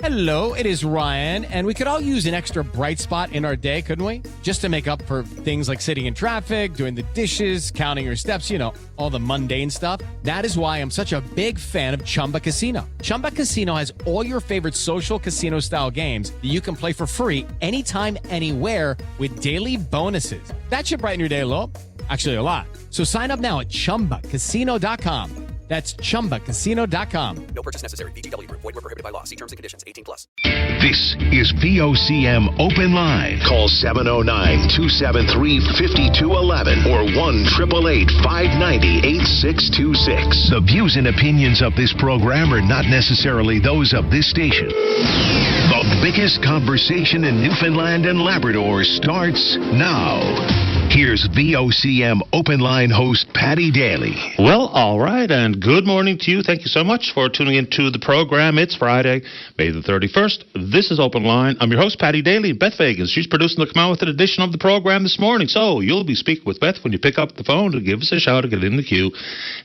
Hello, it is Ryan, and we could all use an extra bright spot in our day, couldn't we? Just to make up for things like sitting in traffic, doing the dishes, counting your steps, you know, all the mundane stuff. That is why I'm such a big fan of Chumba Casino. Chumba Casino has all your favorite social casino-style games that you can play for free anytime, anywhere with daily bonuses. That should brighten your day a little. Actually, a lot. So sign up now at ChumbaCasino.com. That's ChumbaCasino.com. No purchase necessary. VGW Group. Void where prohibited by law. See terms and conditions. 18+. This is VOCM Open Line. Call 709-273-5211 or 1-888-590-8626. The views and opinions of this program are not necessarily those of this station. The biggest conversation in Newfoundland and Labrador starts now. Here's VOCM Open Line host Paddy Daly. Well, all right, and good morning to you. Thank you so much for tuning into the program. It's Friday, May the 31st. This is Open Line. I'm your host, Paddy Daly. Beth Vegas, she's producing the Come On With It edition of the program this morning. So you'll be speaking with Beth when you pick up the phone to give us a shout to get in the queue.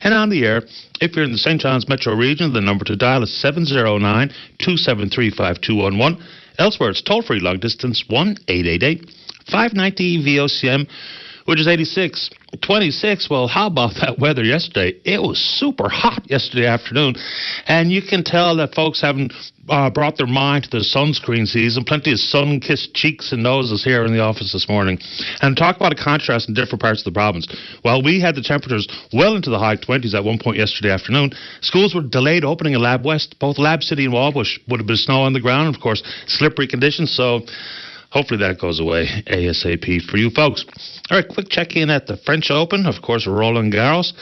And on the air, if you're in the St. John's metro region, the number to dial is 709-273-5211. Elsewhere, it's toll-free long distance 1-888-590-VOCM, which is 86-26. Well, how about that weather yesterday? It was super hot yesterday afternoon, and you can tell that folks haven't brought their mind to the sunscreen season. Plenty of sun-kissed cheeks and noses here in the office this morning. And talk about a contrast in different parts of the province. While we had the temperatures well into the high 20s at one point yesterday afternoon, schools were delayed opening in Lab West. Both Lab City and Walbush would have been snow on the ground, and of course, slippery conditions, so hopefully that goes away ASAP for you folks. All right, quick check-in at the French Open. Of course, Roland Garros.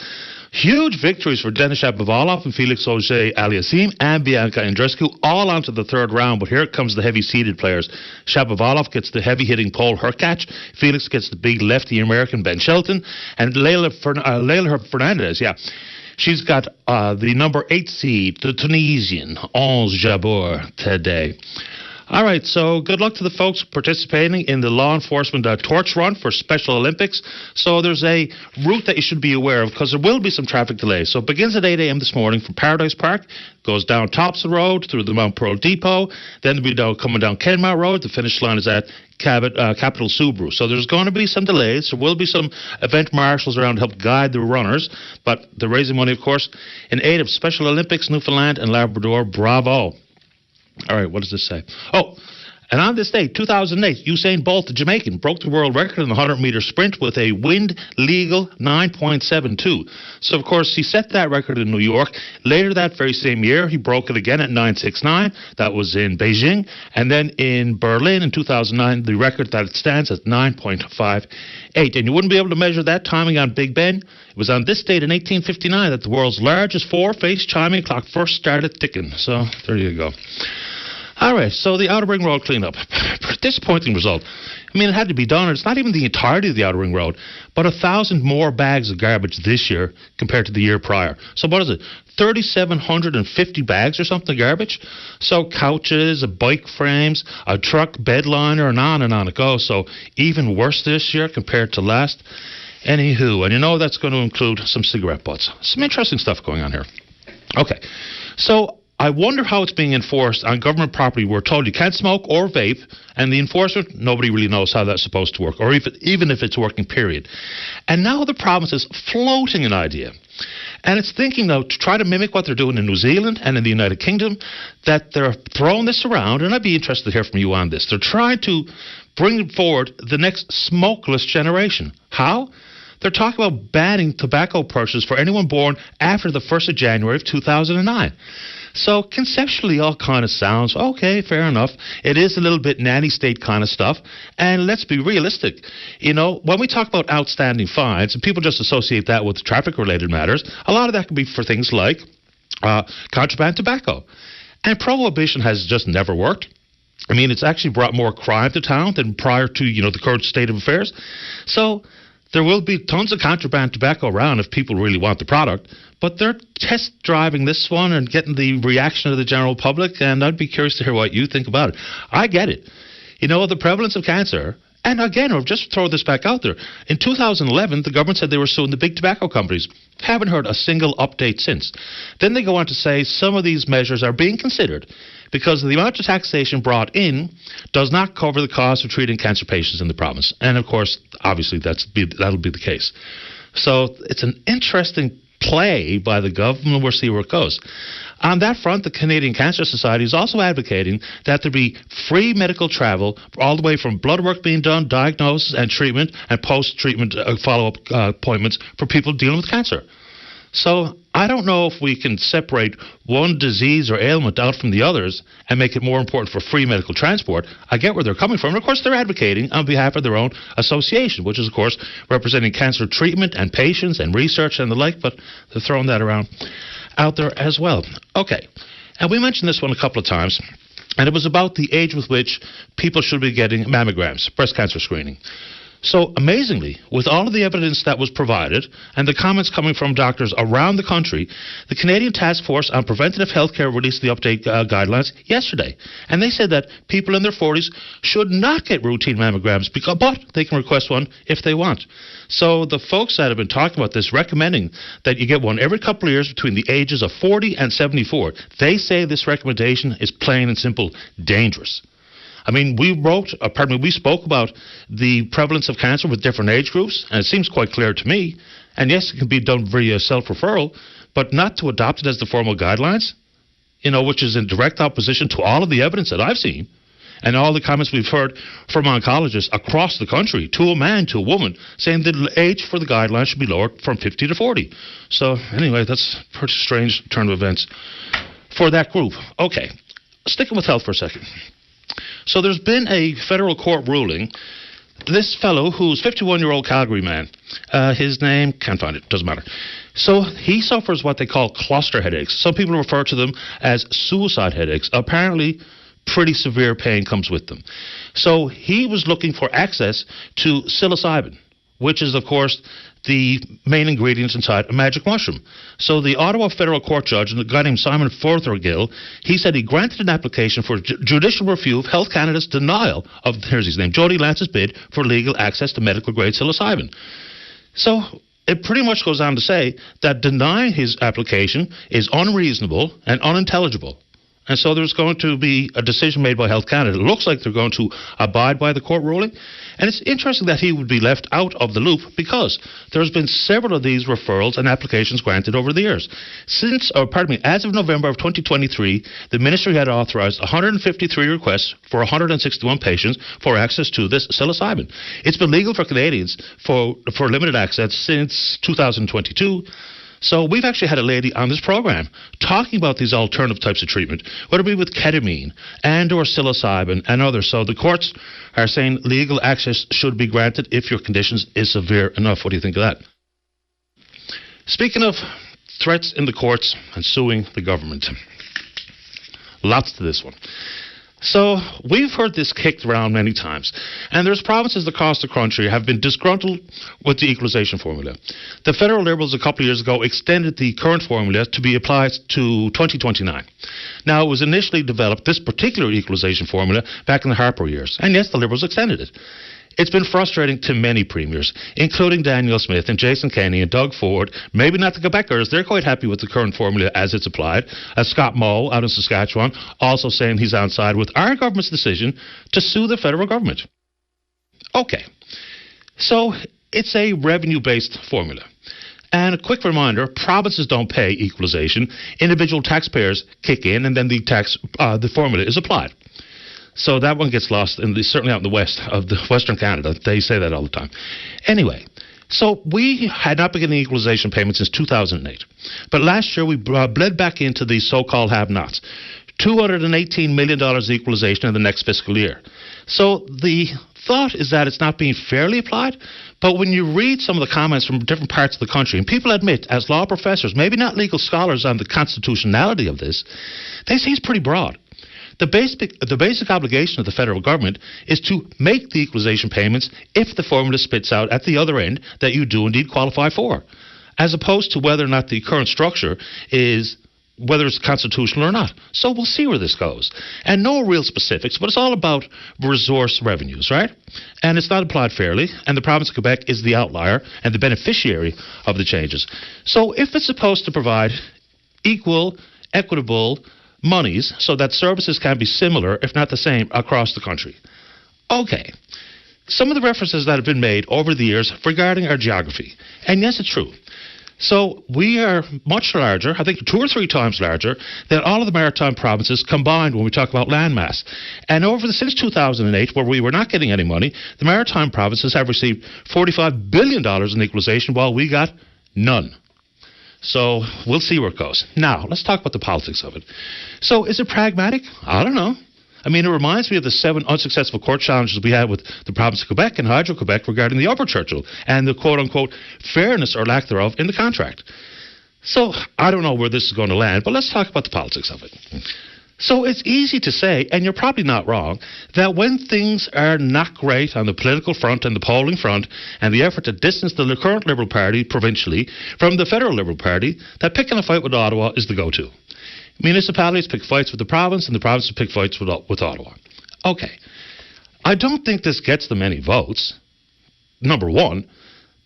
Huge victories for Denis Shapovalov and Felix Auger-Aliassime and Bianca Andreescu, all onto the third round. But here comes the heavy-seeded players. Shapovalov gets the heavy-hitting Paul Hurkacz. Felix gets the big lefty American Ben Shelton. And Leila Fernandez, she's got the number 8 seed, the Tunisian, Ange Jabeur, today. All right, so good luck to the folks participating in the law enforcement torch run for Special Olympics. So there's a route that you should be aware of because there will be some traffic delays. So it begins at 8 a.m. this morning from Paradise Park, goes down Thompson Road through the Mount Pearl Depot, then they'll be coming down Kenmare Road. The finish line is at Capital Subaru. So there's going to be some delays. There will be some event marshals around to help guide the runners, but they're raising money, of course, in aid of Special Olympics, Newfoundland and Labrador. Bravo. All right, what does this say? Oh, and on this day, 2008, Usain Bolt, the Jamaican, broke the world record in the 100-meter sprint with a wind-legal 9.72. So, of course, he set that record in New York. Later that very same year, he broke it again at 9.69. That was in Beijing. And then in Berlin in 2009, the record that it stands at 9.58. And you wouldn't be able to measure that timing on Big Ben. It was on this date in 1859 that the world's largest four-phase chiming clock first started ticking. So, there you go. All right, so the Outer Ring Road cleanup. Disappointing result. I mean, it had to be done. It's not even the entirety of the Outer Ring Road, but 1,000 more bags of garbage this year compared to the year prior. So what is it, 3,750 bags or something of garbage? So couches, bike frames, a truck bed liner, and on it goes. So even worse this year compared to last. Anywho, and you know that's going to include some cigarette butts. Some interesting stuff going on here. Okay, so I wonder how it's being enforced on government property. We're told you can't smoke or vape, and the enforcement, nobody really knows how that's supposed to work, or even if it's working, period. And now the province is floating an idea. And it's thinking, though, to try to mimic what they're doing in New Zealand and in the United Kingdom, that they're throwing this around, and I'd be interested to hear from you on this. They're trying to bring forward the next smokeless generation. How? They're talking about banning tobacco purchases for anyone born after the 1st of January of 2009. So conceptually, all kind of sounds, okay, fair enough. It is a little bit nanny state kind of stuff. And let's be realistic. You know, when we talk about outstanding fines, and people just associate that with traffic-related matters, a lot of that can be for things like contraband tobacco. And prohibition has just never worked. I mean, it's actually brought more crime to town than prior to, the current state of affairs. So there will be tons of contraband tobacco around if people really want the product, but they're test driving this one and getting the reaction of the general public, and I'd be curious to hear what you think about it. I get it. The prevalence of cancer, and again, I'll just throw this back out there. In 2011, the government said they were suing the big tobacco companies. Haven't heard a single update since. Then they go on to say some of these measures are being considered because the amount of taxation brought in does not cover the cost of treating cancer patients in the province. And, of course, obviously that'll be the case. So it's an interesting play by the government. We'll see where it goes. On that front, the Canadian Cancer Society is also advocating that there be free medical travel all the way from blood work being done, diagnosis and treatment, and post-treatment follow-up appointments for people dealing with cancer. So I don't know if we can separate one disease or ailment out from the others and make it more important for free medical transport. I get where they're coming from. And, of course, they're advocating on behalf of their own association, which is, of course, representing cancer treatment and patients and research and the like, but they're throwing that around out there as well. Okay. And we mentioned this one a couple of times, and it was about the age with which people should be getting mammograms, breast cancer screening. So, amazingly, with all of the evidence that was provided and the comments coming from doctors around the country, the Canadian Task Force on Preventative Healthcare released the update guidelines yesterday. And they said that people in their 40s should not get routine mammograms, but they can request one if they want. So the folks that have been talking about this, recommending that you get one every couple of years between the ages of 40 and 74, they say this recommendation is plain and simple dangerous. I mean, we spoke about the prevalence of cancer with different age groups, and it seems quite clear to me. And yes, it can be done via self-referral, but not to adopt it as the formal guidelines, which is in direct opposition to all of the evidence that I've seen and all the comments we've heard from oncologists across the country, to a man, to a woman, saying the age for the guidelines should be lowered from 50 to 40. So anyway, that's a pretty strange turn of events for that group. Okay, sticking with health for a second. So there's been a federal court ruling. This fellow, who's 51-year-old Calgary man, his name, can't find it, doesn't matter. So he suffers what they call cluster headaches. Some people refer to them as suicide headaches. Apparently, pretty severe pain comes with them. So he was looking for access to psilocybin, which is, of course, the main ingredient inside a magic mushroom. So the Ottawa federal court judge, a guy named Simon Fothergill, he said he granted an application for judicial review of Health Canada's denial of, here's his name, Jody Lance's bid for legal access to medical-grade psilocybin. So it pretty much goes on to say that denying his application is unreasonable and unintelligible. And so there's going to be a decision made by Health Canada. It looks like they're going to abide by the court ruling. And it's interesting that he would be left out of the loop because there's been several of these referrals and applications granted over the years. As of November of 2023, the ministry had authorized 153 requests for 161 patients for access to this psilocybin. It's been legal for Canadians for limited access since 2022. So we've actually had a lady on this program talking about these alternative types of treatment, whether it be with ketamine and or psilocybin and others. So the courts are saying legal access should be granted if your conditions is severe enough. What do you think of that? Speaking of threats in the courts and suing the government, lots to this one. So we've heard this kicked around many times, and there's provinces across the country have been disgruntled with the equalization formula. The federal Liberals a couple of years ago extended the current formula to be applied to 2029. Now, it was initially developed, this particular equalization formula, back in the Harper years, and yes, the Liberals extended it. It's been frustrating to many premiers, including Daniel Smith and Jason Kenney and Doug Ford. Maybe not the Quebecers. They're quite happy with the current formula as it's applied. Scott Moe out in Saskatchewan also saying he's on side with our government's decision to sue the federal government. Okay, so it's a revenue-based formula. And a quick reminder, provinces don't pay equalization. Individual taxpayers kick in, and then the formula is applied. So that one gets lost, certainly out in the west of the Western Canada. They say that all the time. Anyway, so we had not been getting equalization payments since 2008. But last year we bled back into the so-called have-nots. $218 million equalization in the next fiscal year. So the thought is that it's not being fairly applied, but when you read some of the comments from different parts of the country, and people admit, as law professors, maybe not legal scholars on the constitutionality of this, they say it's pretty broad. The basic obligation of the federal government is to make the equalization payments if the formula spits out at the other end that you do indeed qualify for, as opposed to whether or not the current structure is, whether it's constitutional or not. So we'll see where this goes. And no real specifics, but it's all about resource revenues, right? And it's not applied fairly, and the province of Quebec is the outlier and the beneficiary of the changes. So if it's supposed to provide equal, equitable monies so that services can be similar, if not the same, across the country. Okay. Some of the references that have been made over the years regarding our geography. And yes, it's true. So we are much larger, I think 2 or 3 times larger, than all of the maritime provinces combined when we talk about landmass. And since 2008, where we were not getting any money, the maritime provinces have received $45 billion in equalization, while we got none. So we'll see where it goes. Now, let's talk about the politics of it. So is it pragmatic? I don't know. I mean, it reminds me of the 7 unsuccessful court challenges we had with the province of Quebec and Hydro-Quebec regarding the Upper Churchill and the quote-unquote fairness or lack thereof in the contract. So I don't know where this is going to land, but let's talk about the politics of it. So it's easy to say, and you're probably not wrong, that when things are not great on the political front and the polling front and the effort to distance the current Liberal Party provincially from the federal Liberal Party, that picking a fight with Ottawa is the go-to. Municipalities pick fights with the province, and the provinces pick fights with Ottawa. Okay. I don't think this gets them any votes. Number one,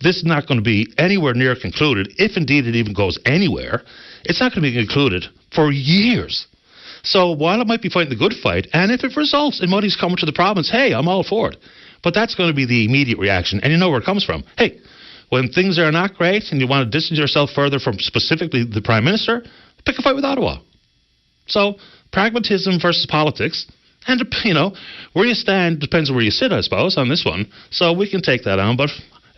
this is not going to be anywhere near concluded, if indeed it even goes anywhere. It's not going to be concluded for years. So while it might be fighting the good fight, and if it results in monies coming to the province, hey, I'm all for it. But that's going to be the immediate reaction, and you know where it comes from. Hey, when things are not great and you want to distance yourself further from specifically the Prime Minister, pick a fight with Ottawa. So, pragmatism versus politics. And, where you stand depends on where you sit, I suppose, on this one. So we can take that on. But,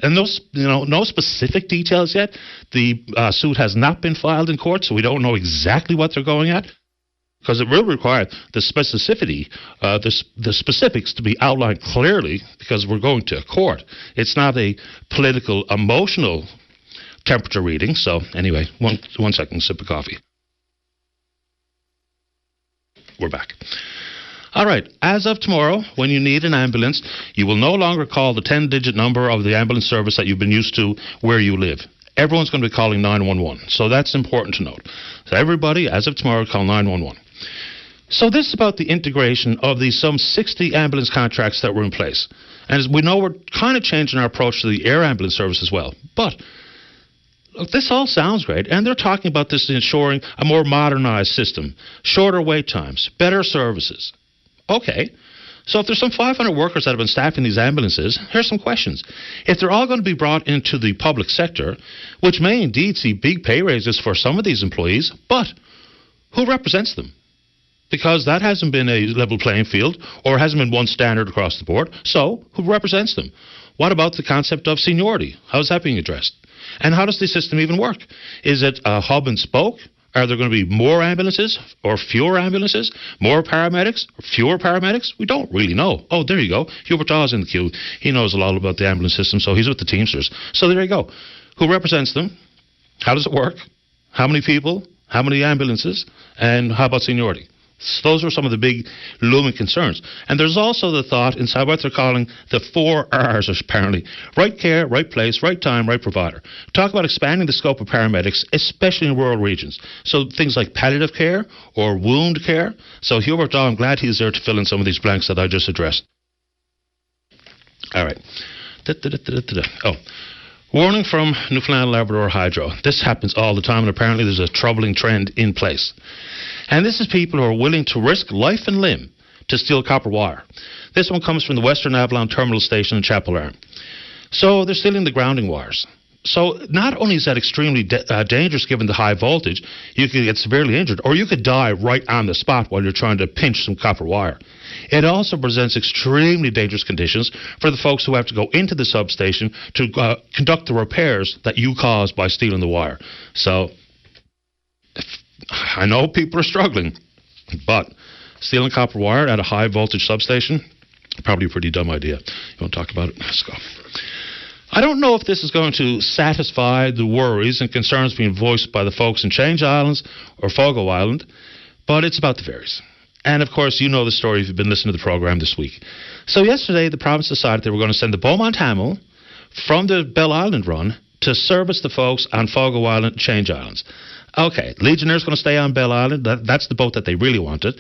no specific details yet. The suit has not been filed in court, so we don't know exactly what they're going at. Because it will require the specificity, the specifics to be outlined clearly, because we're going to a court. It's not a political, emotional temperature reading. So, anyway, one second, sip of coffee. We're back. All right. As of tomorrow, when you need an ambulance, you will no longer call the 10-digit number of the ambulance service that you've been used to where you live. Everyone's going to be calling 911. So that's important to note. So everybody, as of tomorrow, call 911. So this is about the integration of these some 60 ambulance contracts that were in place. And as we know, we're kind of changing our approach to the air ambulance service as well. But look, this all sounds great, and they're talking about this ensuring a more modernized system, shorter wait times, better services. Okay, so if there's some 500 workers that have been staffing these ambulances, here's some questions. If they're all going to be brought into the public sector, which may indeed see big pay raises for some of these employees, but who represents them? Because that hasn't been a level playing field, or hasn't been one standard across the board, so who represents them? What about the concept of seniority? How is that being addressed? And how does the system even work? Is it a hub and spoke? Are there going to be more ambulances or fewer ambulances? More paramedics or fewer paramedics? We don't really know. Oh, there you go. Hubert Dawes in the queue. He knows a lot about the ambulance system, so he's with the Teamsters. So there you go. Who represents them? How does it work? How many people? How many ambulances? And how about seniority? So those are some of the big looming concerns. And there's also the thought inside what they're calling the 4 R's, apparently. Right care, right place, right time, right provider. Talk about expanding the scope of paramedics, especially in rural regions. So things like palliative care or wound care. So Hubert Dahl, I'm glad he's there to fill in some of these blanks that I just addressed. All right. Warning from Newfoundland Labrador Hydro. This happens all the time, and apparently there's a troubling trend in place. And this is people who are willing to risk life and limb to steal copper wire. This one comes from the Western Avalon Terminal Station in Chapel Arm. So they're stealing the grounding wires. So not only is that extremely dangerous given the high voltage, you could get severely injured, or you could die right on the spot while you're trying to pinch some copper wire. It also presents extremely dangerous conditions for the folks who have to go into the substation to conduct the repairs that you caused by stealing the wire. So I know people are struggling, but stealing copper wire at a high voltage substation, probably a pretty dumb idea. You want to talk about it? Let's go. I don't know if this is going to satisfy the worries and concerns being voiced by the folks in Change Islands or Fogo Island, but it's about the ferries. And, of course, you know the story if you've been listening to the program this week. So yesterday, the province decided they were going to send the Beaumont Hamel from the Bell Island run to service the folks on Fogo Island and Change Islands. Okay, Legionnaire's going to stay on Bell Island. That's the boat that they really wanted.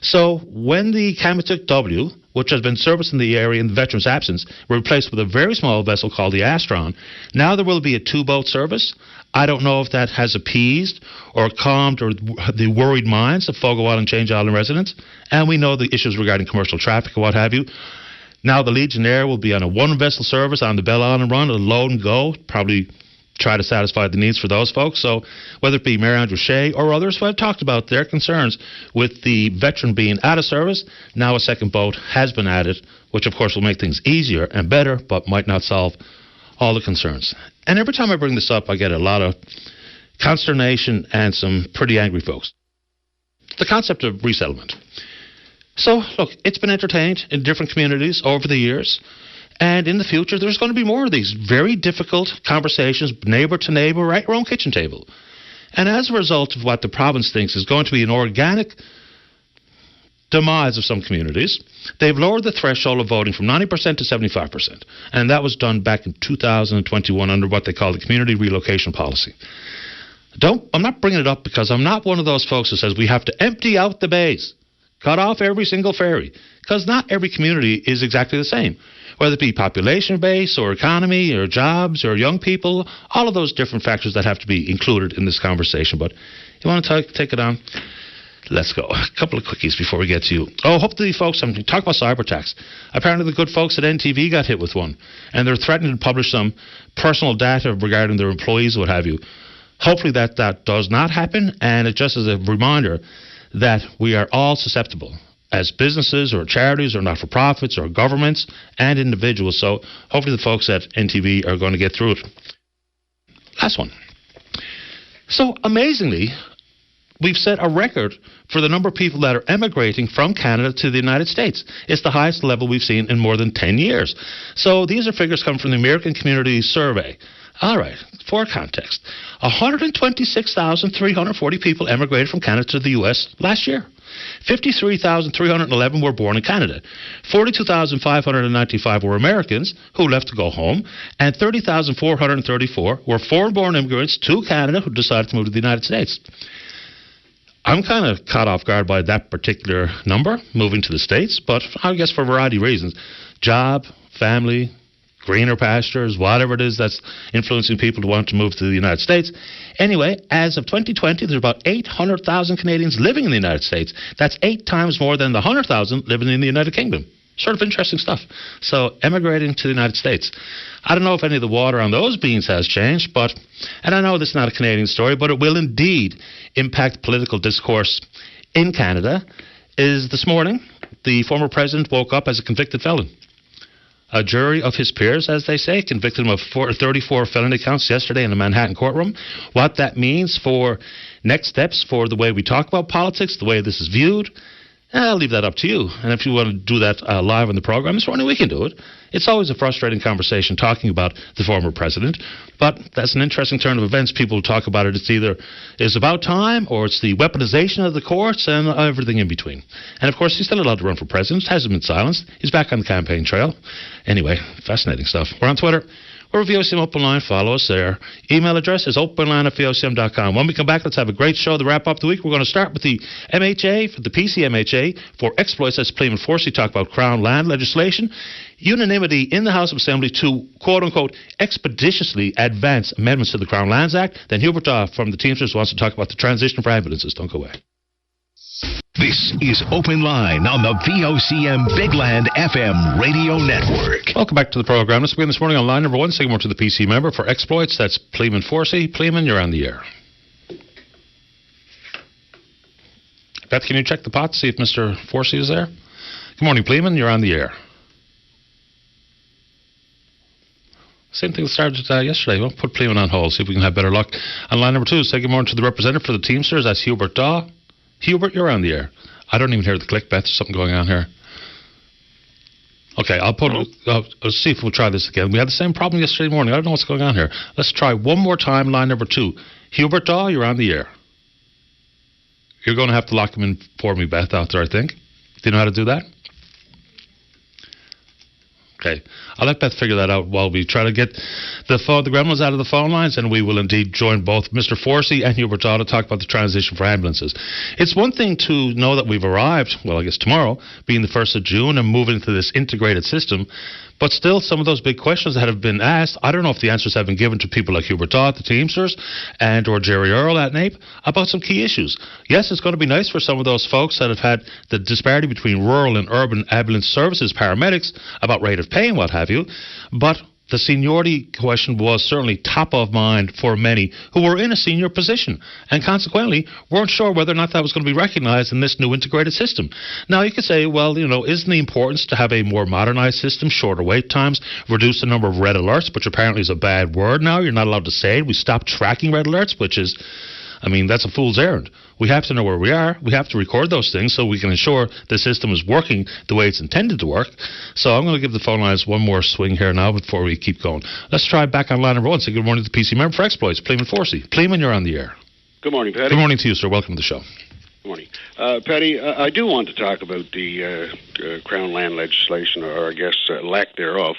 So when the Kamituk W, which has been servicing the area in the veteran's absence, were replaced with a very small vessel called the Astron, now there will be a 2-boat service. I don't know if that has appeased or calmed or the worried minds of Fogo Island and Change Island residents. And we know the issues regarding commercial traffic and what have you. Now the Legionnaire will be on a one-vessel service on the Bell Island run. It'll load and go, probably try to satisfy the needs for those folks. So whether it be Mayor Andrew Shea or others who have talked about their concerns with the veteran being out of service, now a second boat has been added, which of course will make things easier and better, but might not solve all the concerns. And every time I bring this up, I get a lot of consternation and some pretty angry folks. The concept of resettlement. So, look, it's been entertained in different communities over the years. And in the future, there's going to be more of these very difficult conversations, neighbor to neighbor, right around kitchen table. And as a result of what the province thinks is going to be an organic demise of some communities, they've lowered the threshold of voting from 90% to 75%. And that was done back in 2021 under what they call the community relocation policy. I'm not bringing it up because I'm not one of those folks who says we have to empty out the bays, cut off every single ferry, because not every community is exactly the same. Whether it be population base or economy or jobs or young people, all of those different factors that have to be included in this conversation. But you want to take it on? Let's go. A couple of quickies before we get to you. Hopefully, folks, I'm talking about cyber attacks. Apparently, the good folks at NTV got hit with one, and they're threatening to publish some personal data regarding their employees, what have you. Hopefully that does not happen, and it just is a reminder that we are all susceptible as businesses or charities or not-for-profits or governments and individuals. So hopefully the folks at NTV are going to get through it. Last one. So amazingly, we've set a record for the number of people that are emigrating from Canada to the United States. It's the highest level we've seen in more than 10 years. So these are figures coming from the American Community Survey. All right, for context, 126,340 people emigrated from Canada to the U.S. last year. 53,311 were born in Canada. 42,595 were Americans who left to go home, and 30,434 were foreign-born immigrants to Canada who decided to move to the United States. I'm kind of caught off guard by that particular number, moving to the States, but I guess for a variety of reasons. Job, family, greener pastures, whatever it is that's influencing people to want to move to the United States. Anyway, as of 2020, there's about 800,000 Canadians living in the United States. That's 8 times more than the 100,000 living in the United Kingdom. Sort of interesting stuff. So, emigrating to the United States. I don't know if any of the water on those beans has changed, and I know this is not a Canadian story, but it will indeed impact political discourse in Canada. This morning, the former president woke up as a convicted felon. A jury of his peers, as they say, convicted him of 34 felony counts yesterday in a Manhattan courtroom. What that means for next steps for the way we talk about politics, the way this is viewed, I'll leave that up to you. And if you want to do that live on the program this morning, we can do it. It's always a frustrating conversation talking about the former president, but that's an interesting turn of events. People talk about it. It's about time, or it's the weaponization of the courts and everything in between. And, of course, he's still allowed to run for president. Hasn't been silenced. He's back on the campaign trail. Anyway, fascinating stuff. We're on Twitter. We're VOCM Open Line. Follow us there. Email address is openline@vocm.com. When we come back, let's have a great show to wrap up the week. We're going to start with the MHA, for the PCMHA, for exploits as Pleam and Forsey talk about Crown land legislation. Unanimity in the House of Assembly to, quote-unquote, expeditiously advance amendments to the Crown Lands Act. Then Hubert from the Teamsters wants to talk about the transition for ambulances. Don't go away. This is Open Line on the VOCM Bigland FM radio network. Welcome back to the program. Let's begin this morning on line number 1. Saying more to the PC member for exploits. That's Pleeman Forsey. Pleeman, you're on the air. Beth, can you check the pot to see if Mr. Forsey is there? Good morning, Pleeman. You're on the air. Same thing that started yesterday. We'll put Pleeman on hold, see if we can have better luck. On line number 2, say good morning to the representative for the Teamsters. That's Hubert Daw. Hubert, you're on the air. I don't even hear the click, Beth. There's something going on here. Okay, I'll see if we'll try this again. We had the same problem yesterday morning. I don't know what's going on here. Let's try one more time, line number 2. Hubert Daw, you're on the air. You're going to have to lock him in for me, Beth, out there, I think. Do you know how to do that? Okay. I'll let Beth figure that out while we try to get the gremlins out of the phone lines, and we will indeed join both Mr. Forsey and Hubert Daw to talk about the transition for ambulances. It's one thing to know that we've arrived, well, I guess tomorrow, being the 1st of June, and moving into this integrated system, but still some of those big questions that have been asked, I don't know if the answers have been given to people like Hubert Daw, the Teamsters, and or Jerry Earle at NAPE about some key issues. Yes, it's going to be nice for some of those folks that have had the disparity between rural and urban ambulance services, paramedics, about rate of pay and what have you, but the seniority question was certainly top of mind for many who were in a senior position and consequently weren't sure whether or not that was going to be recognized in this new integrated system. Now, you could say, well, isn't the importance to have a more modernized system, shorter wait times, reduce the number of red alerts, which apparently is a bad word now. You're not allowed to say it. We stopped tracking red alerts, which is, that's a fool's errand. We have to know where we are. We have to record those things so we can ensure the system is working the way it's intended to work. So I'm going to give the phone lines one more swing here now before we keep going. Let's try back on line number 1. Say good morning to the PC member for Exploits, Pleeman Forsey. Pleeman, you're on the air. Good morning, Patty. Good morning to you, sir. Welcome to the show. Good morning. Patty, I do want to talk about the Crown land legislation, or I guess lack thereof.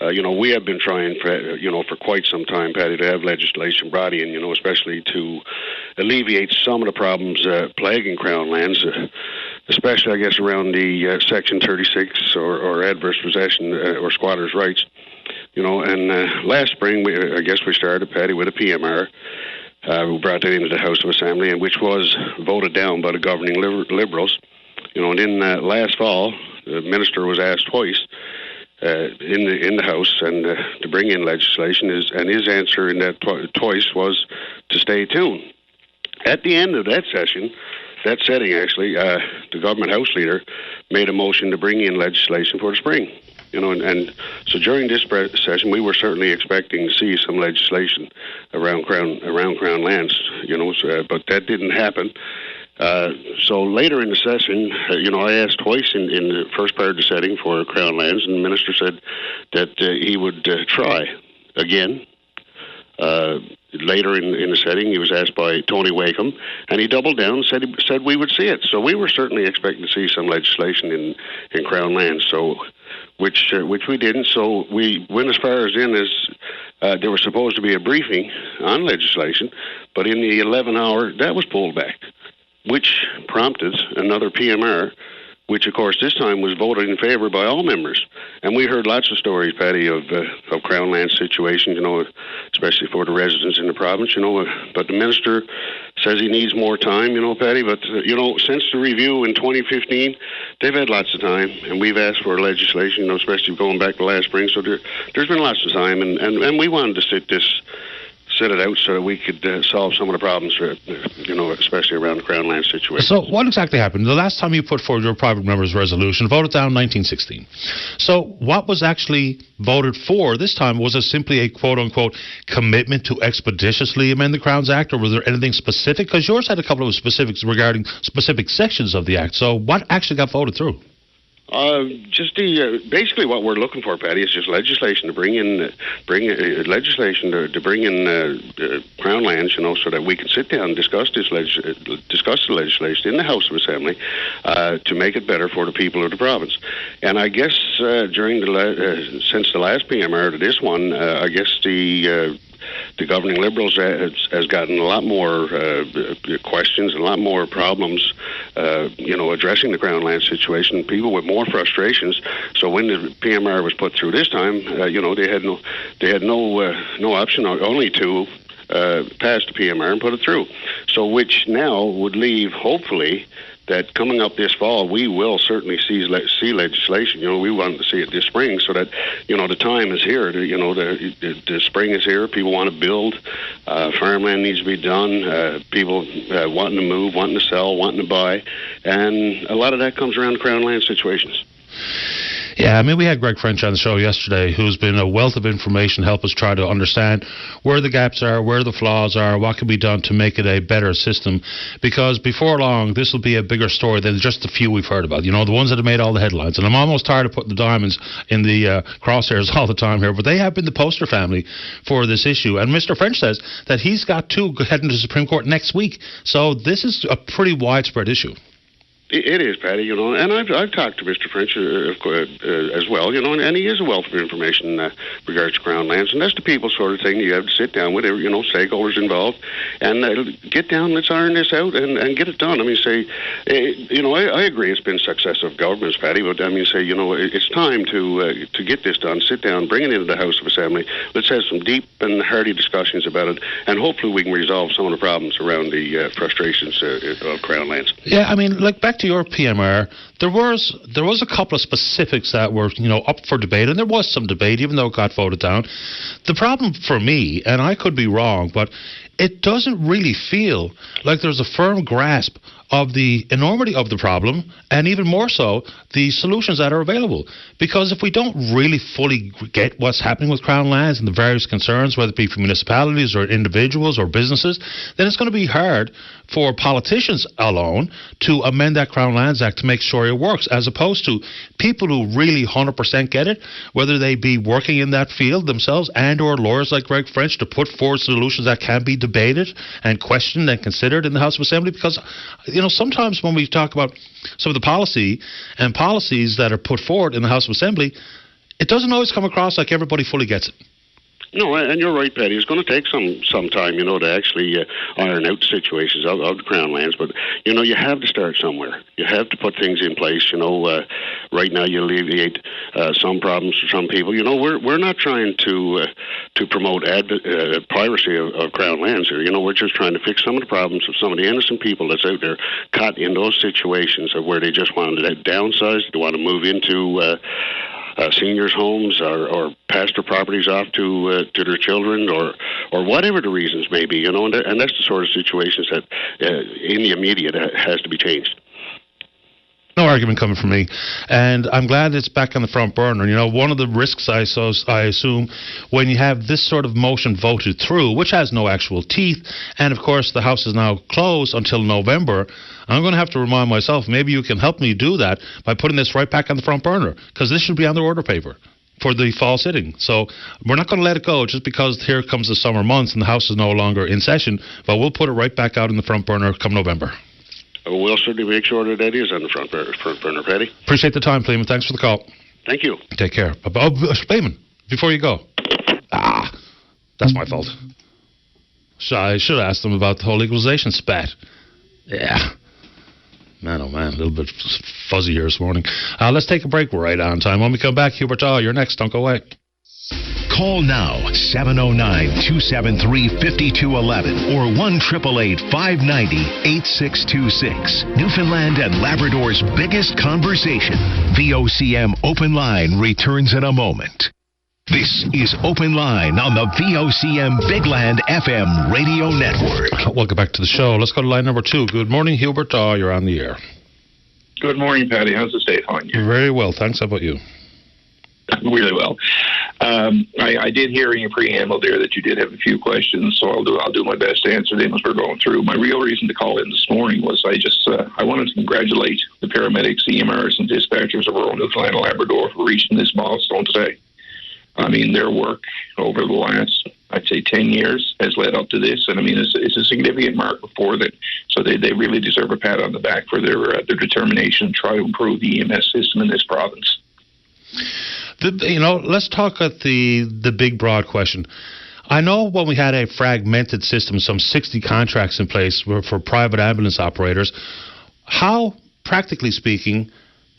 We have been trying for quite some time, Patty, to have legislation brought in, especially to alleviate some of the problems plaguing Crown lands, especially, I guess, around the Section 36 or adverse possession or squatters' rights. And last spring, we started, Patty, with a PMR. We brought that into the House of Assembly, and which was voted down by the governing Liberals. And in last fall, the minister was asked twice in the House and to bring in legislation, and his answer in that twice was to stay tuned. At the end of that setting, actually, the government House leader made a motion to bring in legislation for the spring. And so during this session, we were certainly expecting to see some legislation around Crown lands, but that didn't happen. So later in the session, I asked twice in the first part of the setting for Crown lands, and the minister said that he would try again. Later in the setting, he was asked by Tony Wakeham, and he doubled down and said we would see it. So we were certainly expecting to see some legislation in Crown lands. So. Which we didn't. So we went as far as there was supposed to be a briefing on legislation, but in the 11th hour, that was pulled back, which prompted another PMR, which, of course, this time was voted in favor by all members. And we heard lots of stories, Patty, of Crown land situation, especially for the residents in the province, but the minister says he needs more time, Patty, but, since the review in 2015, they've had lots of time, and we've asked for legislation, especially going back to last spring, so there's been lots of time, and we wanted to sit it out so that we could solve some of the problems, especially around the Crown land situation. So what exactly happened? The last time you put forward your private member's resolution, voted down 1916. So what was actually voted for this time? Was it simply a quote-unquote commitment to expeditiously amend the Crowns Act, or was there anything specific? Because yours had a couple of specifics regarding specific sections of the Act. So what actually got voted through? Just basically what we're looking for, Patty, is just legislation to bring in Crown lands, so that we can sit down and discuss the legislation in the House of Assembly to make it better for the people of the province. And I guess during since the last PMR to this one, I guess the governing Liberals has gotten a lot more questions and a lot more problems, addressing the Crown land situation. People with more frustrations. So when the PMR was put through this time, they had no option, only to pass the PMR and put it through. So which now would leave, hopefully, that coming up this fall, we will certainly see legislation. We want to see it this spring, so that the time is here. The spring is here. People want to build. Farmland needs to be done. People wanting to move, wanting to sell, wanting to buy, and a lot of that comes around the Crown land situations. Yeah, we had Greg French on the show yesterday, who's been a wealth of information to help us try to understand where the gaps are, where the flaws are, what can be done to make it a better system. Because before long, this will be a bigger story than just the few we've heard about. The ones that have made all the headlines. And I'm almost tired of putting the diamonds in the crosshairs all the time here, but they have been the poster family for this issue. And Mr. French says that he's got two heading to the Supreme Court next week. So this is a pretty widespread issue. It is, Patty, and I've talked to Mr. French as well, and he is a wealth of information regards to Crown Lands, and that's the people sort of thing you have to sit down with, stakeholders involved, and get down, let's iron this out and get it done. I mean, I agree it's been successive governments, Patty, but I mean, it's time to get this done, sit down, bring it into the House of Assembly, let's have some deep and hearty discussions about it, and hopefully we can resolve some of the problems around the frustrations of Crown Lands. Yeah, I mean, like back to your PMR, there was a couple of specifics that were up for debate, and there was some debate, even though it got voted down. The problem for me, and I could be wrong, but it doesn't really feel like there's a firm grasp of the enormity of the problem, and even more so, the solutions that are available. Because if we don't really fully get what's happening with Crown Lands and the various concerns, whether it be for municipalities or individuals or businesses, then it's going to be hard for politicians alone to amend that Crown Lands Act to make sure it works, as opposed to people who really 100% get it, whether they be working in that field themselves and or lawyers like Greg French to put forward solutions that can be debated and questioned and considered in the House of Assembly. Because sometimes when we talk about some of the policies that are put forward in the House of Assembly, it doesn't always come across like everybody fully gets it. No, and you're right, Patty. It's going to take some time, to actually iron out the situations of the Crown Lands. But, you have to start somewhere. You have to put things in place. Right now you alleviate some problems for some people. We're not trying to promote piracy of Crown Lands here. We're just trying to fix some of the problems of some of the innocent people that's out there caught in those situations of where they just want to downsize, they want to move into seniors' homes or pass their properties off to their children or whatever the reasons may be, and that's the sort of situations that in the immediate has to be changed. No argument coming from me, and I'm glad it's back on the front burner. One of the risks I assume when you have this sort of motion voted through, which has no actual teeth, and of course the House is now closed until November, I'm going to have to remind myself, maybe you can help me do that by putting this right back on the front burner, because this should be on the order paper for the fall sitting. So we're not going to let it go just because here comes the summer months and the House is no longer in session, but we'll put it right back out in the front burner come November. We'll certainly make sure that is on the front burner, Patty. Appreciate the time, Fleeman. Thanks for the call. Thank you. Take care. Fleeman, before you go. That's my fault. I should have asked them about the whole legalization spat. Yeah. Man, oh man, a little bit fuzzy here this morning. Let's take a break. We're right on time. When we come back, Hubert, you're next. Don't go away. Call now, 709-273-5211 or 1-888-590-8626. Newfoundland and Labrador's biggest conversation. VOCM Open Line returns in a moment. This is Open Line on the VOCM Big Land FM radio network. Welcome back to the show. Let's go to line number 2. Good morning, Hubert. You're on the air. Good morning, Patty. How's the state on you? Very well, thanks. How about you? Really well. I did hear in your preamble there that you did have a few questions, so I'll do my best to answer them as we're going through. My real reason to call in this morning was I wanted to congratulate the paramedics, EMRs, and dispatchers of rural Newfoundland and Labrador for reaching this milestone today. I mean, their work over the last, I'd say, 10 years has led up to this, and I mean, it's a significant mark before that. So they really deserve a pat on the back for their determination to try to improve the EMS system in this province. Let's talk at the big, broad question. I know when we had a fragmented system, some 60 contracts in place for private ambulance operators, how, practically speaking,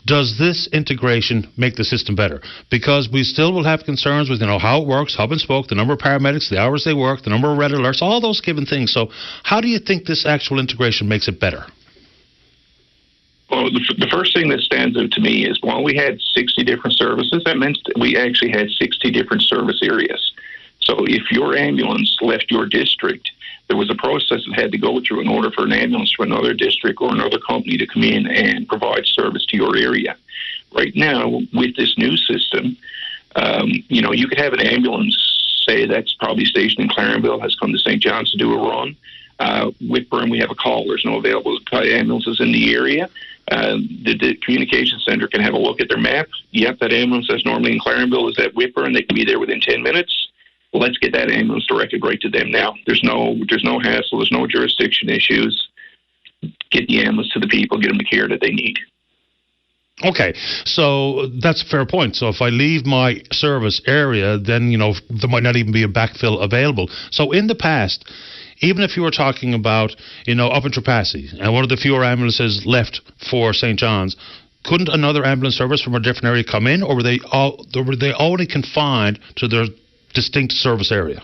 does this integration make the system better? Because we still will have concerns with, how it works, hub and spoke, the number of paramedics, the hours they work, the number of red alerts, all those given things. So how do you think this actual integration makes it better? Well, the first thing that stands out to me is while we had 60 different services, that meant that we actually had 60 different service areas. So if your ambulance left your district, there was a process that had to go through in order for an ambulance from another district or another company to come in and provide service to your area. Right now, with this new system, you could have an ambulance, say that's probably stationed in Clarenville, has come to St. John's to do a run. Whitburn, we have a call. There's no available ambulances in the area. The communication center can have a look at their map. Yep, that ambulance that's normally in Clarenville is at Whitburn. They can be there within 10 minutes. Well, let's get that ambulance directed right to them now. There's no hassle. There's no jurisdiction issues. get the ambulance to the people, get them the care that they need. Okay, so that's a fair point. So if I leave my service area, then, there might not even be a backfill available. So in the past, even if you were talking about, up in Trepassey, and one of the fewer ambulances left for St. John's, couldn't another ambulance service from a different area come in, or were they only confined to their distinct service area?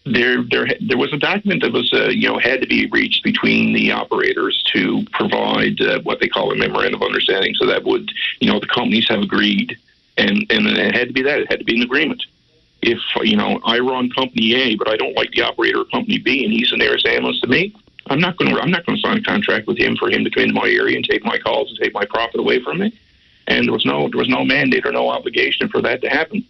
There was a document that was, had to be reached between the operators to provide what they call a memorandum of understanding. So that would, the companies have agreed, and it had to be that. It had to be an agreement. If, I run company A, but I don't like the operator of company B, and he's the nearest ambulance to me, I'm not going to sign a contract with him for him to come into my area and take my calls and take my profit away from me. And there was no mandate or no obligation for that to happen.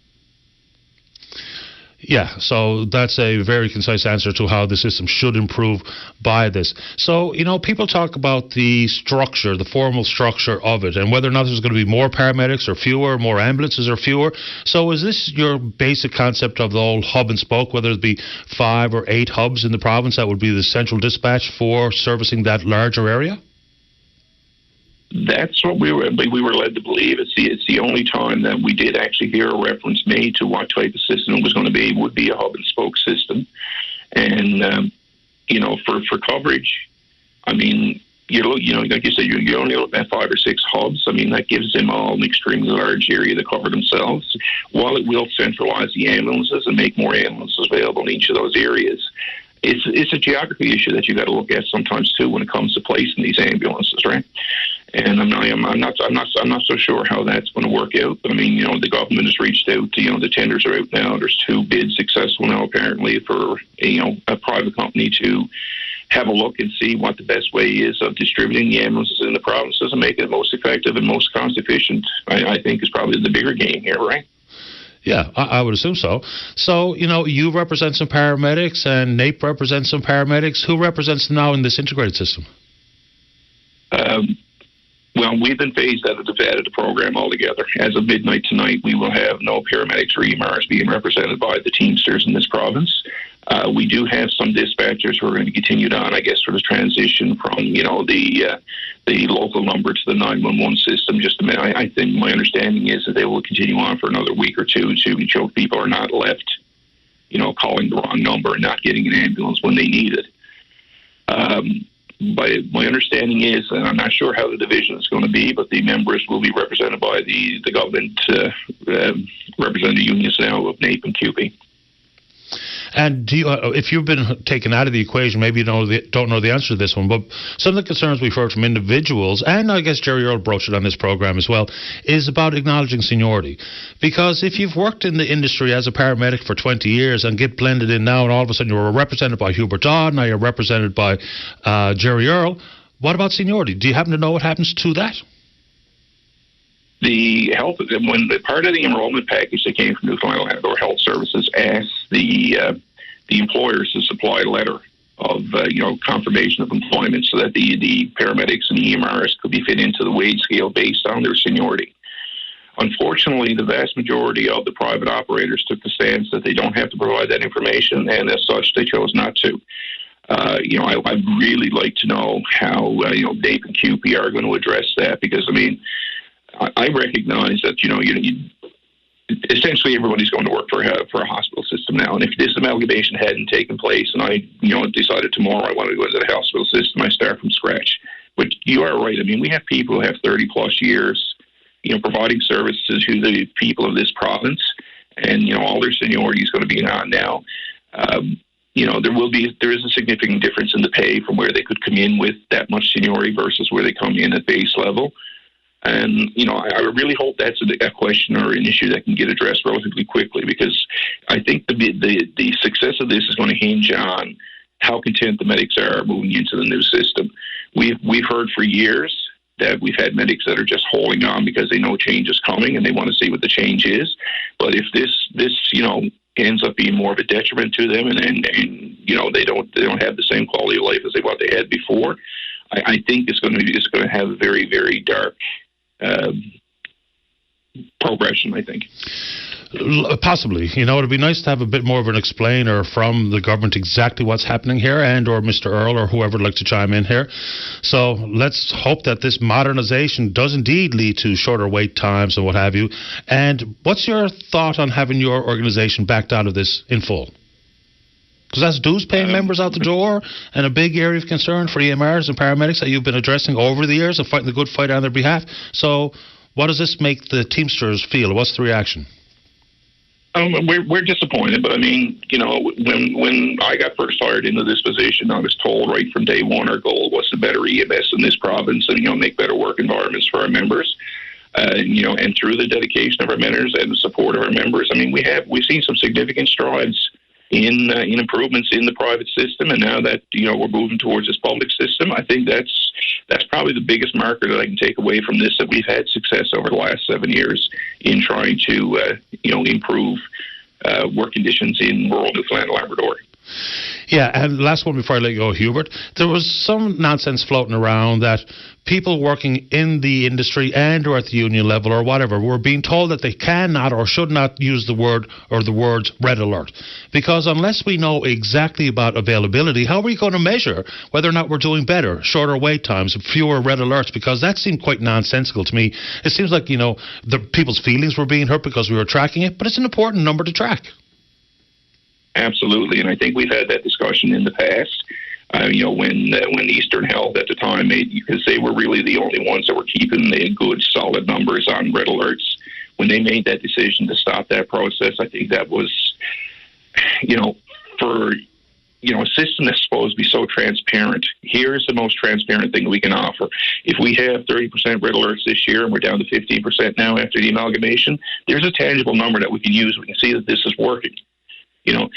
Yeah, so that's a very concise answer to how the system should improve by this. So, people talk about the structure, the formal structure of it, and whether or not there's going to be more paramedics or fewer, more ambulances or fewer. So is this your basic concept of the old hub and spoke, whether it be 5 or 8 hubs in the province that would be the central dispatch for servicing that larger area? That's what we were led to believe. It's the only time that we did actually hear a reference made to what type of system it was going to be. It would be a hub and spoke system, and for coverage, I mean, like you said, you only look at 5 or 6 hubs. I mean, that gives them all an extremely large area to cover themselves. While it will centralize the ambulances and make more ambulances available in each of those areas, it's a geography issue that you got to look at sometimes too when it comes to placing these ambulances, right? And I'm not so sure how that's going to work out. But I mean, the government has reached out to, the tenders are out now. There's 2 bids successful now apparently for a private company to have a look and see what the best way is of distributing the ambulances in the provinces and making it most effective and most cost efficient. I think is probably the bigger game here, right? Yeah, I would assume so. So, you represent some paramedics and NAPE represents some paramedics. Who represents them now in this integrated system? Well, we've been phased out of the program altogether. As of midnight tonight, we will have no paramedics or EMRs being represented by the Teamsters in this province. We do have some dispatchers who are going to be continued on, I guess, for the transition from, the local number to the 911 system. Just a minute. I think my understanding is that they will continue on for another week or two to ensure people are not left, calling the wrong number and not getting an ambulance when they need it. But my understanding is, and I'm not sure how the division is going to be, but the members will be represented by the government representative unions now of NAPE and QP. And do you, if you've been taken out of the equation, maybe you don't know the answer to this one, but some of the concerns we've heard from individuals, and I guess Jerry Earl broached it on this program as well, is about acknowledging seniority. Because if you've worked in the industry as a paramedic for 20 years and get blended in now, and all of a sudden you're represented by Hubert Dodd, now you're represented by Jerry Earl, what about seniority? Do you happen to know what happens to that? When the part of the enrollment package that came from Newfoundland and Labrador Health Services asked the employers to supply a letter of confirmation of employment so that the paramedics and EMRs could be fit into the wage scale based on their seniority. Unfortunately, the vast majority of the private operators took the stance that they don't have to provide that information, and as such, they chose not to. I'd really like to know how NAPE and QP are going to address that, because I mean, I recognize that essentially everybody's going to work for a hospital system now, and if this amalgamation hadn't taken place, and I decided tomorrow I wanted to go into the hospital system, I start from scratch. But you are right. I mean, we have people who have 30 plus years, providing services to the people of this province, and all their seniority is going to be on now. There is a significant difference in the pay from where they could come in with that much seniority versus where they come in at base level. And, I really hope that's a question or an issue that can get addressed relatively quickly, because I think the success of this is going to hinge on how content the medics are moving into the new system. We've heard for years that we've had medics that are just holding on because they know change is coming and they want to see what the change is. But if this ends up being more of a detriment to them, and they don't have the same quality of life as what they had before, I think it's going to have a very, very dark progression, I think. Possibly. It'd be nice to have a bit more of an explainer from the government exactly what's happening here, and or Mr. Earl or whoever would like to chime in here. So let's hope that this modernization does indeed lead to shorter wait times and what have you. And what's your thought on having your organization backed out of this in full? Because that's dues-paying members out the door, and a big area of concern for EMRs and paramedics that you've been addressing over the years and fighting the good fight on their behalf. So what does this make the Teamsters feel? What's the reaction? We're disappointed, but I mean, when I got first hired into this position, I was told right from day one our goal was to better EMS in this province and make better work environments for our members. And through the dedication of our members and the support of our members, I mean, we've seen some significant strides in improvements in the private system, and now that we're moving towards this public system, I think that's probably the biggest marker that I can take away from this, that we've had success over the last 7 years in trying to improve work conditions in rural Newfoundland and Labrador. Yeah, and last one before I let you go, Hubert. There was some nonsense floating around that people working in the industry and or at the union level or whatever were being told that they cannot or should not use the word or the words red alert. Because unless we know exactly about availability, how are we going to measure whether or not we're doing better, shorter wait times, fewer red alerts? Because that seemed quite nonsensical to me. It seems like, the people's feelings were being hurt because we were tracking it, but it's an important number to track. Absolutely, and I think we've had that discussion in the past. When Eastern Health at the time because they were really the only ones that were keeping the good, solid numbers on red alerts. When they made that decision to stop that process, I think that was, for a system that's supposed to be so transparent. Here's the most transparent thing we can offer. If we have 30% red alerts this year and we're down to 15% now after the amalgamation, there's a tangible number that we can use. We can see that this is working.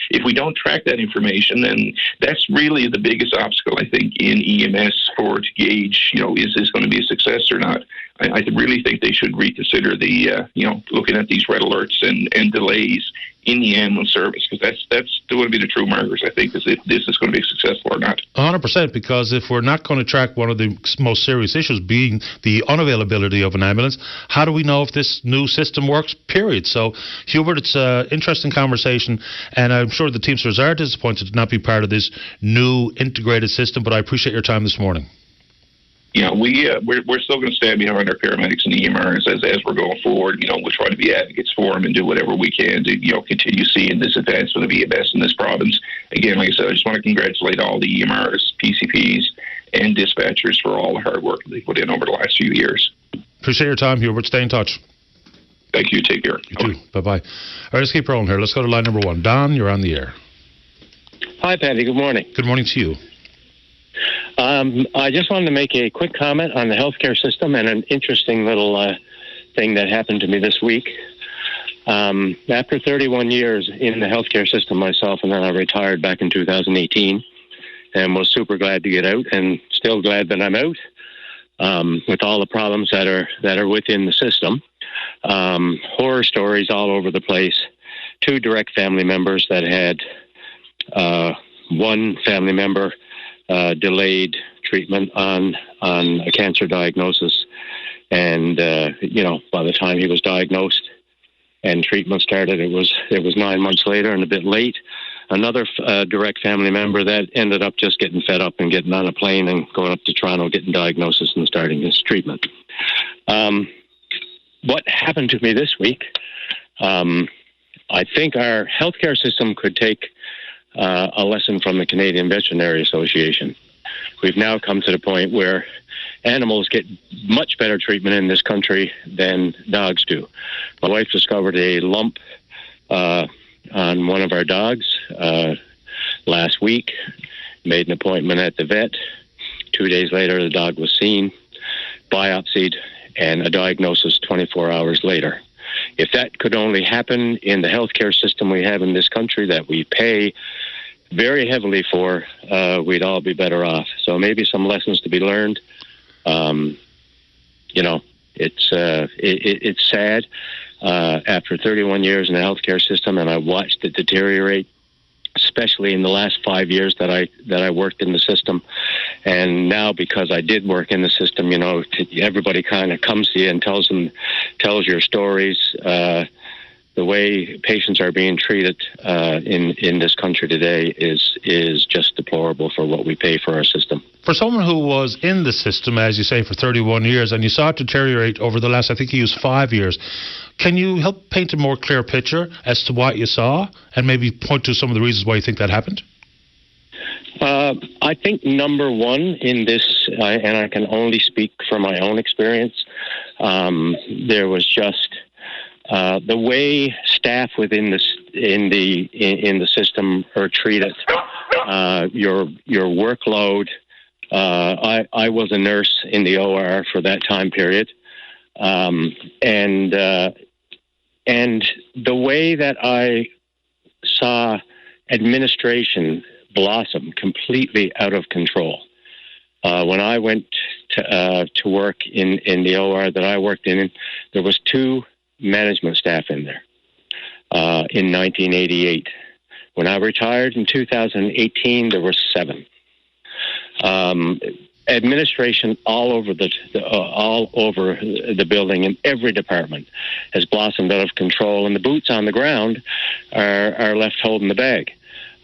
If we don't track that information, then that's really the biggest obstacle, I think, in EMS to gauge, is this going to be a success or not? I really think they should reconsider looking at these red alerts and delays in the ambulance service, because that's going to be the true markers, I think, is if this is going to be successful or not. 100%, because if we're not going to track one of the most serious issues being the unavailability of an ambulance, how do we know if this new system works, period? So, Hubert, it's an interesting conversation, and I'm sure the Teamsters are disappointed to not be part of this new integrated system, but I appreciate your time this morning. We're still going to stand behind our paramedics and EMRs as we're going forward. We'll try to be advocates for them and do whatever we can to continue seeing this advancement of EMS in this province. Again, like I said, I just want to congratulate all the EMRs, PCPs, and dispatchers for all the hard work they put in over the last few years. Appreciate your time, Hubert. Stay in touch. Thank you. Take care. You too. Bye-bye. All right, let's keep rolling here. Let's go to line number 1. Don, you're on the air. Hi, Patty. Good morning. Good morning to you. I just wanted to make a quick comment on the healthcare system and an interesting little thing that happened to me this week. After 31 years in the healthcare system myself, and then I retired back in 2018, and was super glad to get out, and still glad that I'm out with all the problems that are within the system. Horror stories all over the place. 2 direct family members that had one family member delayed treatment on a cancer diagnosis, and by the time he was diagnosed and treatment started, it was 9 months later and a bit late. Another direct family member that ended up just getting fed up and getting on a plane and going up to Toronto, getting diagnosis and starting his treatment. What happened to me this week? I think our healthcare system could take a lesson from the Canadian Veterinary Association. We've now come to the point where animals get much better treatment in this country than dogs do. My wife discovered a lump on one of our dogs last week, made an appointment at the vet. 2 days later, the dog was seen, biopsied, and a diagnosis 24 hours later. If that could only happen in the healthcare system we have in this country that we pay very heavily for, we'd all be better off. So maybe some lessons to be learned. It's sad. After 31 years in the healthcare system, and I watched it deteriorate, especially in the last 5 years that I worked in the system. And now, because I did work in the system, everybody kind of comes to you and tells tells your stories. The way patients are being treated in this country today is just deplorable for what we pay for our system. For someone who was in the system, as you say, for 31 years, and you saw it deteriorate over the last, I think you used 5 years, can you help paint a more clear picture as to what you saw and maybe point to some of the reasons why you think that happened? I think number one in this, and I can only speak from my own experience, there was just the way staff within the system are treated, your workload. I was a nurse in the OR for that time period, and the way that I saw administration blossom completely out of control. When I went to work in the OR that I worked in, there was 2 management staff in there in 1988. When I retired in 2018, there were 7. Administration all over the building in every department has blossomed out of control, and the boots on the ground are left holding the bag.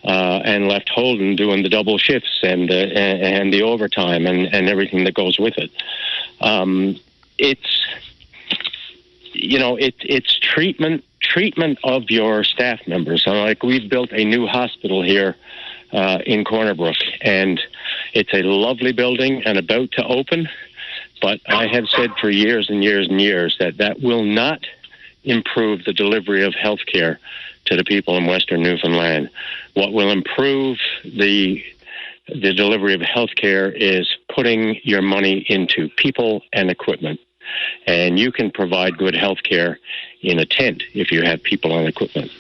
And left holding doing the double shifts and the overtime and everything that goes with it. It's treatment of your staff members. So like we've built a new hospital here in Corner Brook, and it's a lovely building and about to open. But I have said for years and years and years that will not improve the delivery of health care to the people in Western Newfoundland. What will improve the delivery of health care is putting your money into people and equipment. And you can provide good health care in a tent if you have people and equipment.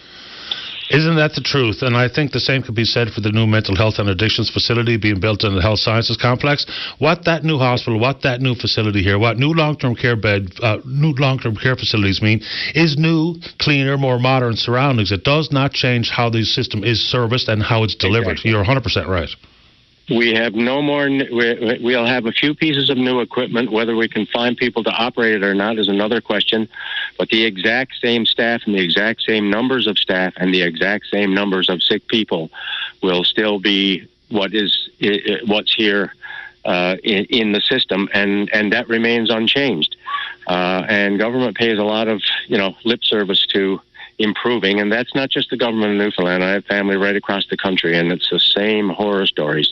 Isn't that the truth? And I think the same could be said for the new mental health and addictions facility being built in the Health Sciences Complex. What that new hospital, what that new facility here, what new long-term care facilities mean is new, cleaner, more modern surroundings. It does not change how the system is serviced and how it's delivered. Exactly. You're 100% right. We have no more. We'll have a few pieces of new equipment. Whether we can find people to operate it or not is another question. But the exact same staff and the exact same numbers of staff and the exact same numbers of sick people will still be what's here in the system, and that remains unchanged. And government pays a lot of lip service to improving, and that's not just the government of Newfoundland. I have family right across the country, and it's the same horror stories.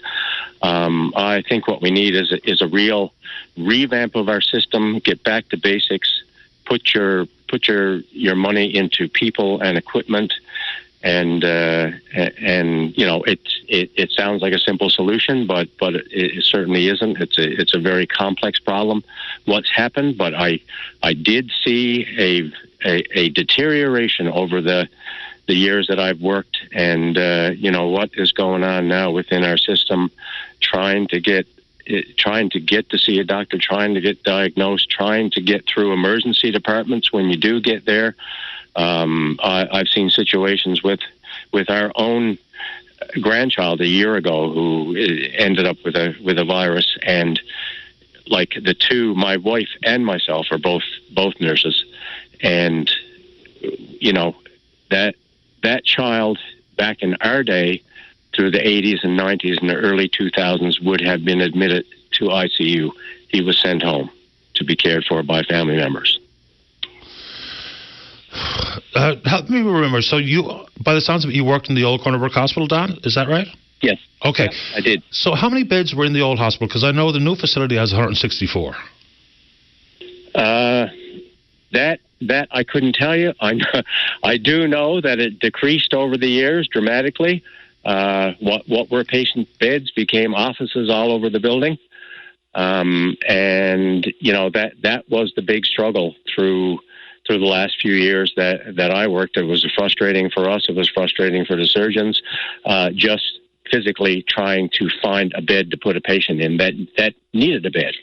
I think what we need is a real revamp of our system. Get back to basics. Put your money into people and equipment, and it sounds like a simple solution, but it certainly isn't. It's a very complex problem. What's happened, but I did see a deterioration over the years that I've worked, and what is going on now within our system, trying to get to see a doctor, trying to get diagnosed, trying to get through emergency departments when you do get there. I've seen situations with our own grandchild a year ago who ended up with a virus, and like the two, my wife and myself are both nurses, and that child back in our day, through the 80s and 90s and the early 2000s, would have been admitted to ICU. He was sent home to be cared for by family members. Help me remember. So you, by the sounds of it, you worked in the old Corner Brook Hospital, Don? Is that right? Yes. Okay. Yeah, I did. So how many beds were in the old hospital? Because I know the new facility has 164. That I couldn't tell you. I do know that it decreased over the years dramatically. What were patient beds became offices all over the building. And that was the big struggle through the last few years that I worked. It was frustrating for us. It was frustrating for the surgeons, just physically trying to find a bed to put a patient in that needed a bed.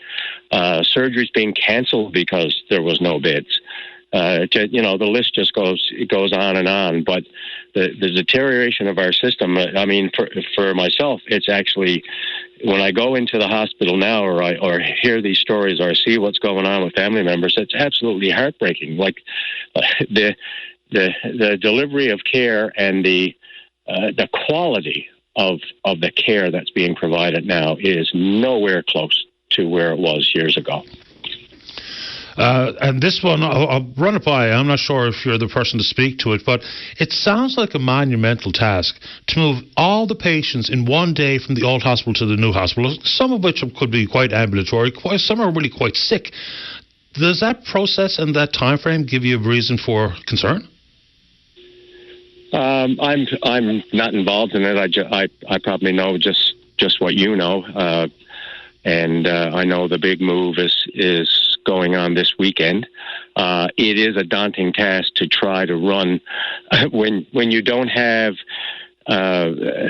Surgeries being canceled because there was no beds. The list just goes on and on. But the deterioration of our system, I mean, for myself, it's actually when I go into the hospital now, or hear these stories, or see what's going on with family members, it's absolutely heartbreaking. Like the delivery of care and the quality of the care that's being provided now is nowhere close to where it was years ago. And this one, I'll run it by you. I'm not sure if you're the person to speak to it, but it sounds like a monumental task to move all the patients in one day from the old hospital to the new hospital, some of which could be quite ambulatory, some are really quite sick. Does that process and that time frame give you a reason for concern? I'm not involved in it. I probably know just what you know, and I know the big move is going on this weekend. It is a daunting task to try to run when you don't have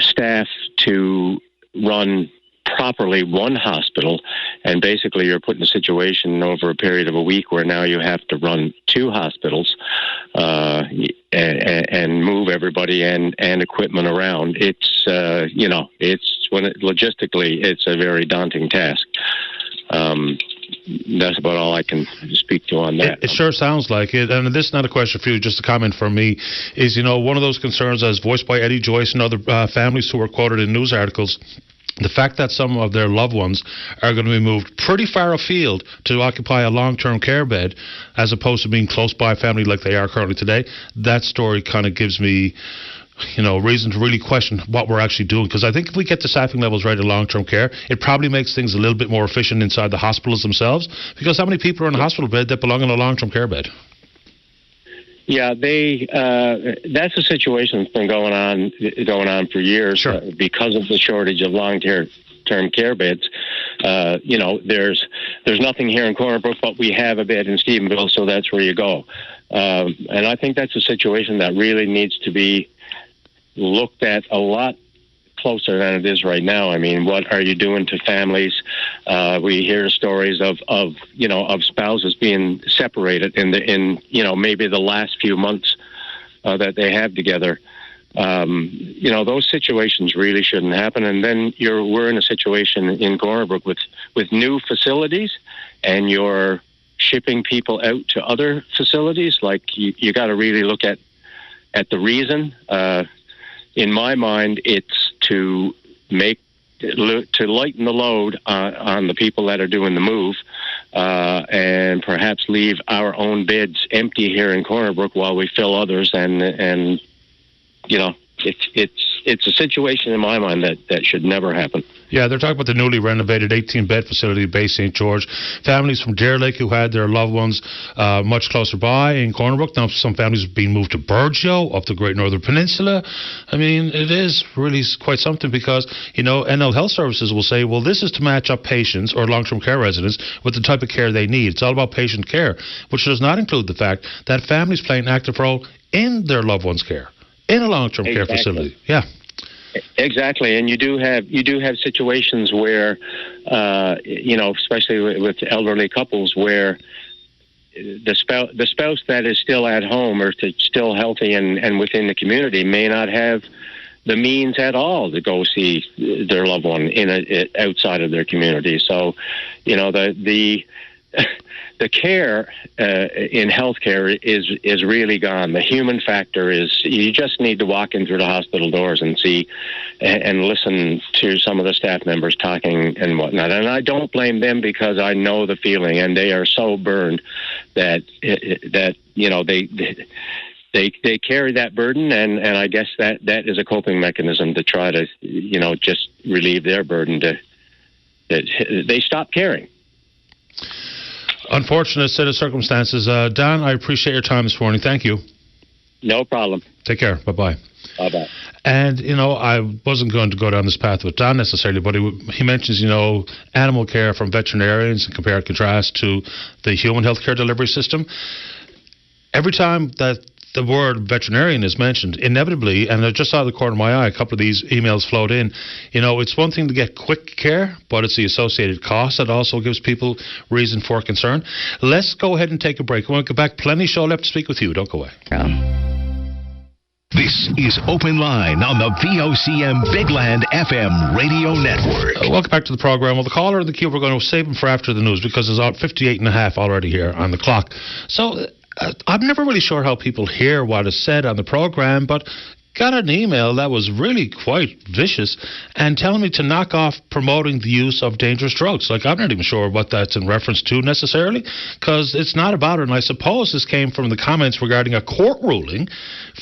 staff to run properly one hospital, and basically you're put in a situation over a period of a week where now you have to run two hospitals and move everybody and equipment around. It's logistically it's a very daunting task. That's about all I can speak to on that. It sure sounds like it. And this is not a question for you, just a comment from me, is, one of those concerns as voiced by Eddie Joyce and other families who were quoted in news articles, the fact that some of their loved ones are going to be moved pretty far afield to occupy a long-term care bed as opposed to being close by family like they are currently today, that story kind of gives me reason to really question what we're actually doing. Because I think if we get the staffing levels right in long-term care, it probably makes things a little bit more efficient inside the hospitals themselves. Because how many people are in a hospital bed that belong in a long-term care bed? Yeah, that's a situation that's been going on for years. Sure. Because of the shortage of long-term care beds. There's nothing here in Corner Brook, but we have a bed in Stephenville, so that's where you go. And I think that's a situation that really needs to be looked at a lot closer than it is right now. I mean, what are you doing to families? We hear stories of spouses being separated in maybe the last few months that they have together. Those situations really shouldn't happen. And then we're in a situation in Corner Brook with new facilities, and you're shipping people out to other facilities. Like you got to really look at the reason. In my mind, it's to lighten the load on the people that are doing the move, and perhaps leave our own beds empty here in Corner Brook while we fill others. And it's a situation in my mind that should never happen. Yeah, they're talking about the newly renovated 18-bed facility based St. George. Families from Deer Lake who had their loved ones much closer by in Corner Brook. Now some families are being moved to Burgeo, up the Great Northern Peninsula. I mean, it is really quite something because, NL Health Services will say, well, this is to match up patients or long-term care residents with the type of care they need. It's all about patient care, which does not include the fact that families play an active role in their loved ones' care, in a long-term care facility. Yeah. Exactly, and you do have situations where, especially with elderly couples, where the spouse that is still at home or still healthy and within the community may not have the means at all to go see their loved one outside of their community. So, the care in healthcare is really gone. The human factor is, you just need to walk in through the hospital doors and see and listen to some of the staff members talking and whatnot. And I don't blame them because I know the feeling, and they are so burned that they carry that burden, and I guess that is a coping mechanism to try to just relieve their burden. They stop caring. Unfortunate set of circumstances. Don, I appreciate your time this morning. Thank you. No problem. Take care. Bye-bye. Bye-bye. And, I wasn't going to go down this path with Don necessarily, but he mentions, animal care from veterinarians and compare and contrast to the human healthcare delivery system. Every time that the word veterinarian is mentioned, inevitably, and I just saw the corner of my eye, a couple of these emails flowed in, it's one thing to get quick care, but it's the associated cost that also gives people reason for concern. Let's go ahead and take a break. When we get back, plenty show left to speak with you. Don't go away. This is Open Line on the VOCM Bigland FM radio network. Welcome back to the program. Well, the caller in the queue, we're going to save him for after the news because it's out 58 and a half already here on the clock. So I'm never really sure how people hear what is said on the program, but got an email that was really quite vicious and telling me to knock off promoting the use of dangerous drugs. Like, I'm not even sure what that's in reference to necessarily, because it's not about it. And I suppose this came from the comments regarding a court ruling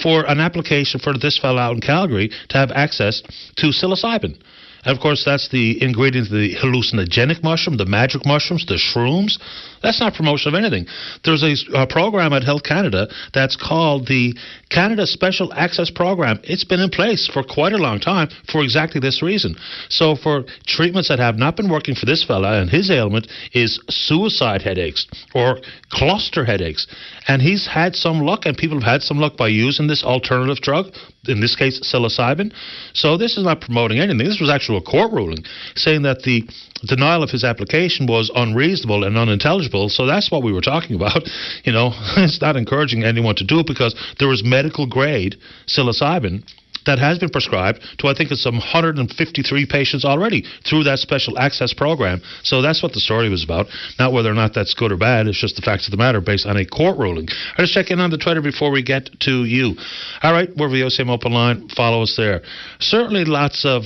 for an application for this fellow out in Calgary to have access to psilocybin. And, of course, that's the ingredient of the hallucinogenic mushroom, the magic mushrooms, the shrooms. That's not promotion of anything. There's a program at Health Canada that's called the Canada Special Access Program. It's been in place for quite a long time for exactly this reason. So for treatments that have not been working for this fella, and his ailment is suicide headaches or cluster headaches, and he's had some luck, and people have had some luck by using this alternative drug, in this case psilocybin. So this is not promoting anything. This was actually a court ruling saying that the denial of his application was unreasonable and unintelligible. So that's what we were talking about. You know, it's not encouraging anyone to do it because there was medical grade psilocybin that has been prescribed to, I think it's some 153 patients already through that special access program. So that's what the story was about. Not whether or not that's good or bad. It's just the facts of the matter based on a court ruling. I'll just check in on the Twitter before we get to you. All right, we're VOCM Open Line. Follow us there. Certainly lots of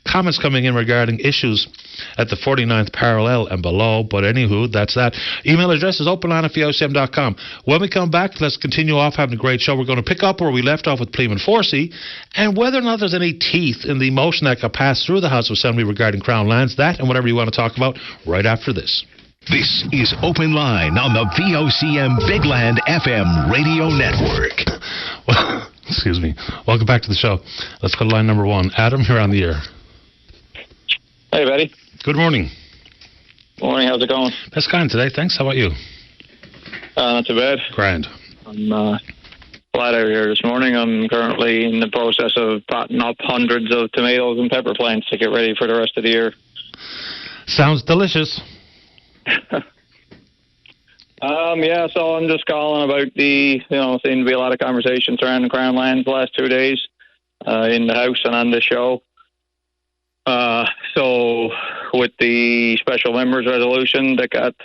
comments coming in regarding issues at the 49th parallel and below, but anywho, that's that. Email address is openline@vocm.com. When we come back, let's continue off having a great show. We're going to pick up where we left off with Pleeman Forsey and whether or not there's any teeth in the motion that got passed through the House of Assembly regarding Crown lands. That and whatever you want to talk about right after this. This is Open Line on the VOCM Bigland FM radio network. Well, excuse me. Welcome back to the show. Let's go to line number one. Adam, you're on the air. Hey, buddy. Good morning. Morning, how's it going? That's kind today, thanks. How about you? Not too bad. Grand. I'm flat out here this morning. I'm currently in the process of potting up hundreds of tomatoes and pepper plants to get ready for the rest of the year. Sounds delicious. Yeah, so I'm just calling about seemed to be a lot of conversations around the Crown lands the last 2 days in the House and on the show. So with the special members resolution that got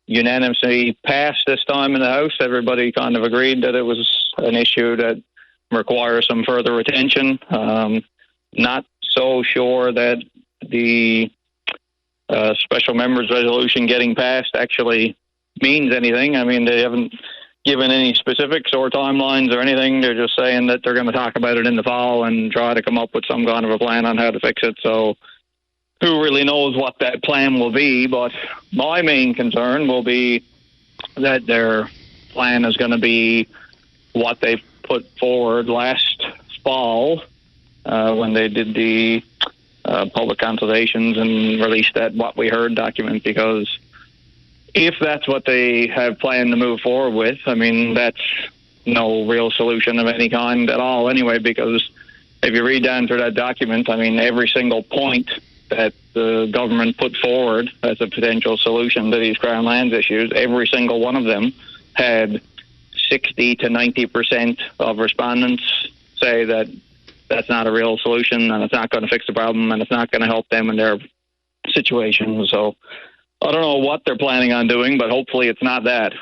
unanimously passed this time in the House, everybody kind of agreed that it was an issue that requires some further attention. Not so sure that the special members resolution getting passed actually means anything. I mean, they haven't given any specifics or timelines or anything. They're just saying that they're going to talk about it in the fall and try to come up with some kind of a plan on how to fix it. So who really knows what that plan will be? But my main concern will be that their plan is going to be what they put forward last fall when they did the public consultations and released that What We Heard document, because if that's what they have planned to move forward with, I mean, that's no real solution of any kind at all anyway, because if you read down through that document, I mean, every single point that the government put forward as a potential solution to these Crown lands issues, every single one of them had 60 to 90% of respondents say that that's not a real solution and it's not going to fix the problem and it's not going to help them in their situation. So I don't know what they're planning on doing, but hopefully it's not that.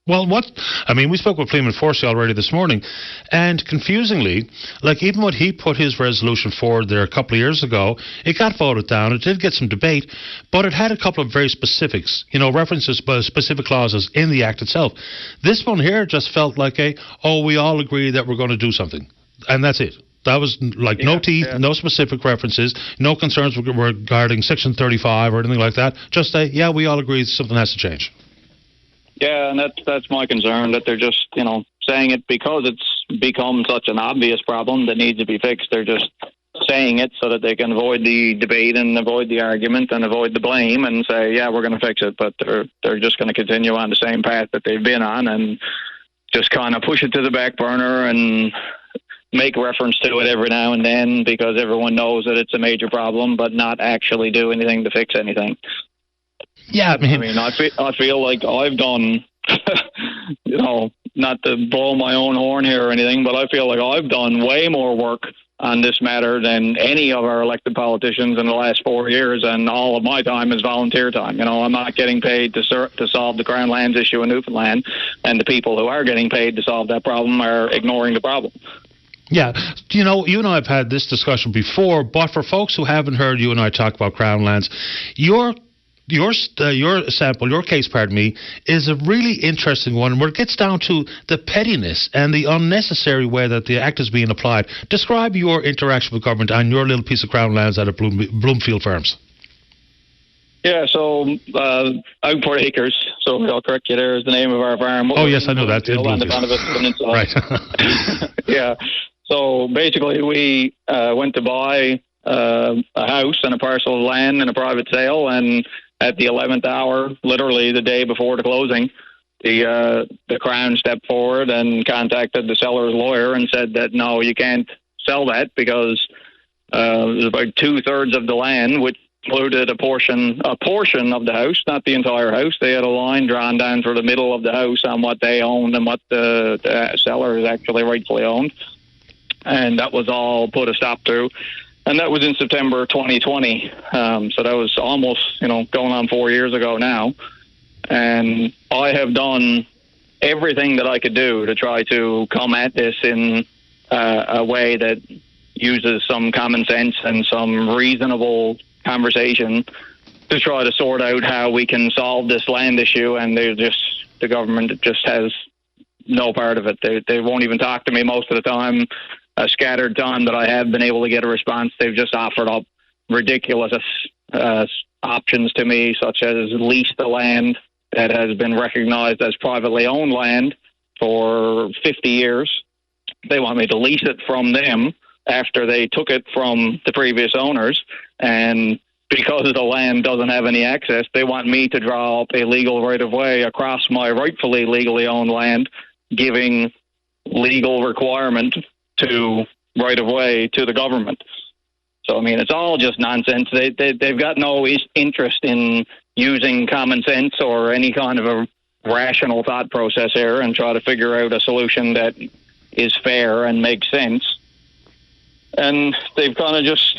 Well, we spoke with Pleeman Forsey already this morning, and confusingly, like even when he put his resolution forward there a couple of years ago, it got voted down. It did get some debate, but it had a couple of very specifics, references, specific clauses in the Act itself. This one here just felt like we all agree that we're going to do something, and that's it. That was like no teeth, no specific references, no concerns regarding Section 35 or anything like that. Just we all agree something has to change. Yeah, and that's my concern, that they're just, saying it because it's become such an obvious problem that needs to be fixed. They're just saying it so that they can avoid the debate and avoid the argument and avoid the blame and say, yeah, we're going to fix it. But they're just going to continue on the same path that they've been on and just kind of push it to the back burner and make reference to it every now and then because everyone knows that it's a major problem, but not actually do anything to fix anything. Yeah, I feel like I've done, not to blow my own horn here or anything, but I feel like I've done way more work on this matter than any of our elected politicians in the last 4 years, and all of my time is volunteer time. I'm not getting paid to solve the Crown Lands issue in Newfoundland, and the people who are getting paid to solve that problem are ignoring the problem. Yeah, you and I have had this discussion before, but for folks who haven't heard you and I talk about Crown Lands, your sample, your case, is a really interesting one where it gets down to the pettiness and the unnecessary way that the act is being applied. Describe your interaction with government and your little piece of Crown Lands out of Bloomfield Farms. Yeah, so Outport Acres, so I'll correct you there, is the name of our farm. Oh, yes, I know that. Right. Yeah, so basically we went to buy a house and a parcel of land in a private sale, and at the 11th hour, literally the day before the closing, the Crown stepped forward and contacted the seller's lawyer and said that, no, you can't sell that because there's about 2/3 of the land, which included a portion of the house, not the entire house. They had a line drawn down through the middle of the house on what they owned and what the seller is actually rightfully owned. And that was all put a stop to. And that was in September 2020. So that was almost, going on 4 years ago now. And I have done everything that I could do to try to come at this in a way that uses some common sense and some reasonable conversation to try to sort out how we can solve this land issue. And the government just has no part of it. They won't even talk to me most of the time. A scattered time that I have been able to get a response, they've just offered up ridiculous options to me, such as lease the land that has been recognized as privately owned land for 50 years. They want me to lease it from them after they took it from the previous owners. And because the land doesn't have any access, they want me to draw up a legal right-of-way across my rightfully legally owned land, giving legal requirement to right-of-way to the government. So, it's all just nonsense. They've got no interest in using common sense or any kind of a rational thought process here and try to figure out a solution that is fair and makes sense. And they've kind of just,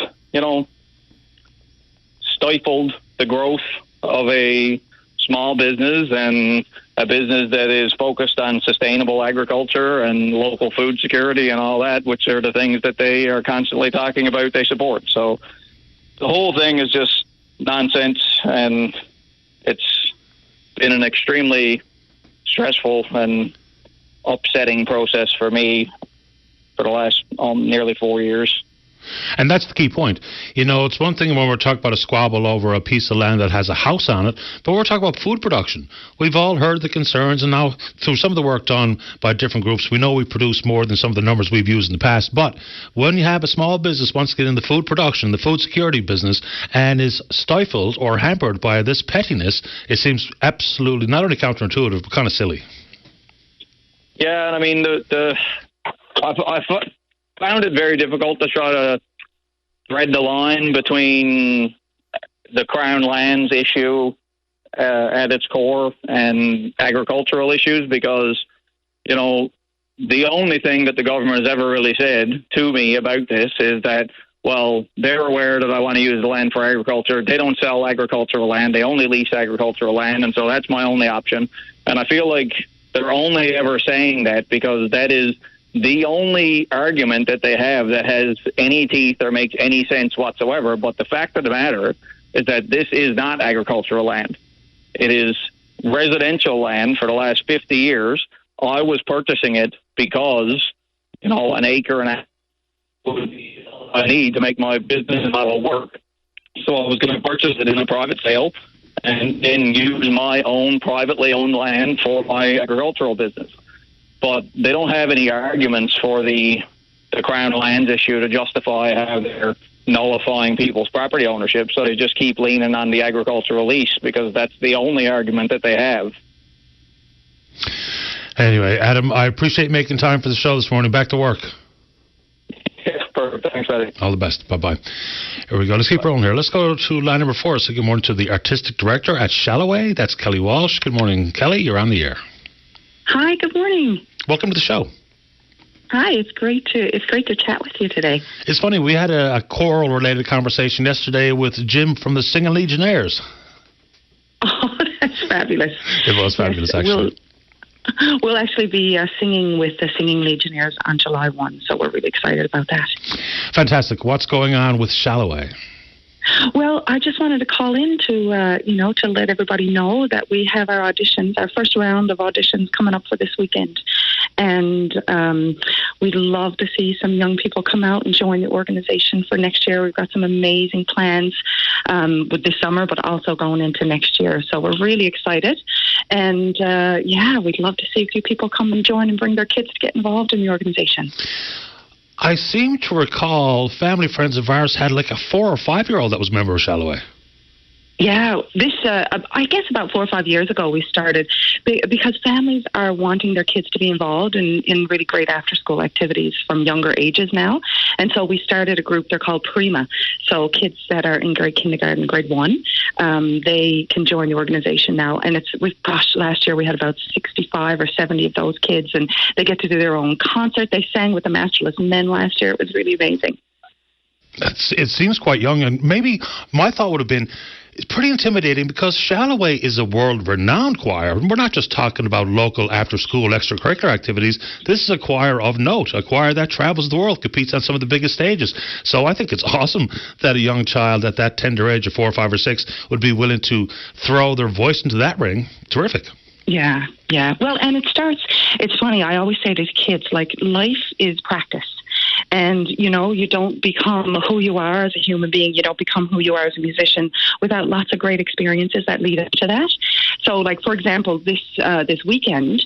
stifled the growth of a small business and a business that is focused on sustainable agriculture and local food security and all that, which are the things that they are constantly talking about they support. So the whole thing is just nonsense, and it's been an extremely stressful and upsetting process for me for the last nearly 4 years. And that's the key point. It's one thing when we're talking about a squabble over a piece of land that has a house on it, but we're talking about food production. We've all heard the concerns, and now through some of the work done by different groups, we know we produce more than some of the numbers we've used in the past. But when you have a small business wants to get in the food production, the food security business, and is stifled or hampered by this pettiness, it seems absolutely not only counterintuitive, but kind of silly. Yeah, and I found it very difficult to try to thread the line between the Crown Lands issue at its core and agricultural issues because, the only thing that the government has ever really said to me about this is that, well, they're aware that I want to use the land for agriculture. They don't sell agricultural land. They only lease agricultural land, and so that's my only option. And I feel like they're only ever saying that because that is the only argument that they have that has any teeth or makes any sense whatsoever. But the fact of the matter is that this is not agricultural land. It is residential land for the last 50 years. I was purchasing it because, an acre and a half I need to make my business model work. So I was going to purchase it in a private sale and then use my own privately owned land for my agricultural business. But they don't have any arguments for the Crown Lands issue to justify how they're nullifying people's property ownership. So they just keep leaning on the agricultural lease because that's the only argument that they have. Anyway, Adam, I appreciate making time for the show this morning. Back to work. Yeah, perfect. Thanks, Eddie. All the best. Bye-bye. Here we go. Let's keep rolling here. Let's go to line number 4. So good morning to the Artistic Director at Shalloway. That's Kelly Walsh. Good morning, Kelly. You're on the air. Hi, good morning. Welcome to the show. Hi, it's great to chat with you today. It's funny, we had a choral-related conversation yesterday with Jim from the Singing Legionnaires. Oh, that's fabulous. It was fabulous, actually. We'll actually be singing with the Singing Legionnaires on July 1, so we're really excited about that. Fantastic. What's going on with Shalloway? Well, I just wanted to call in to, to let everybody know that we have our auditions, our first round of auditions coming up for this weekend. And we'd love to see some young people come out and join the organization for next year. We've got some amazing plans with this summer, but also going into next year. So we're really excited. And, we'd love to see a few people come and join and bring their kids to get involved in the organization. I seem to recall family friends of ours had like a 4 or 5-year-old that was a member of Shalloway. Yeah, this, I guess about 4 or 5 years ago we started because families are wanting their kids to be involved in really great after-school activities from younger ages now. And so we started a group, they're called Prima. So kids that are in grade kindergarten, grade 1, they can join the organization now. And last year we had about 65 or 70 of those kids, and they get to do their own concert. They sang with the Masterless Men last year. It was really amazing. It seems quite young, and maybe my thought would have been, it's pretty intimidating because Shalloway is a world-renowned choir. We're not just talking about local after-school extracurricular activities. This is a choir of note, a choir that travels the world, competes on some of the biggest stages. So I think it's awesome that a young child at that tender age of 4 or 5 or 6 would be willing to throw their voice into that ring. Terrific. Yeah. Well, and it's funny, I always say to kids, like, life is practice. And, you don't become who you are as a human being. You don't become who you are as a musician without lots of great experiences that lead up to that. So, like, for example, this weekend,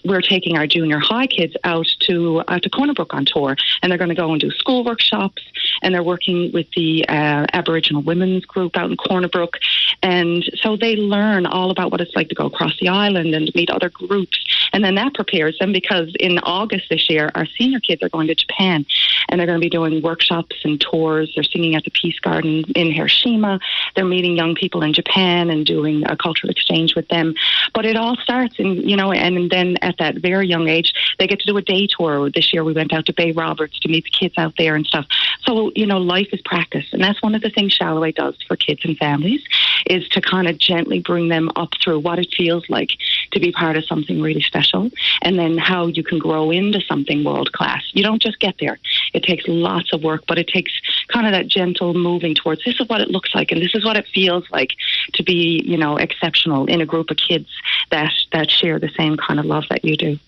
we're taking our junior high kids out to Corner Brook on tour. And they're going to go and do school workshops. And they're working with the Aboriginal women's group out in Corner Brook. And so they learn all about what it's like to go across the island and meet other groups. And then that prepares them because in August this year, our senior kids are going to Japan, and they're going to be doing workshops and tours. They're singing at the Peace Garden in Hiroshima. They're meeting young people in Japan and doing a cultural exchange with them. But it all starts and then at that very young age, they get to do a day tour. This year we went out to Bay Roberts to meet the kids out there and stuff. So, life is practice. And that's one of the things Shalloway does for kids and families, is to kind of gently bring them up through what it feels like to be part of something really special, and then how you can grow into something world class. You don't just get there. It takes lots of work, but it takes kind of that gentle moving towards this is what it looks like and this is what it feels like to be, exceptional in a group of kids that share the same kind of love that you do.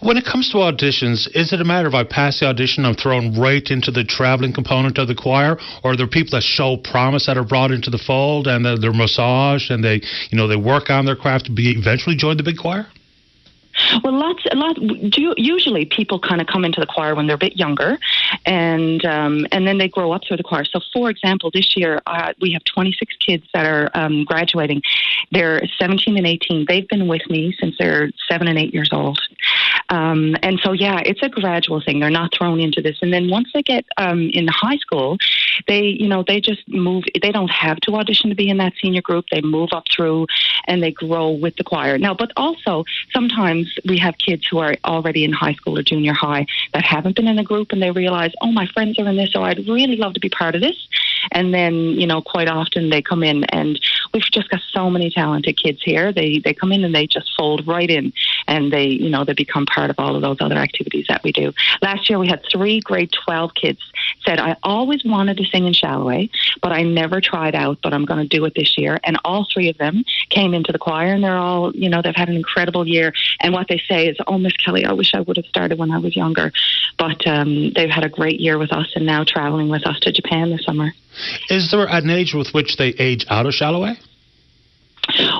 When it comes to auditions, is it a matter of I pass the audition, I'm thrown right into the traveling component of the choir, or are there people that show promise that are brought into the fold and they're massaged and they work on their craft to eventually join the big choir? Well, usually people kind of come into the choir when they're a bit younger, and then they grow up through the choir. So, for example, this year we have 26 kids that are graduating. They're 17 and 18. They've been with me since they're 7 and 8 years old. And so, it's a gradual thing. They're not thrown into this. And then once they get in high school, they just move. They don't have to audition to be in that senior group. They move up through and they grow with the choir. Now, but also sometimes we have kids who are already in high school or junior high that haven't been in a group, and they realize, oh, my friends are in this, so I'd really love to be part of this. And then, quite often they come in, and we've just got so many talented kids here. They come in and they just fold right in, and they become part of all of those other activities that we do. Last year we had 3 grade 12 kids said, I always wanted to sing in Shalloway, but I never tried out, but I'm going to do it this year. And all 3 of them came into the choir, and they're all, they've had an incredible year. And what they say is, oh, Miss Kelly, I wish I would have started when I was younger. But they've had a great year with us and now traveling with us to Japan this summer. Is there an age with which they age out of Shalloway?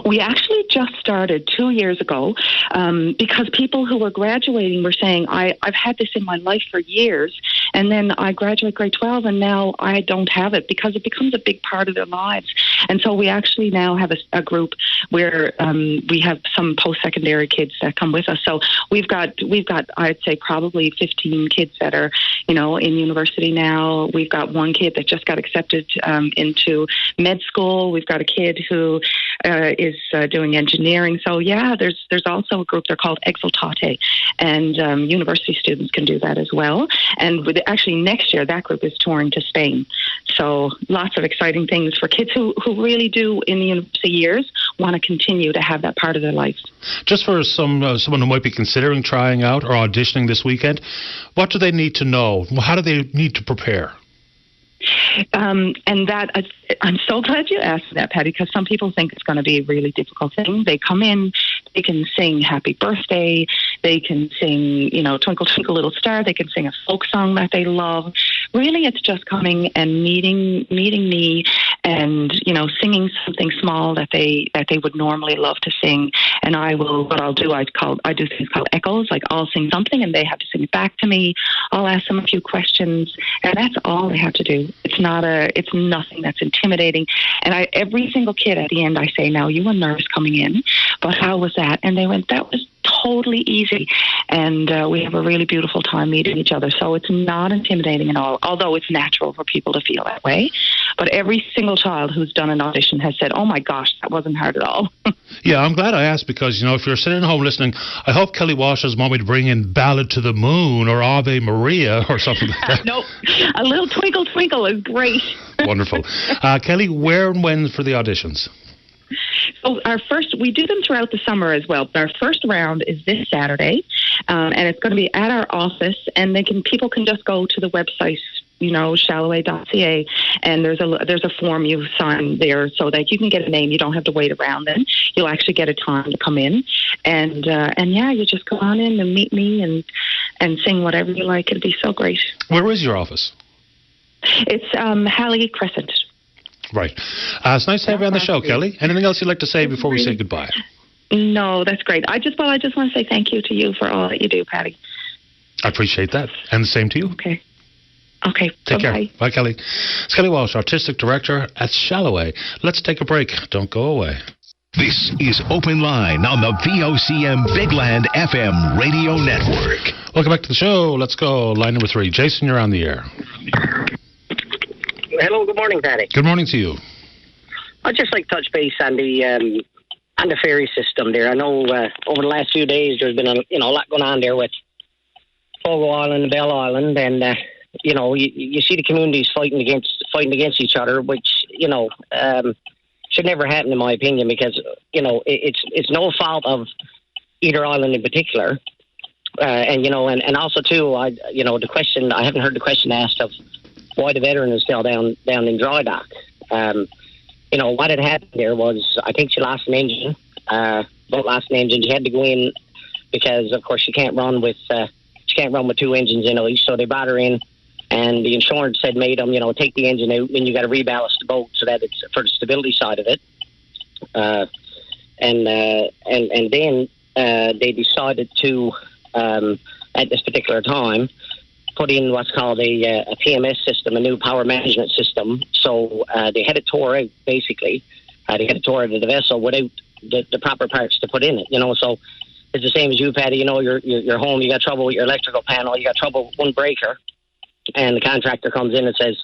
We actually just started 2 years ago because people who were graduating were saying, I've had this in my life for years, and then I graduate grade 12 and now I don't have it, because it becomes a big part of their lives. And so we actually now have a group where we have some post-secondary kids that come with us. So we've got I'd say probably 15 kids that are in university now. We've got one kid that just got accepted into med school. We've got a kid who doing engineering. So yeah, there's also a group. They're called Exultate, and university students can do that as well. And actually next year that group is touring to Spain. So lots of exciting things for kids who really do in the university years want to continue to have that part of their life. Just for someone who might be considering trying out or auditioning this weekend, what do they need to know? How do they need to prepare? And that I'm so glad you asked that, Patty, because some people think it's going to be a really difficult thing. They come in, they can sing Happy Birthday, they can sing, Twinkle Twinkle Little Star, they can sing a folk song that they love. Really, it's just coming and meeting me and, singing something small that they would normally love to sing. And I do things called echoes, like I'll sing something and they have to sing it back to me. I'll ask them a few questions, and that's all they have to do. It's nothing that's intimidating. And every single kid at the end, I say, now you were nervous coming in, but how was that? And they went, that was totally easy. And we have a really beautiful time meeting each other. So it's not intimidating at all, although it's natural for people to feel that way. But every single child who's done an audition has said, oh my gosh, that wasn't hard at all. Yeah, I'm glad I asked because, if you're sitting at home listening, I hope Kelly Walsh doesn't want me to bring in Ballad to the Moon or Ave Maria or something like that. No, a little Twinkle Twinkle is great. Wonderful. Kelly, where and when for the auditions? So we do them throughout the summer as well. Our first round is this Saturday, and it's going to be at our office, and people can just go to the website, Shalloway.ca, and there's a form you sign there so that you can get a name. You don't have to wait around then. You'll actually get a time to come in, and yeah, you just go on in and meet me and sing whatever you like. It'll be so great. Where is your office? It's Halley Crescent. Right. It's nice to have you on the show, Kelly. Anything else you'd like to say before we say goodbye? No, that's great. I just want to say thank you to you for all that you do, Patty. I appreciate that. And the same to you. Okay. Take Bye-bye. care. Bye, Kelly. It's Kelly Walsh, Artistic Director at Shalloway. Let's take a break. Don't go away. This is Open Line on the VOCM Big Land FM radio network. Welcome back to the show. Let's go. Line number 3. Jason, you're on the air. Hello, good morning, Patty. Good morning to you. I'd just like to touch base on the ferry system there. I know over the last few days there's been a lot going on there with Fogo Island and Bell Island, and you see the communities fighting against each other, which should never happen in my opinion, because it's no fault of either island in particular, and also too the question, I haven't heard the question asked of why the veteran is still down in dry dock. What had happened there was, I think she lost an engine. She had to go in because, of course, she can't run with 2 engines in each. So they brought her in, and the insurance had made them, take the engine out, and you got to reballast the boat so that it's for the stability side of it. And then they decided to, at this particular time, put in what's called a PMS system, a new power management system. So they had it tore out, basically. They had it tore out of the vessel without the proper parts to put in it. So it's the same as you, Patty. You're home, you got trouble with your electrical panel, you got trouble with one breaker, and the contractor comes in and says,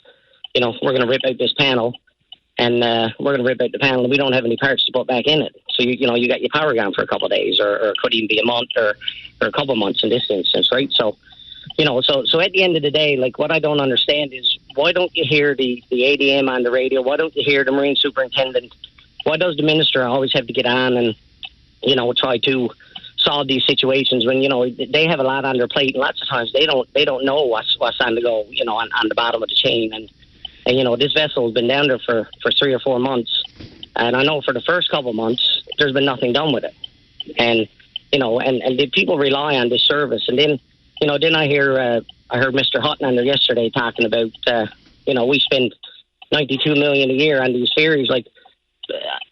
we're going to rip out this panel, and we're going to rip out the panel, and we don't have any parts to put back in it. So, you got your power gone for a couple of days, or it could even be a month or a couple of months in this instance, right? So, so at the end of the day, like, what I don't understand is, why don't you hear the ADM on the radio? Why don't you hear the Marine Superintendent? Why does the minister always have to get on and, try to solve these situations when, they have a lot on their plate, and lots of times they don't know what's on the go, on the bottom of the chain. And this vessel has been down there for 3 or 4 months. And I know for the first couple of months, there's been nothing done with it. And, and the people rely on this service. And then, then I heard Mr. Hutton on there yesterday talking about, we spend $92 million a year on these ferries. Like,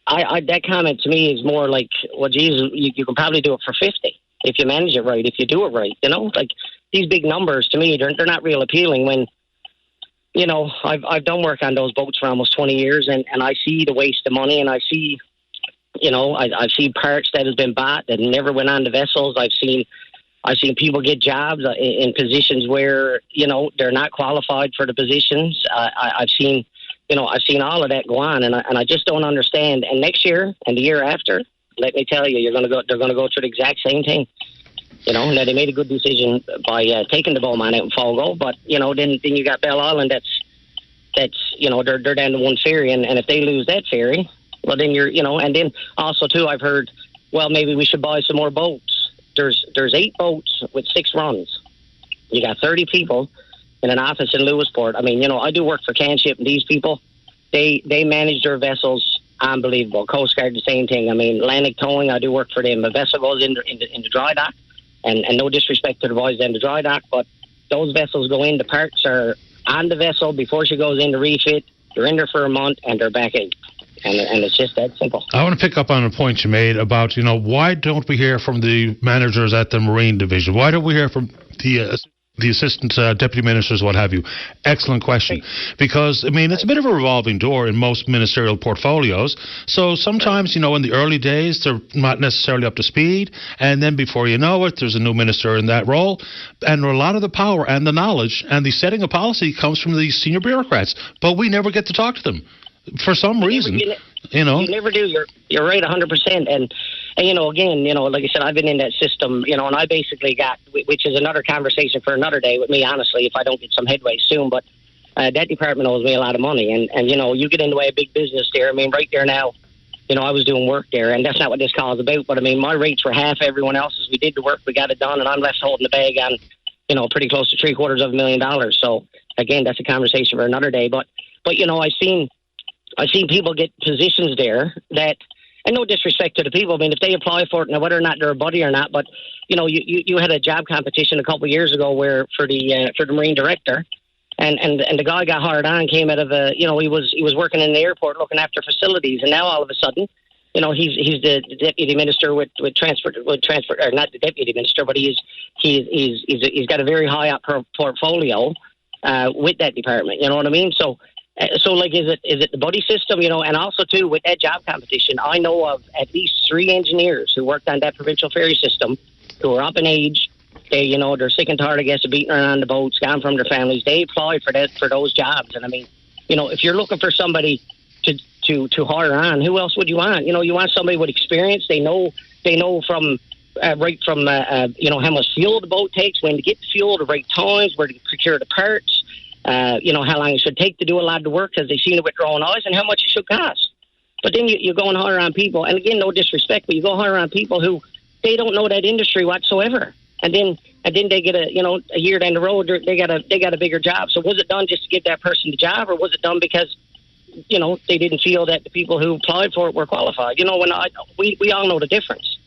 that comment to me is more like, well, geez, you can probably do it for 50 if you manage it right, if you do it right. Like, these big numbers to me, they're not real appealing when, I've done work on those boats for almost 20 years, and I see the waste of money, and I see, I see parts that has been bought that never went on the vessels. I've seen people get jobs in positions where, they're not qualified for the positions. I've seen I've seen all of that go on, and I just don't understand. And next year and the year after, let me tell you, they're going to go through the exact same thing. Now they made a good decision by taking the Bowman out in Fogo, but then you got Bell Island. That's they're down to one ferry, and if they lose that ferry, well then and then also too, I've heard, well, maybe we should buy some more boats. There's 8 boats with 6 runs. You got 30 people in an office in Lewisport. I mean, I do work for Canship, and these people, they manage their vessels unbelievable. Coast Guard, the same thing. I mean, Atlantic Towing, I do work for them. A vessel goes in the dry dock, and no disrespect to the boys in the dry dock, but those vessels go in, the parts are on the vessel before she goes in to refit. They're in there for a month, and they're back out. And it's just that simple. I want to pick up on a point you made about, why don't we hear from the managers at the Marine Division? Why don't we hear from the assistant deputy ministers, what have you? Excellent question. Because, it's a bit of a revolving door in most ministerial portfolios. So sometimes, in the early days, they're not necessarily up to speed. And then before you know it, there's a new minister in that role. And a lot of the power and the knowledge and the setting of policy comes from these senior bureaucrats. But we never get to talk to them for some reason. You never do. You're right 100%. And again, like I said, I've been in that system, and I basically got, which is another conversation for another day with me, honestly, if I don't get some headway soon. But that department owes me a lot of money. And you get into a big business there. Right there now, I was doing work there, and that's not what this call is about. But my rates were half everyone else's. We did the work, we got it done, and I'm left holding the bag on, pretty close to $750,000. So again, that's a conversation for another day. But I've seen people get positions there that, and no disrespect to the people, if they apply for it, now whether or not they're a buddy or not, but you had a job competition a couple of years ago where for the Marine director, and the guy got hired on, came out of he was working in the airport looking after facilities, and now all of a sudden, he's the deputy minister with transport, or not the deputy minister, but he's got a very high up portfolio with that department. You know what I mean? So like, is it the buddy system, and also too with that job competition, I know of at least 3 engineers who worked on that provincial ferry system who are up in age. They, they're sick and tired, I guess, of beating around the boats, gone from their families. They apply for those jobs. And if you're looking for somebody to hire on, who else would you want? You want somebody with experience. They know from right from how much fuel the boat takes, when to get the fuel, the right times, where to procure the parts. How long it should take to do a lot of the work because they've seen it with their own eyes, and how much it should cost. But then you go and hire on people, and again, no disrespect, but you go hire on people who they don't know that industry whatsoever, and then they get a year down the road they got a bigger job. So was it done just to give that person the job, or was it done because they didn't feel that the people who applied for it were qualified? We all know the difference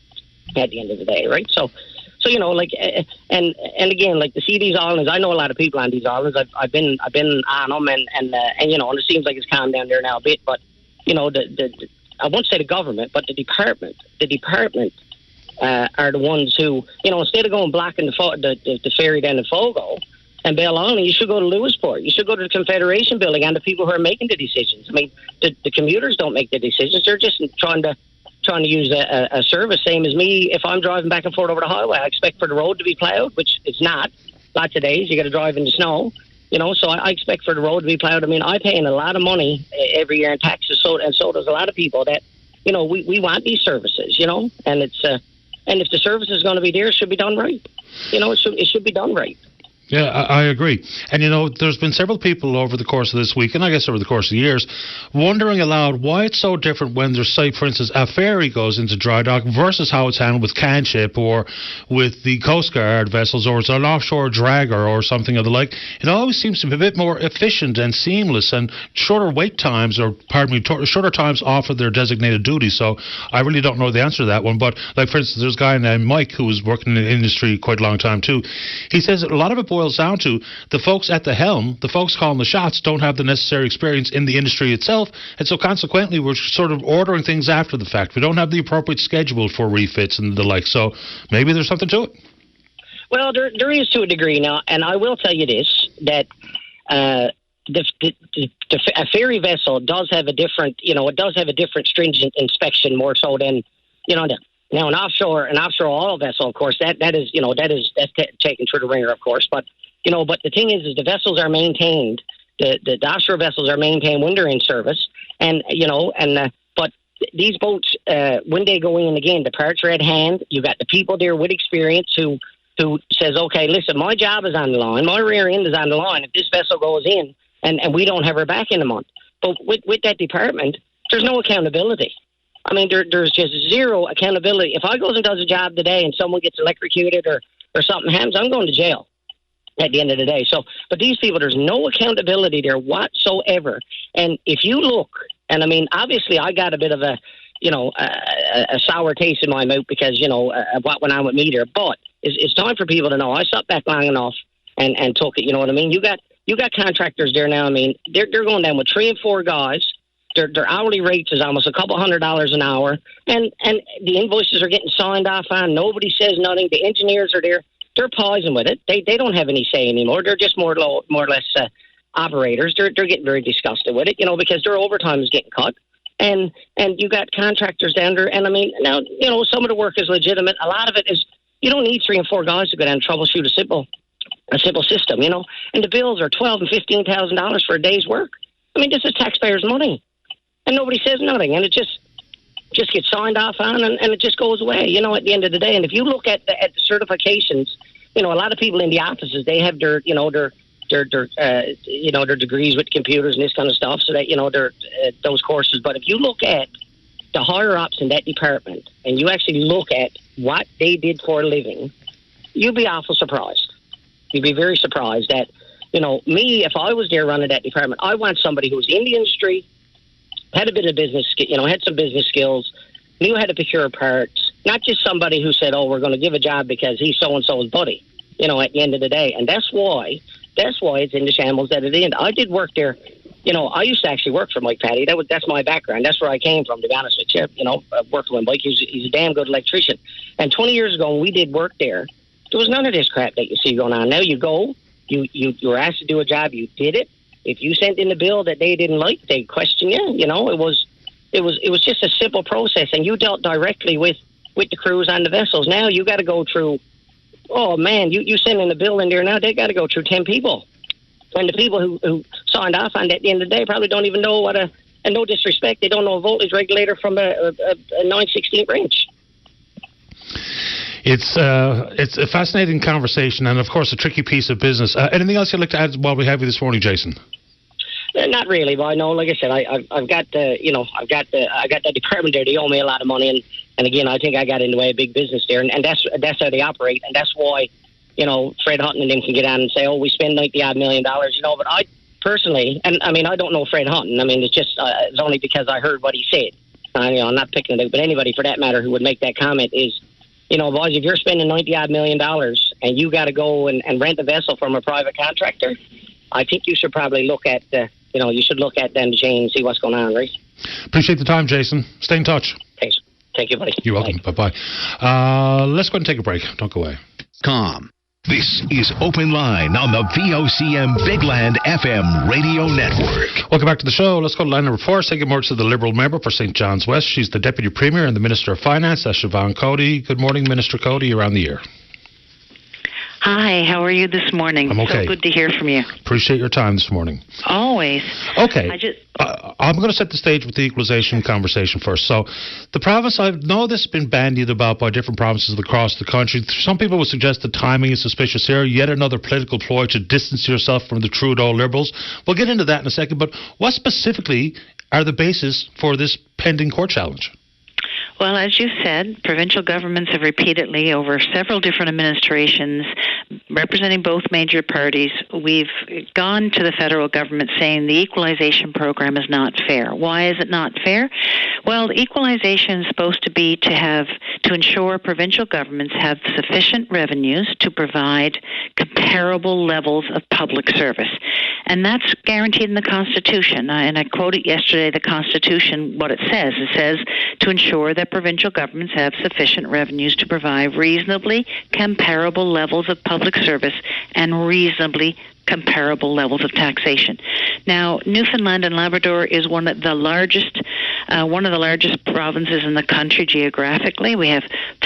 at the end of the day, right? So and again, like, to see these islands, I know a lot of people on these islands. I've been on them, and it seems like it's calmed down there now a bit. But the I won't say the government, but the department are the ones who, instead of going blocking the ferry down in Fogo and Bell Island, you should go to Lewisport. You should go to the Confederation Building and the people who are making the decisions. The commuters don't make the decisions. They're just trying to use a service, same as me. If I'm driving back and forth over the highway, I expect for the road to be plowed, which it's not. Lots of days you got to drive in the snow, so I expect for the road to be plowed. I pay in a lot of money every year in taxes, so does a lot of people that, we want these services, and it's and if the service is going to be there, it should be done right. It should be done right. Yeah, I agree. And, there's been several people over the course of this week, and I guess over the course of the years, wondering aloud why it's so different when there's, say, for instance, a ferry goes into dry dock versus how it's handled with Canship or with the Coast Guard vessels, or it's an offshore dragger or something of the like. It always seems to be a bit more efficient and seamless and shorter wait times, shorter times off of their designated duty. So I really don't know the answer to that one. But, like, for instance, there's a guy named Mike who was working in the industry quite a long time, too. He says that a lot of it boils down to the folks at the helm, the folks calling the shots, don't have the necessary experience in the industry itself, and so consequently we're sort of ordering things after the fact. We don't have the appropriate schedule for refits and the like, so maybe there's something to it. Well, there is to a degree now, and I will tell you this, that a ferry vessel does have a different, stringent inspection, more so than, now, an offshore oil vessel, of course, that's taken through the ringer, of course. But the thing is the vessels are maintained. the offshore vessels are maintaining when they're in service, and but these boats, when they go in again, the parts are at hand. You got the people there with experience who says, okay, listen, my job is on the line, my rear end is on the line. If this vessel goes in and we don't have her back in a month, but with that department, there's no accountability. I mean, there's just zero accountability. If I goes and does a job today and someone gets electrocuted or something happens, I'm going to jail at the end of the day. So, but these people, there's no accountability there whatsoever. And if you look, and I mean, obviously I got a bit of a sour taste in my mouth because, of what went on with me there. But it's time for people to know. I sat back long enough and took it, you know what I mean? You got contractors there now. I mean, they're going down with 3 and 4 guys. Their hourly rates is almost $200 an hour, and the invoices are getting signed off on. Nobody says nothing. The engineers are there. They're pausing with it. They don't have any say anymore. They're just more or less operators. They're getting very disgusted with it, because their overtime is getting cut. And you got contractors down there. And I mean, now, some of the work is legitimate. A lot of it is, you don't need 3 and 4 guys to go down and troubleshoot a simple system, and the bills are $12,000 and $15,000 for a day's work. I mean, this is taxpayers' money. And nobody says nothing, and it just gets signed off on, and it just goes away, at the end of the day. And if you look at the certifications, a lot of people in the offices, they have their degrees with computers and this kind of stuff, so that, they're those courses. But if you look at the higher-ups in that department, and you actually look at what they did for a living, you'd be awful surprised. You'd be very surprised that, me, if I was there running that department, I want somebody who's in the industry, had a bit of business, had some business skills, knew how to procure parts, not just somebody who said, oh, we're going to give a job because he's so-and-so's buddy, at the end of the day. And that's why it's in the shambles that it is. I did work there. I used to actually work for Mike Patty. That's my background. That's where I came from, to be honest with you. Working with Mike. He's a damn good electrician. And 20 years ago, when we did work there was none of this crap that you see going on. Now you go, you were asked to do a job, you did it. If you sent in a bill that they didn't like, they'd question you. It was just a simple process, and you dealt directly with the crews on the vessels. Now you got to go through. Oh man, you send in a bill in there now. They got to go through 10 people, and the people who signed off on that at the end of the day probably don't even know what and no disrespect, they don't know a voltage regulator from a 9/16 wrench. It's a fascinating conversation, and of course a tricky piece of business. Anything else you'd like to add while we have you this morning, Jason? Not really, but I know, like I said, I've got that department there. They owe me a lot of money, and again, I think I got in the way of big business there, and that's how they operate, and that's why, Fred Hutton and them can get on and say, oh, we spend $90-odd million, But I personally, and I mean, I don't know Fred Hutton. I mean, it's just it's only because I heard what he said. I'm not picking it out, but anybody for that matter who would make that comment is, boys, if you're spending $90-odd million and you got to go and rent a vessel from a private contractor, I think you should probably look at you should look at them and see what's going on, right? Appreciate the time, Jason. Stay in touch. Thanks. Thank you, buddy. You're welcome. Bye-bye. Let's go and take a break. Don't go away. This is Open Line on the VOCM Big Land FM radio network. Welcome back to the show. Let's go to line number 4. Say good morning to the Liberal member for St. John's West. She's the Deputy Premier and the Minister of Finance. That's Siobhan Cody. Good morning, Minister Cody. You're on the air. Hi, how are you this morning? I'm okay. So good to hear from you. Appreciate your time this morning. Always. Okay. I'm going to set the stage with the equalisation conversation first. So the province, I know this has been bandied about by different provinces across the country. Some people would suggest the timing is suspicious here. Yet another political ploy to distance yourself from the Trudeau Liberals. We'll get into that in a second. But what specifically are the basis for this pending court challenge? Well, as you said, provincial governments have repeatedly, over several different administrations, representing both major parties, we've gone to the federal government saying the equalization program is not fair. Why is it not fair? Well, equalization is supposed to be to ensure provincial governments have sufficient revenues to provide comparable levels of public service. And that's guaranteed in the Constitution. And I quoted yesterday the Constitution, what it says. It says to ensure that provincial governments have sufficient revenues to provide reasonably comparable levels of public service and reasonably comparable levels of taxation. Now, Newfoundland and Labrador is one of the largest one of the largest provinces in the country geographically. We have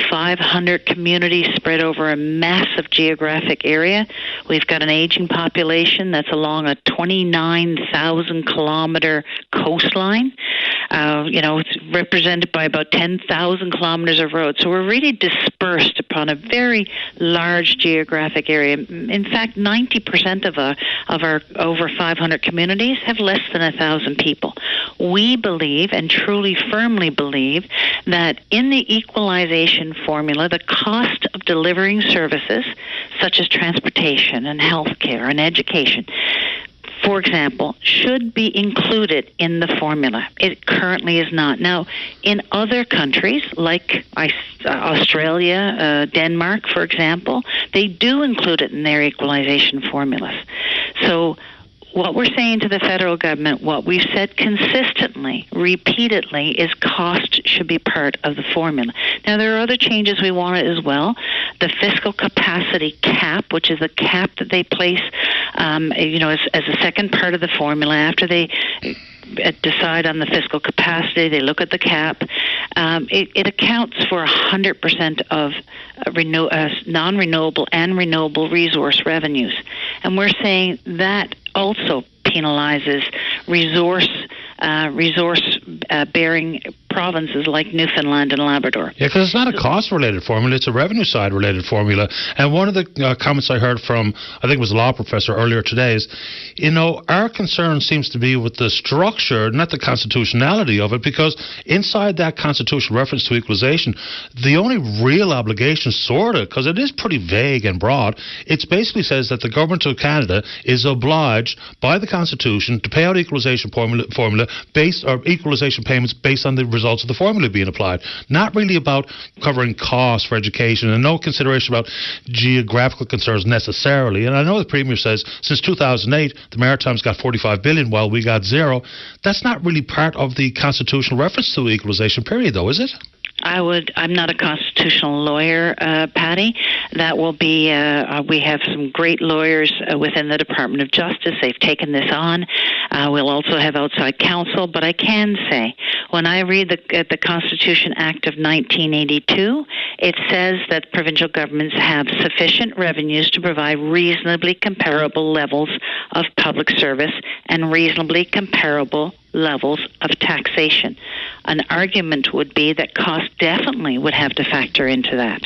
500 communities spread over a massive geographic area. We've got an aging population that's along a 29,000-kilometer coastline. It's represented by about 10,000 kilometers of road. So we're really dispersed upon a very large geographic area. In fact, 90% of our over 500 communities have less than 1,000 people. We believe, and truly firmly believe, that in the equalization formula, the cost of delivering services such as transportation and health care and education, for example, should be included in the formula. It currently is not. Now, in other countries, like Australia, Denmark, for example, they do include it in their equalization formulas. So what we're saying to the federal government, what we've said consistently, repeatedly, is cost should be part of the formula. Now, there are other changes we want as well. The fiscal capacity cap, which is a cap that they place, as a second part of the formula after they decide on the fiscal capacity, they look at the cap. It accounts for 100% of non-renewable and renewable resource revenues. And we're saying that also penalizes resource-bearing provinces like Newfoundland and Labrador. Yeah, because it's not a cost-related formula, it's a revenue-side-related formula. And one of the comments I heard from, I think it was a law professor earlier today, is, our concern seems to be with the structure, not the constitutionality of it, because inside that constitutional reference to equalization, the only real obligation, sort of, because it is pretty vague and broad, it basically says that the government of Canada is obliged by the Constitution to pay out equalization formula based, or equalization payments based on the results of the formula being applied. Not really about covering costs for education, and no consideration about geographical concerns necessarily. And I know the Premier says since 2008 the Maritimes got 45 billion while we got zero. That's not really part of the constitutional reference to the equalization period, though, is it? I'm not a constitutional lawyer, Patty. That will be, we have some great lawyers within the Department of Justice. They've taken this on. We'll also have outside counsel. But I can say, when I read the Constitution Act of 1982, it says that provincial governments have sufficient revenues to provide reasonably comparable levels of public service and reasonably comparable levels of taxation. An argument would be that cost definitely would have to factor into that.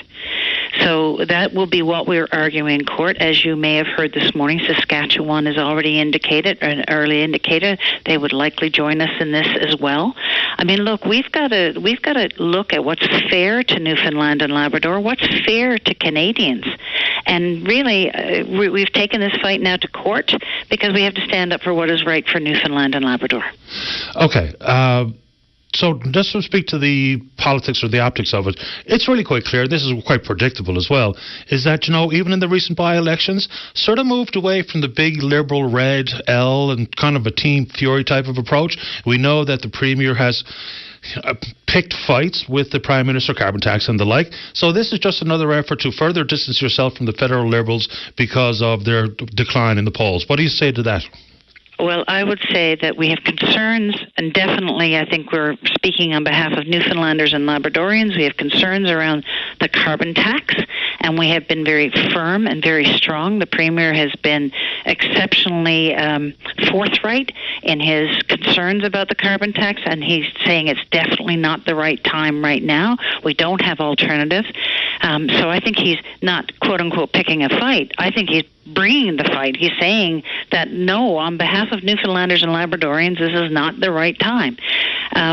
So that will be what we're arguing in court. As you may have heard this morning, Saskatchewan has already indicated, or an early indicator, they would likely join us in this as well. I mean, look, we've got to look at what's fair to Newfoundland and Labrador, what's fair to Canadians. And really, we've taken this fight now to court because we have to stand up for what is right for Newfoundland and Labrador. Okay. So just to speak to the politics or the optics of it, it's really quite clear, this is quite predictable as well, is that, even in the recent by-elections, sort of moved away from the big liberal red L and kind of a Team Fury type of approach. We know that the Premier has picked fights with the Prime Minister, carbon tax and the like. So this is just another effort to further distance yourself from the federal Liberals because of their decline in the polls. What do you say to that? Well, I would say that we have concerns, and definitely I think we're speaking on behalf of Newfoundlanders and Labradorians. We have concerns around the carbon tax, and we have been very firm and very strong. The Premier has been exceptionally forthright in his concerns about the carbon tax, and he's saying it's definitely not the right time right now. We don't have alternatives. So I think he's not, quote-unquote, picking a fight. I think he's bringing the fight. He's saying that, no, on behalf of Newfoundlanders and Labradorians, this is not the right time.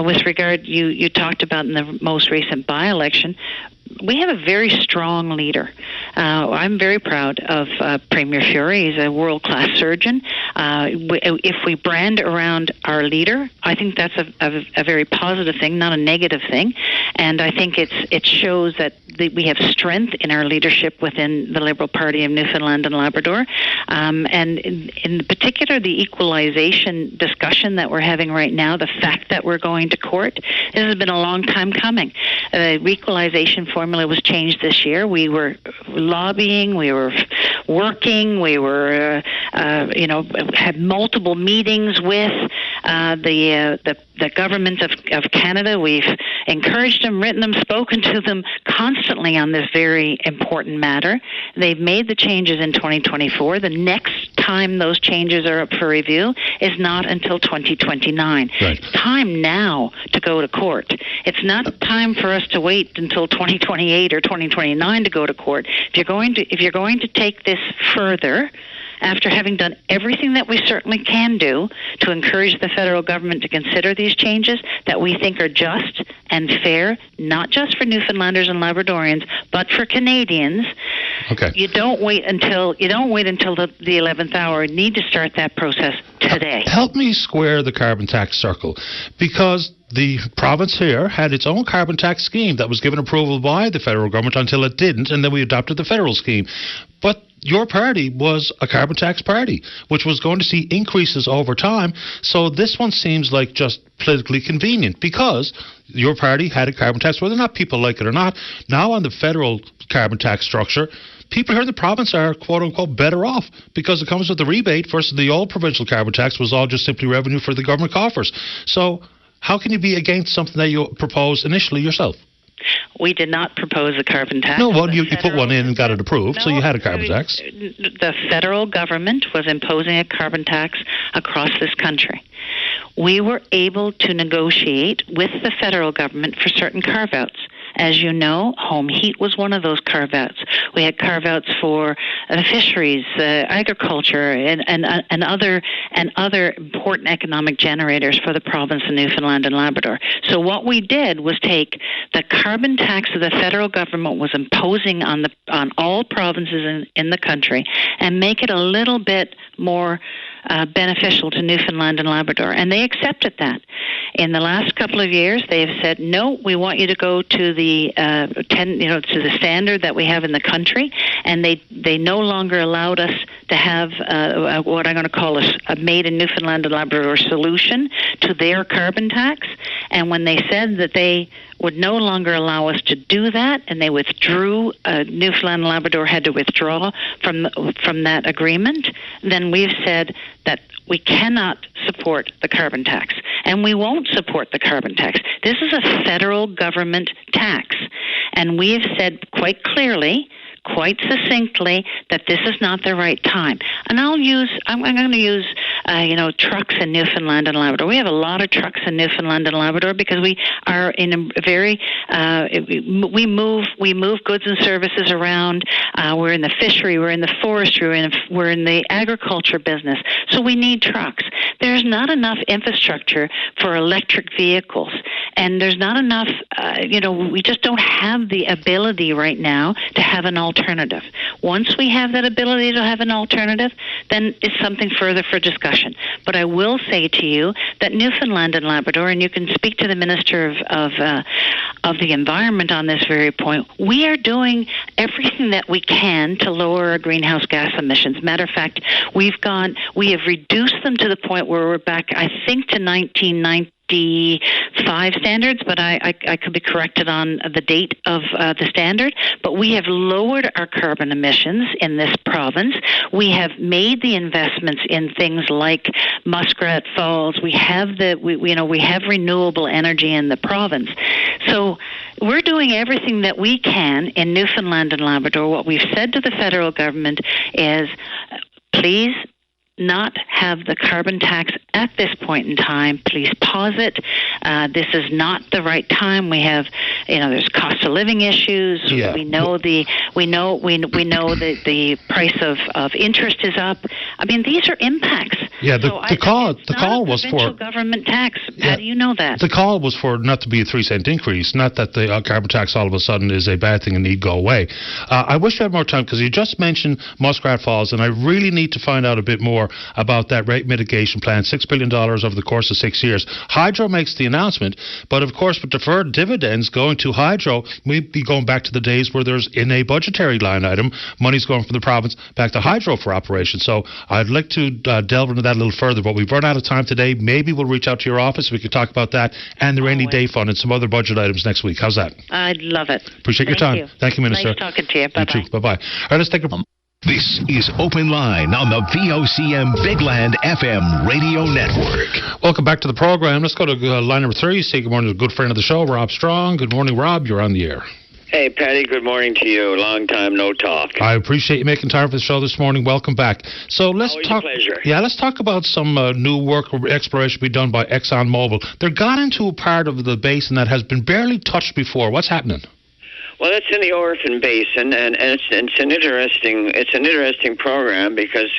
With regard, you talked about in the most recent by-election, we have a very strong leader. I'm very proud of Premier Fury. He's a world-class surgeon. If we brand around our leader, I think that's a very positive thing, not a negative thing. And I think it shows that we have strength in our leadership within the Liberal Party of Newfoundland and Labrador. And in particular, the equalization discussion that we're having right now, the fact that we're going to court, this has been a long time coming. The equalization formula was changed this year. We were lobbying, we were working, we were, had multiple meetings with the government of Canada. We've encouraged them, written them, spoken to them constantly on this very important matter. They've made the changes in 2024. The next time those changes are up for review is not until 2029. Right. It's time now to go to court. It's not time for us to wait until 2028 or 2029 to go to court. If you're going to take this further, after having done everything that we certainly can do to encourage the federal government to consider these changes that we think are just and fair, not just for Newfoundlanders and Labradorians, but for Canadians. Okay. You don't wait until the 11th hour. You need to start that process today. Help me square the carbon tax circle, because the province here had its own carbon tax scheme that was given approval by the federal government until it didn't, and then we adopted the federal scheme. But your party was a carbon tax party, which was going to see increases over time. So this one seems like just politically convenient, because your party had a carbon tax, whether or not people like it or not. Now on the federal carbon tax structure, people here in the province are, quote-unquote, better off because it comes with a rebate versus the old provincial carbon tax was all just simply revenue for the government coffers. So how can you be against something that you proposed initially yourself? We did not propose a carbon tax. No, well, you put one in and got it approved, so you had a carbon tax. The federal government was imposing a carbon tax across this country. We were able to negotiate with the federal government for certain carve-outs. As you know, home heat was one of those carve-outs. We had carve-outs for the fisheries, agriculture, and other important economic generators for the province of Newfoundland and Labrador. So what we did was take the carbon tax that the federal government was imposing on all provinces in the country and make it a little bit more beneficial to Newfoundland and Labrador, and they accepted that. In the last couple of years, they have said, no, we want you to go to the to the standard that we have in the country, and they no longer allowed us to have what I'm going to call a made in Newfoundland and Labrador solution to their carbon tax. And when they said that they would no longer allow us to do that, and they withdrew, Newfoundland and Labrador had to withdraw from that agreement, then we've said that we cannot support the carbon tax, and we won't support the carbon tax. This is a federal government tax, and we have said quite clearly, quite succinctly, that this is not the right time. And I'm going to use trucks in Newfoundland and Labrador. We have a lot of trucks in Newfoundland and Labrador because we are in a very we move goods and services around. We're in the fishery, we're in the forestry, we're in the agriculture business. So we need trucks. There's not enough infrastructure for electric vehicles, and there's not enough. We just don't have the ability right now to have an alternative. Once we have that ability to have an alternative, then it's something further for discussion. But I will say to you that Newfoundland and Labrador, and you can speak to the Minister of the Environment on this very point, we are doing everything that we can to lower our greenhouse gas emissions. Matter of fact, we have reduced them to the point where we're back, I think, to 1995 standards, but I could be corrected on the date of the standard. But we have lowered our carbon emissions in this province. We have made the investments in things like Muskrat Falls. We have we have renewable energy in the province. So we're doing everything that we can in Newfoundland and Labrador. What we've said to the federal government is, please not have the carbon tax at this point in time. Please pause it. This is not the right time. We have, there's cost of living issues. Yeah. We know the price of interest is up. I mean, these are impacts. Yeah, the call was for government tax. How do you know that? The call was for not to be a 3-cent increase, not that the carbon tax all of a sudden is a bad thing and need go away. I wish I had more time because you just mentioned Muskrat Falls, and I really need to find out a bit more about that rate mitigation plan, $6 billion over the course of 6 years. Hydro makes the announcement, but of course with deferred dividends going to Hydro, we'd be going back to the days where there's in a budgetary line item, money's going from the province back to Hydro for operations. So I'd like to delve into that a little further, but we've run out of time today. Maybe we'll reach out to your office. We could talk about that and the rainy day fund and some other budget items next week. How's that? I'd love it. Appreciate your time. Thank you, Minister. Nice talking to you. Bye-bye. You too. Bye-bye. All right, let's take a This is Open Line on the VOCM Bigland FM radio network. Welcome back to the program. Let's go to line number 3. Say good morning to a good friend of the show, Rob Strong. Good morning, Rob. You're on the air. Hey, Patty, good morning to you. Long time no talk. I appreciate you making time for the show this morning. Welcome back. So let's Always talk. A pleasure. Yeah, let's talk about some new work or exploration to be done by ExxonMobil. They're gone into a part of the basin that has been barely touched before. What's happening? Well, it's in the Orphan Basin, and it's an interesting program because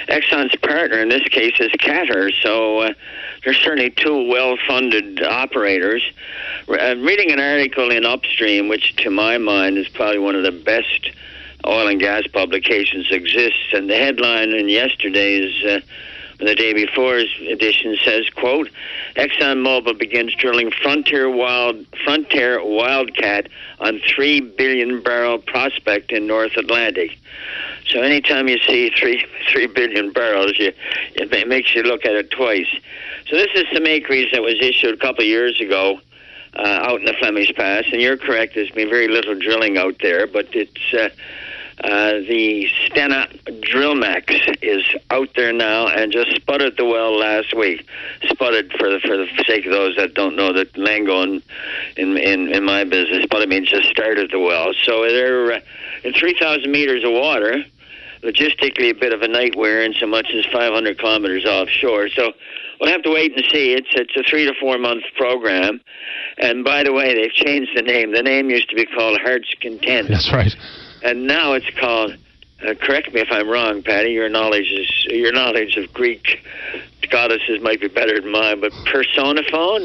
Exxon's partner in this case is Qatar. So there's certainly two well-funded operators. Reading an article in Upstream, which to my mind is probably one of the best oil and gas publications exists, and the headline in yesterday's. The day before's edition says, quote, ExxonMobil begins drilling Frontier Wildcat on 3 billion barrel prospect in North Atlantic. So anytime you see 3 billion barrels, it makes you look at it twice. So this is some acreage that was issued a couple of years ago out in the Flemish Pass, and you're correct, there's been very little drilling out there, but it's... the Stena Drillmax is out there now and just spudded the well last week. Spudded for the sake of those that don't know the lingo in my business. Spudded means just started the well. So they're in 3,000 meters of water. Logistically, a bit of a nightmare in so much as 500 kilometers offshore. So we'll have to wait and see. It's a 3 to 4 month program. And by the way, they've changed the name. The name used to be called Heart's Content. That's right. And now it's called, correct me if I'm wrong, Patty, your knowledge of Greek goddesses might be better than mine, but Persephone? Persephone.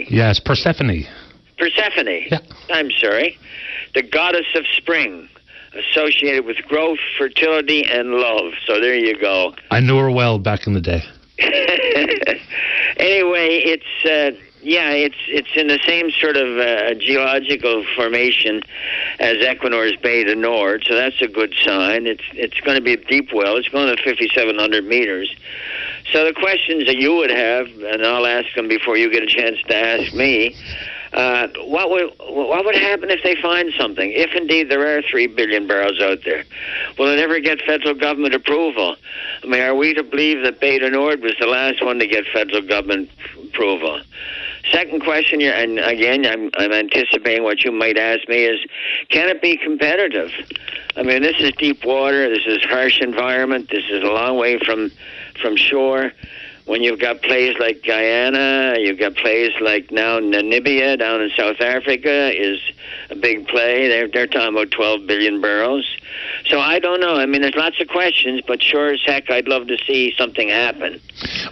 Yes, Persephone. Persephone. Yeah. I'm sorry. The goddess of spring, associated with growth, fertility, and love. So there you go. I knew her well back in the day. Anyway, it's in the same sort of geological formation as Equinor's Bay du Nord, so that's a good sign. It's going to be a deep well. It's going to 5,700 meters. So the questions that you would have, and I'll ask them before you get a chance to ask me, what would happen if they find something? If indeed there are 3 billion barrels out there, will it ever get federal government approval? I mean, are we to believe that Bay du Nord was the last one to get federal government approval? Second question, and again, I'm anticipating what you might ask me is, can it be competitive? I mean, this is deep water. This is harsh environment. This is a long way from shore. When you've got plays like Guyana, you've got plays like now Namibia down in South Africa is a big play. They're talking about 12 billion barrels. So I don't know. I mean, there's lots of questions, but sure as heck, I'd love to see something happen.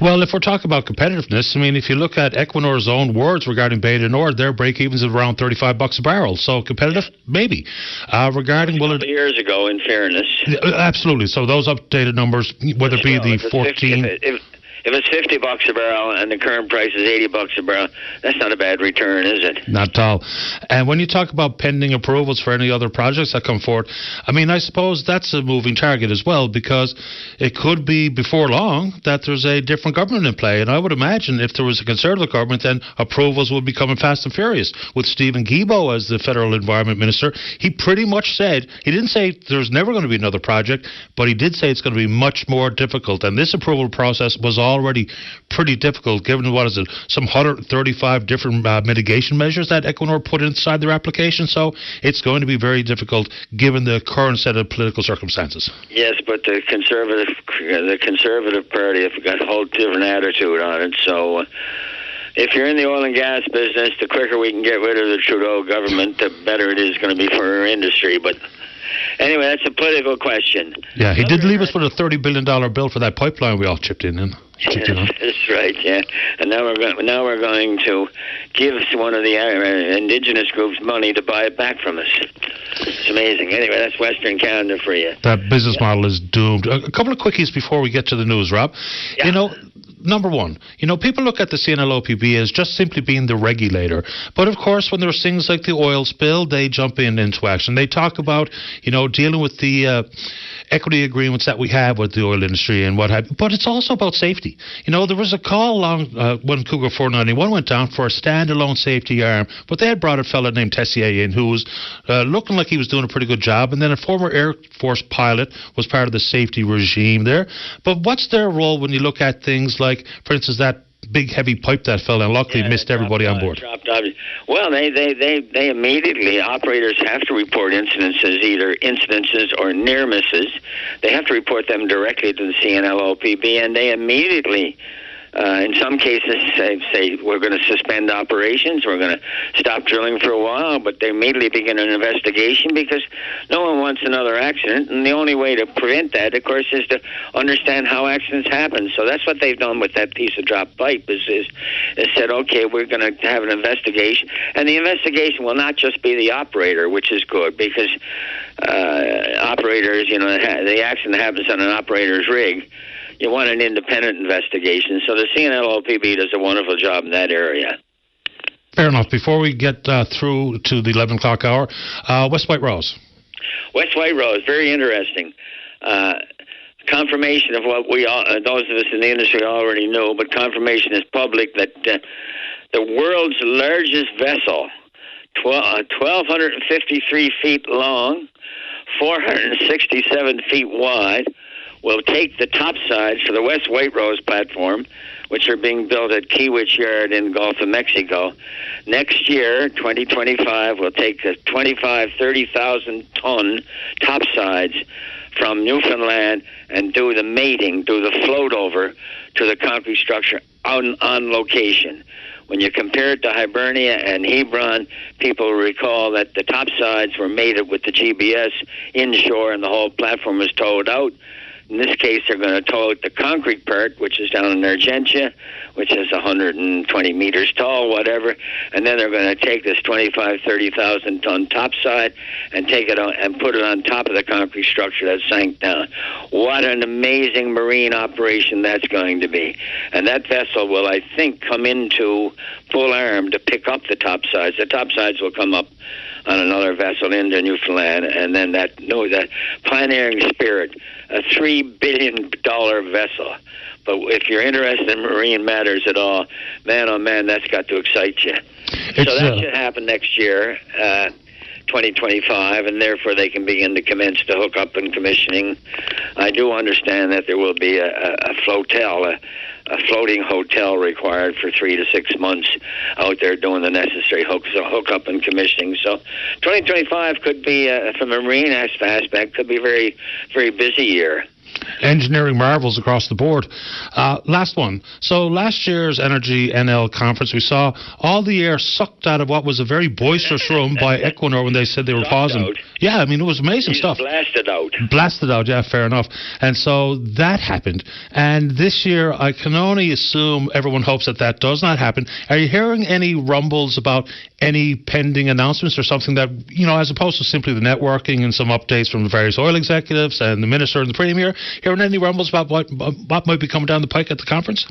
Well, if we're talking about competitiveness, I mean, if you look at Equinor's own words regarding Bay du Nord, their break-evens are around $35 a barrel. So competitive, maybe. Regarding a couple years ago, in fairness. Absolutely. So those updated numbers, whether it be the 14... If it's $50 a barrel and the current price is $80 a barrel, that's not a bad return, is it? Not at all. And when you talk about pending approvals for any other projects that come forward, I mean, I suppose that's a moving target as well, because it could be before long that there's a different government in play. And I would imagine if there was a Conservative government, then approvals would be coming fast and furious. With Stephen Guilbeault as the Federal Environment Minister, he pretty much said, he didn't say there's never going to be another project, but he did say it's going to be much more difficult. And this approval process was already pretty difficult, given what is it, some 135 different mitigation measures that Equinor put inside their application. So it's going to be very difficult given the current set of political circumstances. Yes, but the Conservative Party have got a whole different attitude on it. So if you're in the oil and gas business, the quicker we can get rid of the Trudeau government, the better it is going to be for our industry. But anyway, that's a political question. Yeah, he did leave us with a $30 billion bill for that pipeline we all chipped in. That's right, yeah. And now we're going to give one of the indigenous groups money to buy it back from us. It's amazing. Anyway, that's Western Canada for you. That business model is doomed. A couple of quickies before we get to the news, Rob. Yeah. You know, number one, people look at the CNLOPB as just simply being the regulator. But, of course, when there's things like the oil spill, they jump into action. They talk about, dealing with the equity agreements that we have with the oil industry and what have you. But it's also about safety. There was a call along when Cougar 491 went down for a standalone safety arm, but they had brought a fella named Tessier in who was looking like he was doing a pretty good job, and then a former Air Force pilot was part of the safety regime there. But what's their role when you look at things like, for instance, that big heavy pipe that fell and luckily missed everybody on board? Well, they immediately, operators have to report either incidences or near misses. They have to report them directly to the CNLOPB, and they immediately, in some cases, say we're going to suspend operations, we're going to stop drilling for a while, but they immediately begin an investigation because no one wants another accident, and the only way to prevent that, of course, is to understand how accidents happen. So that's what they've done with that piece of dropped pipe, is said, okay, we're going to have an investigation, and the investigation will not just be the operator, which is good, because operators, the accident happens on an operator's rig. You want an independent investigation. So the CNLOPB does a wonderful job in that area. Fair enough. Before we get through to the 11 o'clock hour, West White Rose. West White Rose, very interesting. Confirmation of what those of us in the industry already knew, but confirmation is public that the world's largest vessel, 1,253 feet long, 467 feet wide, will take the topsides for the West White Rose platform, which are being built at Kiewit Yard in the Gulf of Mexico. Next year, 2025, will take the 30,000-ton topsides from Newfoundland and do the mating, do the float over to the concrete structure on location. When you compare it to Hibernia and Hebron, people recall that the topsides were mated with the GBS inshore and the whole platform was towed out. In this case, they're going to tow out the concrete part, which is down in Argentia, which is 120 meters tall, whatever, and then they're going to take this 30,000 ton topside and take it on and put it on top of the concrete structure that sank down. What an amazing marine operation that's going to be. And that vessel will, I think, come into full arm to pick up the topsides. The topsides will come up on another vessel into Newfoundland, and then that pioneering spirit, a $3 billion vessel. But if you're interested in marine matters at all, man, oh man, that's got to excite you. So that should happen next year, 2025, and therefore they can begin to commence the hookup and commissioning. I do understand that there will be a flotel, a floating hotel required for 3 to 6 months out there doing the necessary hookup and commissioning. So 2025 could be, from a marine aspect, could be a very, very busy year. Engineering marvels across the board. Last one. So last year's Energy NL conference, we saw all the air sucked out of what was a very boisterous room by Equinor when they said they were pausing. Out. Yeah, I mean, it was amazing stuff. Blasted out. Blasted out, yeah, fair enough. And so that happened. And this year, I can only assume everyone hopes that does not happen. Are you hearing any rumbles about any pending announcements or something that, as opposed to simply the networking and some updates from the various oil executives and the minister and the premier, hearing any rumbles about what might be coming down the pike at the conference?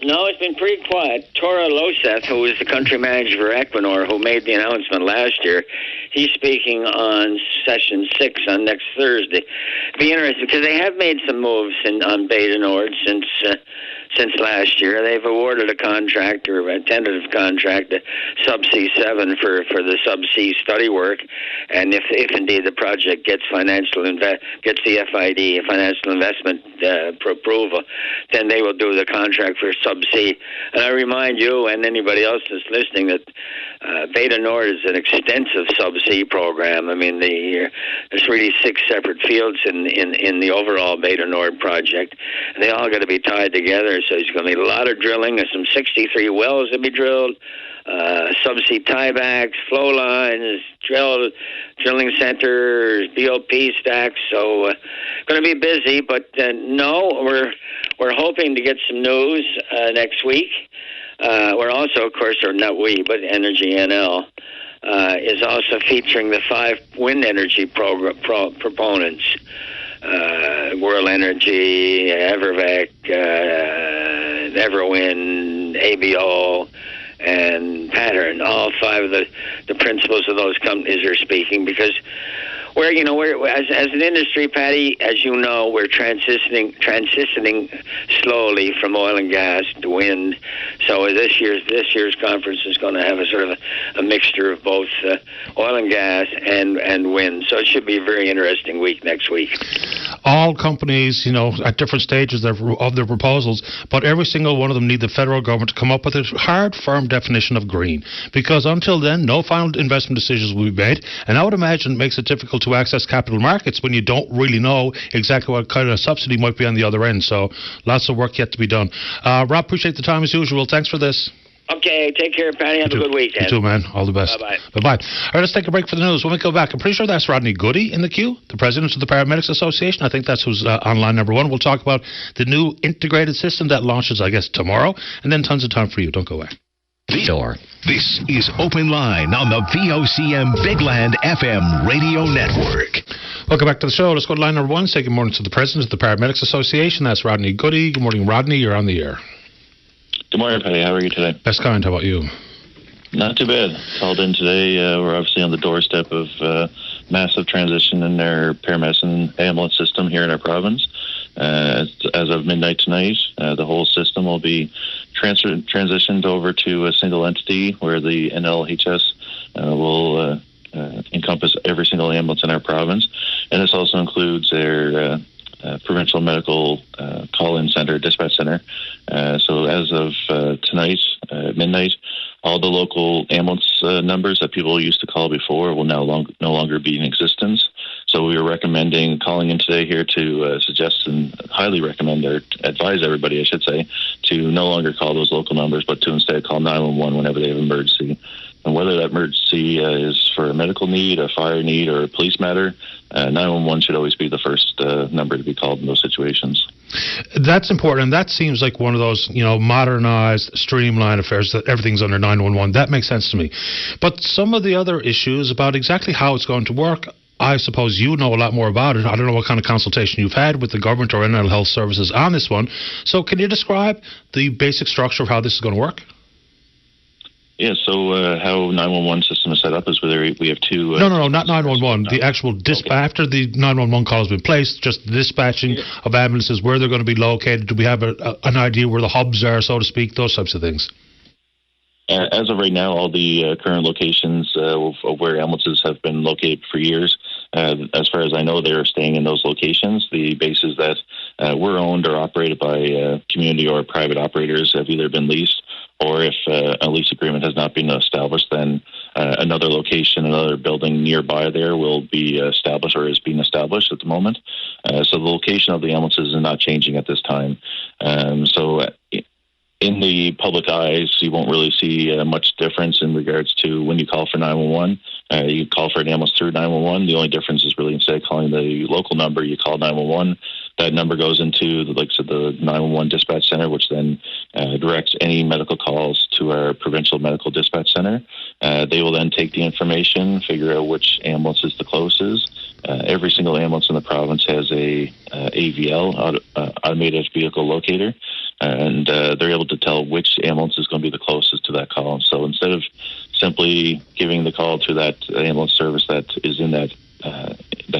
No, it's been pretty quiet. Tora Loseth, who was the country manager for Equinor, who made the announcement last year, he's speaking on session 6 on next Thursday. Be interesting because they have made some moves on Beta Nord since last year. They've awarded a contract, or a tentative contract, to Subsea 7 for the subsea study work. And if indeed the project gets gets the FID, financial investment approval, then they will do the contract for subsea. And I remind you and anybody else that's listening that Beta Nord is an extensive subsea program. I mean, there's really 6 separate fields in the overall Beta Nord project. And they all got to be tied together. So there's going to be a lot of drilling. There's some 63 wells to be drilled, subsea tiebacks, flow lines, drilling centers, BOP stacks. So going to be busy. But no, we're hoping to get some news next week. We're also, of course, or not we, but Energy NL is also featuring the 5 wind energy proponents. World Energy, Evervec, Everwin, ABO, and Pattern. All 5 of the principals of those companies are speaking, because we're as an industry, Patty, as you know, we're transitioning slowly from oil and gas to wind. So this year's conference is going to have a sort of a mixture of both oil and gas and wind. So it should be a very interesting week next week. All companies, at different stages of their proposals, but every single one of them need the federal government to come up with a hard, firm definition of green. Because until then, no final investment decisions will be made. And I would imagine it makes it difficult to access capital markets when you don't really know exactly what kind of subsidy might be on the other end. So lots of work yet to be done. Rob, appreciate the time as usual. Thanks for this. Okay, take care, Patty. Have a good weekend. You too, man. All the best. Bye-bye. Bye-bye. All right, let's take a break for the news. When we go back, I'm pretty sure that's Rodney Goody in the queue, the president of the Paramedics Association. I think that's who's on line number 1. We'll talk about the new integrated system that launches, I guess, tomorrow, and then tons of time for you. Don't go away. This is Open Line on the VOCM Bigland FM radio network. Welcome back to the show. Let's go to line number 1. Say good morning to the president of the Paramedics Association. That's Rodney Goody. Good morning, Rodney. You're on the air. Good morning, Patty. How are you today? Best kind. How about you? Not too bad. Called in today. We're obviously on the doorstep of massive transition in their paramedicine ambulance system here in our province. As of midnight tonight, the whole system will be transitioned over to a single entity where the NLHS will encompass every single ambulance in our province. And this also includes their provincial medical call-in center, dispatch center. So as of tonight, midnight, all the local ambulance numbers that people used to call before will no longer be in existence. So we are recommending calling in today here to suggest and highly recommend or advise everybody, I should say, to no longer call those local numbers, but to instead call 911 whenever they have an emergency. And whether that emergency is for a medical need, a fire need, or a police matter, 911 should always be the first number to be called in those situations. That's important, and that seems like one of those, modernized, streamlined affairs that everything's under 911. That makes sense to me. But some of the other issues about exactly how it's going to work, I suppose you know a lot more about it. I don't know what kind of consultation you've had with the government or NL Health Services on this one. So can you describe the basic structure of how this is going to work? Yeah, so how 911 system is set up is we have two... No, not 911. The actual after the 911 call has been placed, just the dispatching of ambulances, where they're going to be located. Do we have an idea where the hubs are, so to speak, those types of things? As of right now, all the current locations of where ambulances have been located for years, as far as I know, they're staying in those locations. The bases that were owned or operated by community or private operators have either been leased, or if a lease agreement has not been established, then another location, another building nearby there will be established or is being established at the moment. So the location of the ambulances is not changing at this time. So in the public eyes, you won't really see much difference in regards to when you call for 911. You call for an ambulance through 911. The only difference is really instead of calling the local number, you call 911. That number goes into the 911 dispatch center, which then directs any medical calls to our provincial medical dispatch center. They will then take the information, figure out which ambulance is the closest. Every single ambulance in the province has a AVL, automated vehicle locator, and they're able to tell which ambulance is going to be the closest to that call. So instead of simply giving the call to that ambulance service that is in that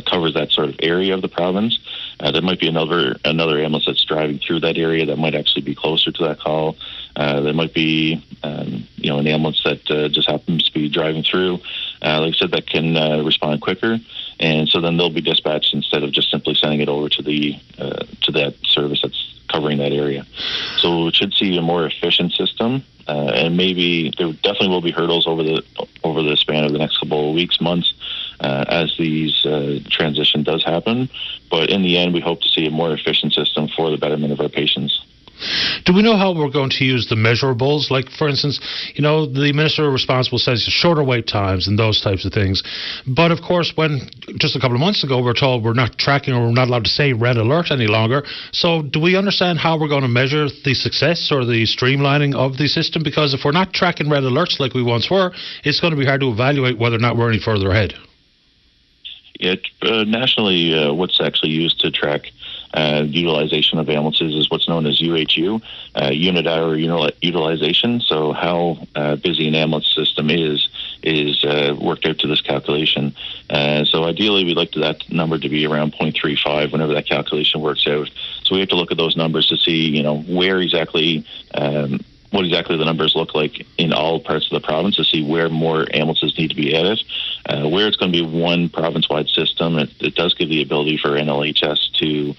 covers that sort of area of the province, there might be another ambulance that's driving through that area that might actually be closer to that call. There might be an ambulance that just happens to be driving through, like I said, that can respond quicker, and so then they'll be dispatched instead of just simply sending it over to that service that's covering that area. So it should see a more efficient system, and maybe there definitely will be hurdles over the span of the next couple of weeks, months, as these transition does happen. But in the end, we hope to see a more efficient system for the betterment of our patients. Do we know how we're going to use the measurables? Like, for instance, the minister responsible says shorter wait times and those types of things. But, of course, when just a couple of months ago we're told we're not tracking or we're not allowed to say red alert any longer. So do we understand how we're going to measure the success or the streamlining of the system? Because if we're not tracking red alerts like we once were, it's going to be hard to evaluate whether or not we're any further ahead. Yeah, nationally, what's actually used to track utilization of ambulances is what's known as UHU, unit hour utilization. So how busy an ambulance system is worked out to this calculation. So ideally, we'd like that number to be around 0.35 whenever that calculation works out. So we have to look at those numbers to see, where exactly, what exactly the numbers look like in all parts of the province to see where more ambulances need to be added. Where it's going to be one province-wide system, it does give the ability for NLHS to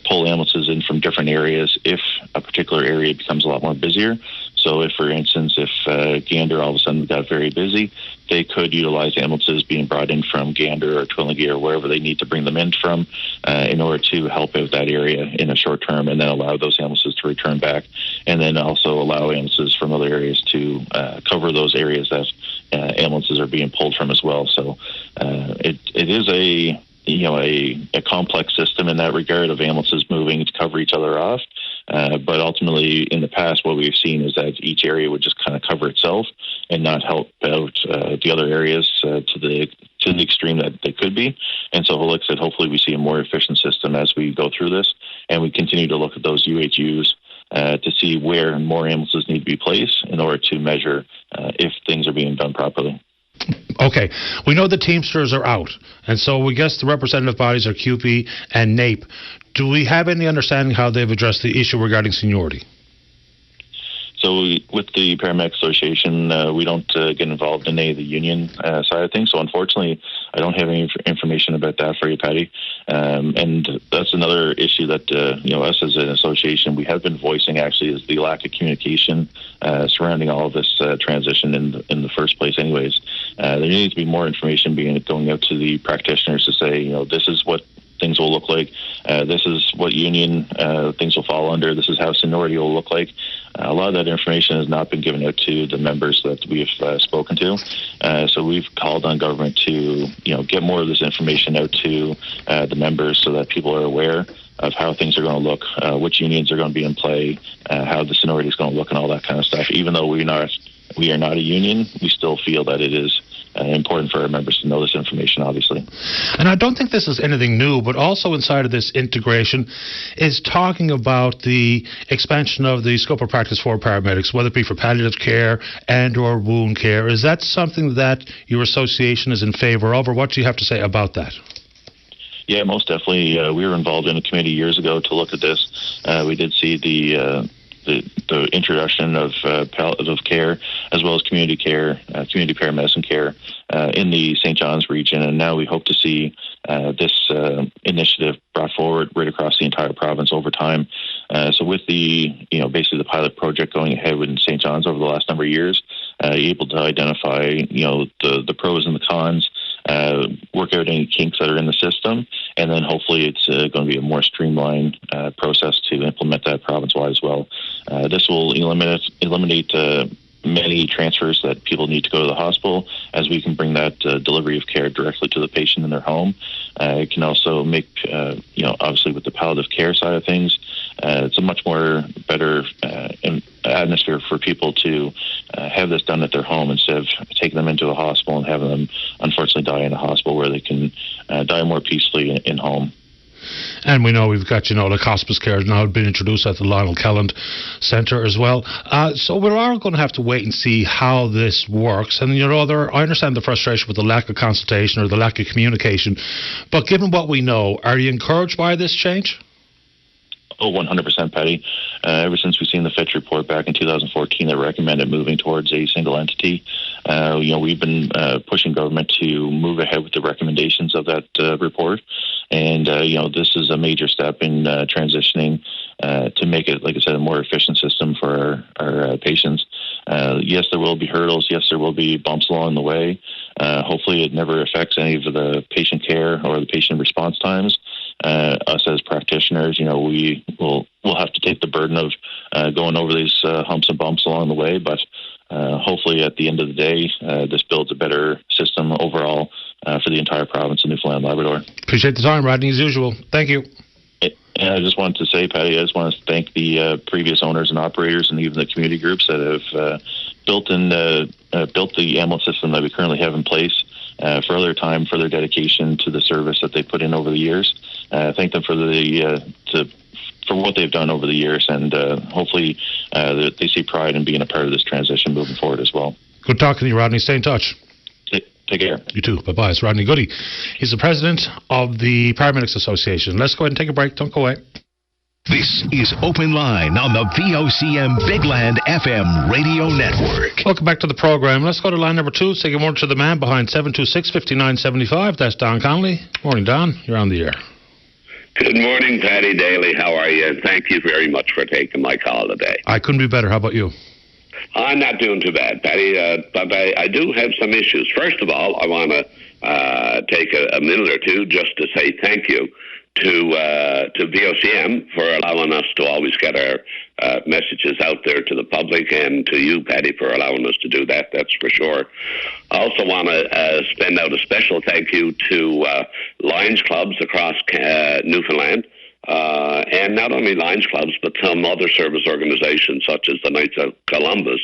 pull ambulances in from different areas if a particular area becomes a lot more busier. So if, for instance, if Gander all of a sudden got very busy, they could utilize ambulances being brought in from Gander or Twillingate or wherever they need to bring them in from in order to help out that area in a short term, and then allow those ambulances to return back, and then also allow ambulances from other areas to cover those areas that ambulances are being pulled from as well. So it is a complex system in that regard of ambulances moving to cover each other off. But ultimately, in the past, what we've seen is that each area would just kind of cover itself and not help out the other areas to the extreme that they could be. And so, like I said, hopefully we see a more efficient system as we go through this, and we continue to look at those UHUs to see where more ambulances need to be placed in order to measure if things are being done properly. Okay, we know the Teamsters are out, and so we guess the representative bodies are QP and NAPE. Do we have any understanding how they've addressed the issue regarding seniority? So with the Paramedic Association, we don't get involved in any of the union side of things. So unfortunately, I don't have any information about that for you, Patty. And that's another issue that, us as an association, we have been voicing actually is the lack of communication surrounding all of this transition in the first place anyways. There needs to be more information going out to the practitioners to say, this is what things will look like. This is what union things will fall under. This is how seniority will look like. A lot of that information has not been given out to the members that we've spoken to. So we've called on government to, get more of this information out to the members so that people are aware of how things are going to look, which unions are going to be in play, how the seniority is going to look, and all that kind of stuff. Even though we are not a union, we still feel that it is important for our members to know this information, obviously. And I don't think this is anything new, but also inside of this integration is talking about the expansion of the scope of practice for paramedics, whether it be for palliative care and or wound care. Is that something that your association is in favour of, or what do you have to say about that? Yeah, most definitely. We were involved in a committee years ago to look at this. We did see the introduction of palliative care as well as community care, community paramedicine care in the St. John's region, and now we hope to see this initiative brought forward right across the entire province over time. So with the, basically the pilot project going ahead in St. John's over the last number of years, able to identify, the pros and the cons, work out any kinks that are in the system, and then hopefully it's going to be a more streamlined process to implement that province-wide as well. This will eliminate many transfers that people need to go to the hospital, as we can bring that delivery of care directly to the patient in their home. It can also make, obviously with the palliative care side of things, it's a much more better atmosphere for people to have this done at their home instead of taking them into a hospital and having them unfortunately die in a hospital, where they can die more peacefully in home. And we know we've got, like hospice care has now been introduced at the Lionel Kelland Centre as well. So we are going to have to wait and see how this works. And, I understand the frustration with the lack of consultation or the lack of communication. But given what we know, are you encouraged by this change? Oh, 100%, Patty. Ever since we've seen the Fitch report back in 2014 that recommended moving towards a single entity, we've been pushing government to move ahead with the recommendations of that report. And, this is a major step in transitioning to make it, like I said, a more efficient system for our patients. Yes, there will be hurdles. Yes, there will be bumps along the way. Hopefully it never affects any of the patient care or the patient response times. Us as practitioners, we'll have to take the burden of going over these humps and bumps along the way, but hopefully at the end of the day, this builds a better system overall for the entire province of Newfoundland and Labrador. Appreciate the time, Rodney, as usual. Thank you. And I just wanted to say, Patty, I just want to thank the previous owners and operators and even the community groups that have built the ambulance system that we currently have in place for their time, for their dedication to the service that they put in over the years. Thank them for the for what they've done over the years, and hopefully they see pride in being a part of this transition moving forward as well. Good talking to you, Rodney. Stay in touch. Take care. You too. Bye-bye. It's Rodney Goody. He's the president of the Paramedics Association. Let's go ahead and take a break. Don't go away. This is Open Line on the VOCM Bigland FM radio network. Welcome back to the program. Let's go to line number 2. Say good morning to the man behind 726-5975. That's Don Connolly. Morning, Don. You're on the air. Good morning, Paddy Daly. How are you? And thank you very much for taking my call today. I couldn't be better. How about you? I'm not doing too bad, Paddy, but I do have some issues. First of all, I want to take a minute or two just to say thank you to VOCM for allowing us to always get our messages out there to the public, and to you, Paddy, for allowing us to do that. That's for sure. I also want to send out a special thank you to Lions clubs across Newfoundland. And not only Lions clubs, but some other service organizations such as the Knights of Columbus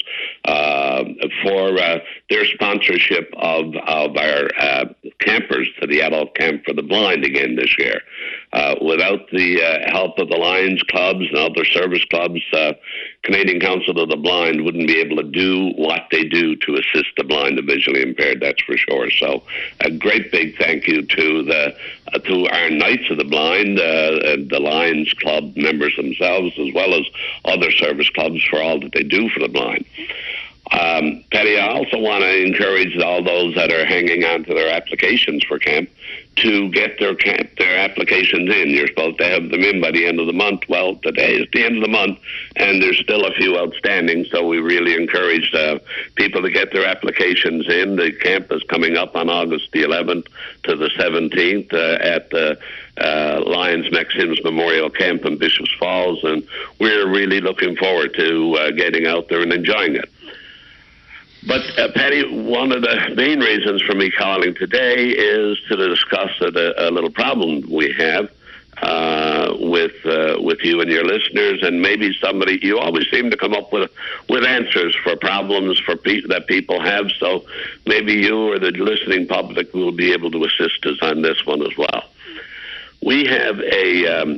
for their sponsorship of our campers to the adult camp for the blind again this year. Without the help of the Lions clubs and other service clubs, Canadian Council of the Blind wouldn't be able to do what they do to assist the blind and visually impaired, that's for sure. So a great big thank you to our Knights of the Blind, the Lions Club members themselves, as well as other service clubs for all that they do for the blind. Patty, I also want to encourage all those that are hanging on to their applications for camp to get their applications in. You're supposed to have them in by the end of the month. Well, today is the end of the month, and there's still a few outstanding, so we really encourage people to get their applications in. The camp is coming up on August the 11th to the 17th at the Lions Maxims Memorial Camp in Bishops Falls, and we're really looking forward to getting out there and enjoying it. But, Patty, one of the main reasons for me calling today is to discuss a little problem we have with you and your listeners, and maybe somebody. You always seem to come up with answers for problems that people have, so maybe you or the listening public will be able to assist us on this one as well. We have a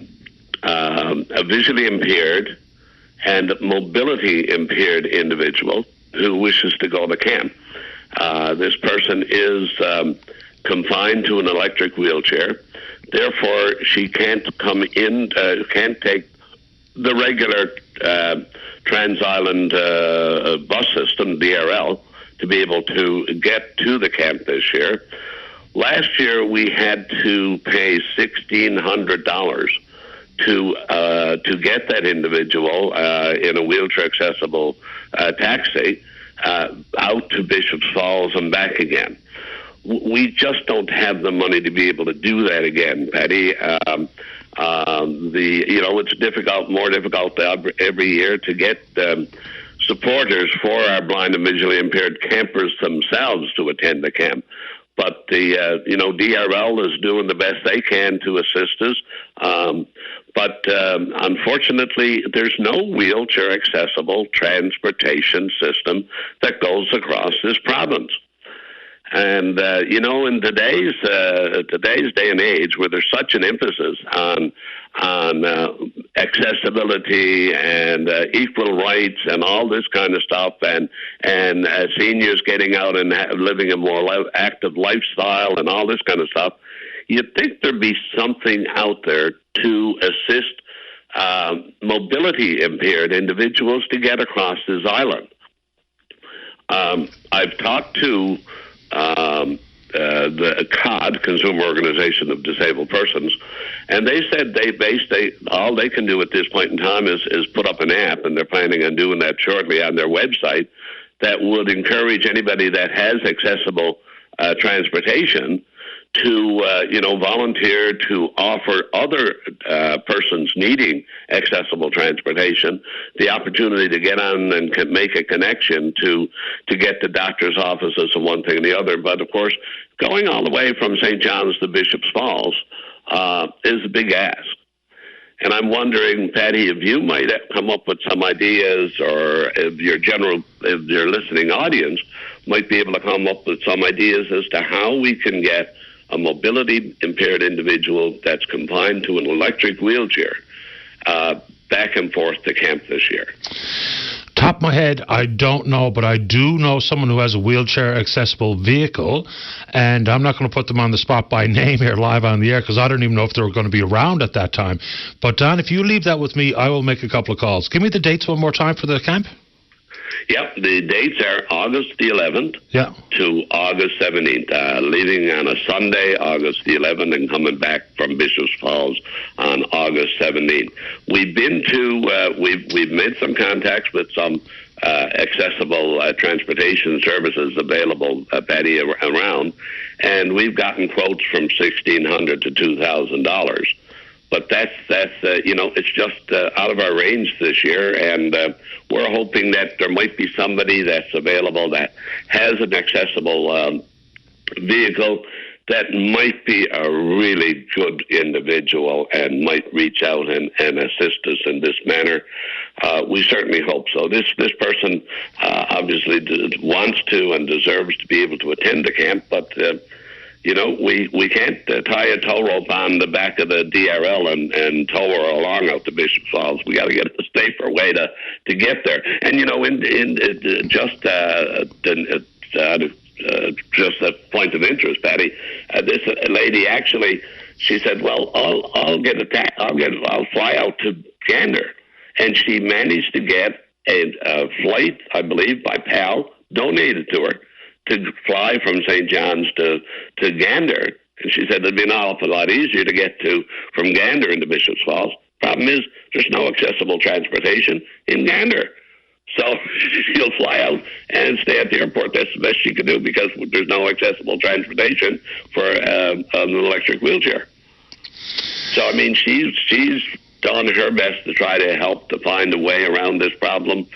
visually impaired and mobility impaired individual who wishes to go to camp. This person is confined to an electric wheelchair. Therefore, she can't come in, can't take the regular Trans-Island bus system, DRL, to be able to get to the camp this year. Last year, we had to pay $1,600 to get that individual in a wheelchair-accessible taxi out to Bishops Falls and back again. We just don't have the money to be able to do that again, Patty. It's difficult, more difficult every year to get supporters for our blind and visually impaired campers themselves to attend the camp. But the DRL is doing the best they can to assist us. But unfortunately, there's no wheelchair-accessible transportation system that goes across this province. And in today's day and age, where there's such an emphasis on accessibility and equal rights and all this kind of stuff, and seniors getting out and living a more active lifestyle and all this kind of stuff, you'd think there'd be something out there to assist mobility impaired individuals to get across this island. I've talked to the COD, Consumer Organization of Disabled Persons, and they said all they can do at this point in time is put up an app, and they're planning on doing that shortly on their website, that would encourage anybody that has accessible transportation to volunteer to offer other persons needing accessible transportation the opportunity to get on and make a connection to get to doctor's offices and one thing and the other. But of course, going all the way from St. John's to Bishops Falls is a big ask. And I'm wondering, Patty, if you might have come up with some ideas, or if your listening audience might be able to come up with some ideas as to how we can get a mobility impaired individual that's confined to an electric wheelchair back and forth to camp this year? Top of my head, I don't know, but I do know someone who has a wheelchair-accessible vehicle, and I'm not going to put them on the spot by name here live on the air because I don't even know if they were going to be around at that time. But, Don, if you leave that with me, I will make a couple of calls. Give me the dates one more time for the camp. Yep, the dates are August the 11th to August 17th, leaving on a Sunday, August the 11th, and coming back from Bishops Falls on August 17th. We've been to, we've made some contacts with some accessible transportation services available, Patty, around, and we've gotten quotes from $1,600 to $2,000. But that's it's just out of our range this year, and we're hoping that there might be somebody that's available that has an accessible vehicle that might be a really good individual and might reach out and assist us in this manner. We certainly hope so. This person obviously wants to and deserves to be able to attend the camp, but we can't tie a tow rope on the back of the DRL and tow her along out to Bishop Falls. We got to get a safer way to get there. And just a point of interest, Patty, this lady actually, she said, "Well, I'll fly out to Gander," and she managed to get a flight, I believe, by PAL donated to her, to fly from St. John's to Gander. And she said it'd be an awful lot easier to get from Gander into Bishops Falls. Problem is, there's no accessible transportation in Gander. So she'll fly out and stay at the airport. That's the best she can do because there's no accessible transportation for an electric wheelchair. So, I mean, she's done her best to try to help to find a way around this problem.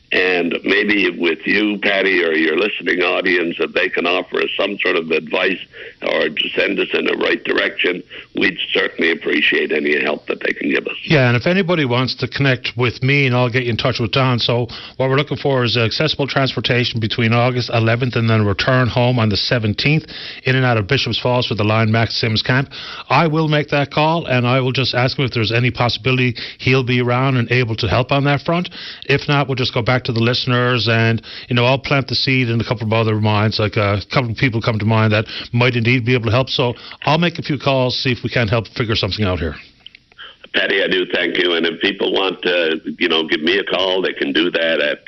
And maybe with you, Patty, or your listening audience, if they can offer us some sort of advice or to send us in the right direction, we'd certainly appreciate any help that they can give us. Yeah, and if anybody wants to connect with me, and I'll get you in touch with Don. So what we're looking for is accessible transportation between August 11th and then return home on the 17th, in and out of Bishops Falls for the Lion Max Sims camp. I will make that call, and I will just ask him if there's any possibility he'll be around and able to help on that front. If not, we'll just go back to the listeners, and I'll plant the seed in a couple of other minds, like a couple of people come to mind that might indeed be able to help. So I'll make a few calls, see if we can help figure something out here. Patty, I do thank you, and if people want to give me a call, they can do that at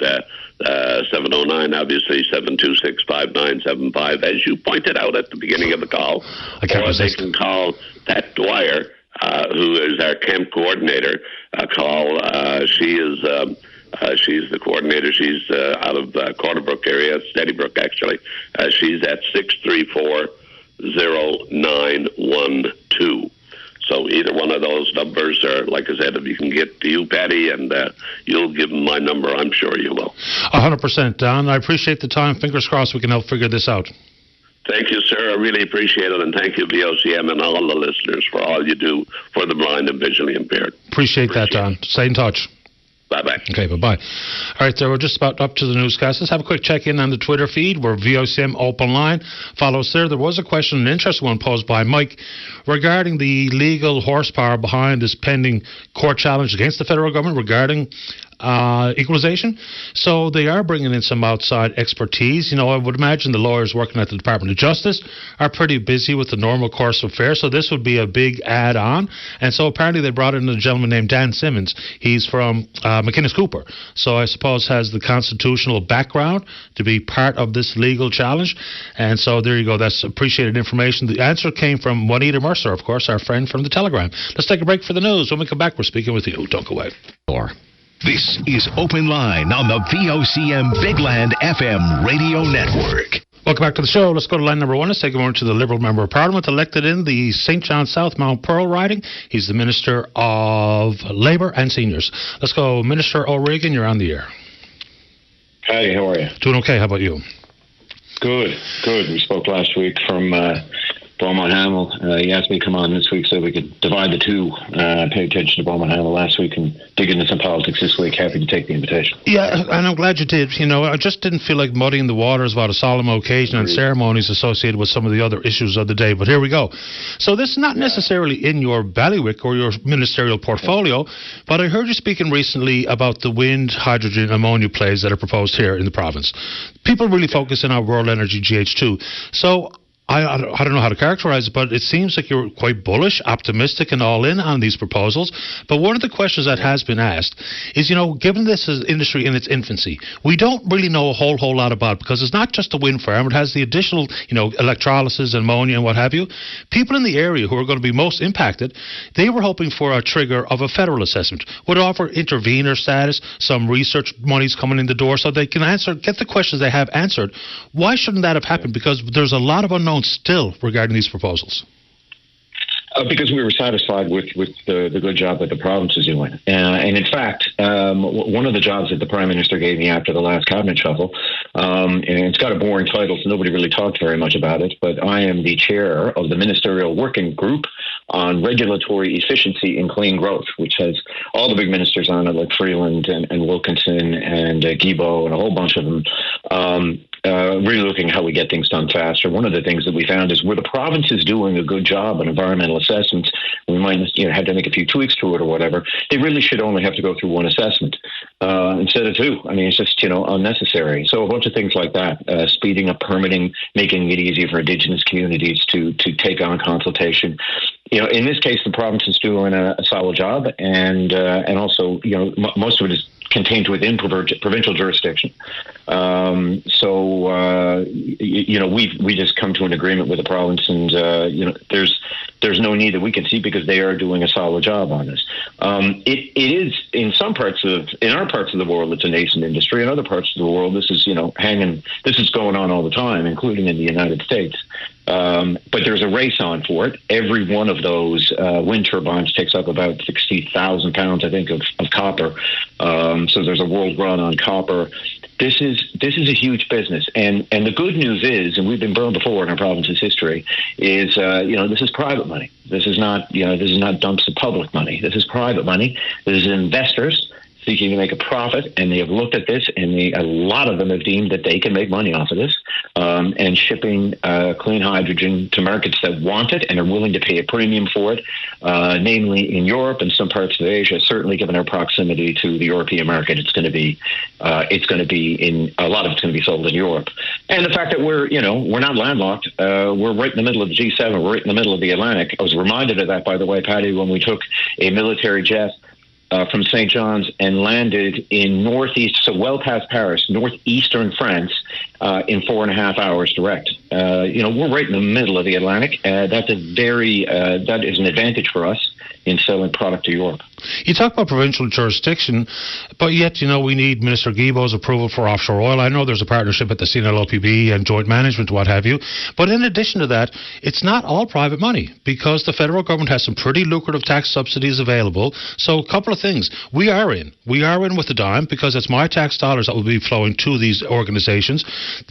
709, obviously 726-5975, as you pointed out at the beginning of the call. Or they can call Pat Dwyer, who is our camp coordinator. She's the coordinator. She's out of Cornerbrook area, Steadybrook, actually. She's at 634-0912. So either one of those numbers, or like I said, if you can get to you, Patty, and you'll give them my number, I'm sure you will. 100%, Don. I appreciate the time. Fingers crossed we can help figure this out. Thank you, sir. I really appreciate it, and thank you, VOCM, and all the listeners for all you do for the blind and visually impaired. Appreciate that, Don. Stay in touch. Bye-bye. Okay, bye-bye. All right, so we're just about up to the newscast. Let's have a quick check-in on the Twitter feed. We're VOCM Open Line. Follow us there. There was a question, an interesting one posed by Mike, regarding the legal horsepower behind this pending court challenge against the federal government regarding equalization. So they are bringing in some outside expertise. I would imagine the lawyers working at the Department of Justice are pretty busy with the normal course of affairs, so this would be a big add-on. And so apparently they brought in a gentleman named Dan Simmons. He's from McInnes Cooper, so I suppose has the constitutional background to be part of this legal challenge. And so there you go. That's appreciated information. The answer came from Juanita Mercer, of course, our friend from the Telegram. Let's take a break for the news. When we come back, we're speaking with you. Don't go away. This is Open Line on the VOCM Bigland FM radio network. Welcome back to the show. Let's go to line number one. Let's take a moment to the Liberal Member of Parliament elected in the St. John South Mount Pearl riding. He's the Minister of Labour and Seniors. Let's go, Minister O'Regan. You're on the air. Hi, how are you? Doing okay. How about you? Good. We spoke last week from Beaumont Hamel. He asked me to come on this week so we could divide the two, pay attention to Beaumont Hamel last week and dig into some politics this week. Happy to take the invitation. Yeah, and I'm glad you did. I just didn't feel like muddying the waters about a solemn occasion and ceremonies associated with some of the other issues of the day, but here we go. So this is not necessarily in your bailiwick or your ministerial portfolio, but I heard you speaking recently about the wind, hydrogen, ammonia plays that are proposed here in the province. People really focus in on World Energy GH2. So I don't know how to characterize it, but it seems like you're quite bullish, optimistic, and all in on these proposals. But one of the questions that has been asked is, given this is industry in its infancy, we don't really know a whole lot about it because it's not just a wind farm. It has the additional, electrolysis, ammonia, and what have you. People in the area who are going to be most impacted, they were hoping for a trigger of a federal assessment, would offer intervener status, some research monies coming in the door so they can get the questions they have answered. Why shouldn't that have happened? Because there's a lot of unknowns still regarding these proposals. Because we were satisfied with the good job that the province is doing. And in fact, one of the jobs that the Prime Minister gave me after the last cabinet shuffle, and it's got a boring title, so nobody really talked very much about it, but I am the chair of the Ministerial Working Group on Regulatory Efficiency and Clean Growth, which has all the big ministers on it, like Freeland and Wilkinson and Guilbeault and a whole bunch of them, really looking at how we get things done faster. One of the things that we found is where the province is doing a good job on environmental assessments, we might have to make a few tweaks to it or whatever. They really should only have to go through one assessment instead of two. I mean, it's just unnecessary. So a bunch of things like that, speeding up permitting, making it easier for Indigenous communities to take on consultation. In this case, the province is doing a solid job, and also most of it is contained within provincial jurisdiction. We just come to an agreement with the province, and there's no need that we can see because they are doing a solid job on this. It is in our parts of the world, it's a nascent industry. In other parts of the world, this is this is going on all the time, including in the United States. But there's a race on for it. Every one of those wind turbines takes up about 60,000 pounds, I think, of copper. So there's a world run on copper. This is a huge business, and the good news is, and we've been burned before in our province's history, is this is private money. This is not dumps of public money. This is private money. This is investors seeking to make a profit, and they have looked at this, and a lot of them have deemed that they can make money off of this, and shipping clean hydrogen to markets that want it and are willing to pay a premium for it, namely in Europe and some parts of Asia. Certainly, given our proximity to the European market, it's going to be in a lot of it's going to be sold in Europe. And the fact that we're not landlocked, we're right in the middle of the G7, we're right in the middle of the Atlantic. I was reminded of that, by the way, Patty, when we took a military jet from St. John's and landed in northeast, so well past Paris, northeastern France, in 4.5 hours direct. We're right in the middle of the Atlantic. That is an advantage for us in selling product to Europe. You talk about provincial jurisdiction, but yet, we need Minister Guilbeault's approval for offshore oil. I know there's a partnership at the CNLOPB and joint management, what have you. But in addition to that, it's not all private money because the federal government has some pretty lucrative tax subsidies available. So a couple of things. We are in with the dime because it's my tax dollars that will be flowing to these organizations.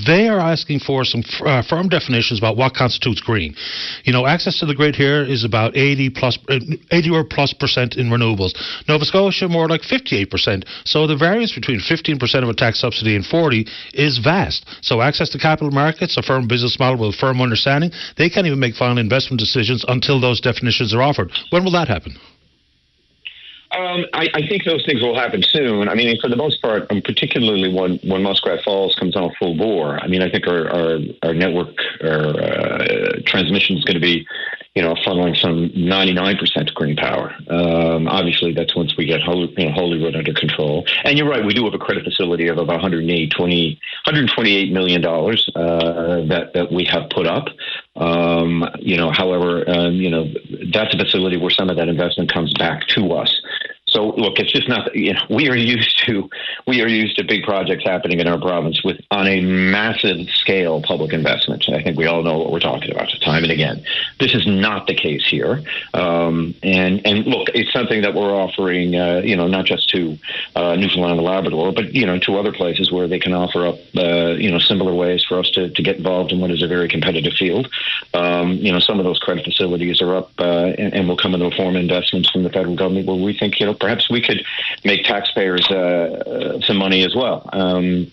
They are asking for some firm definitions about what constitutes green. Access to the grid here is about 80 or plus percent in renewables. Nova Scotia, more like 58%. So the variance between 15% of a tax subsidy and 40% is vast. So access to capital markets, a firm business model with a firm understanding, they can't even make final investment decisions until those definitions are offered. When will that happen? I think those things will happen soon. I mean, for the most part, particularly when Muskrat Falls comes on full bore, I mean, I think our network, our transmission is going to be, funneling some 99% green power. Obviously, that's once we get Holyrood under control. And you're right, we do have a credit facility of about $128 million that we have put up. However, that's a facility where some of that investment comes back to us. So So look, it's just not. We are used to big projects happening in our province on a massive scale public investment. I think we all know what we're talking about time and again. This is not the case here. And look, it's something that we're offering. Not just to Newfoundland and Labrador, but to other places where they can offer up similar ways for us to get involved in what is a very competitive field. Some of those credit facilities are up and will come in the form of investments from the federal government where we think perhaps we could make taxpayers some money as well.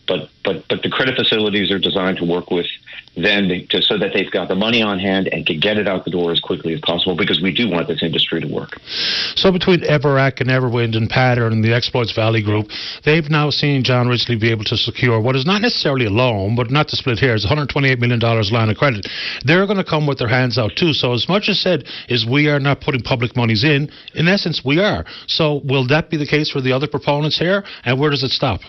But the credit facilities are designed to work with them so that they've got the money on hand and can get it out the door as quickly as possible, because we do want this industry to work. So between Everac and Everwind and Pattern and the Exploits Valley Group, they've now seen John Ridgely be able to secure what is not necessarily a loan, but not to split hairs, $128 million line of credit. They're going to come with their hands out too. So as much as said is we are not putting public monies in essence we are. So will that be the case for the other proponents here? And where does it stop?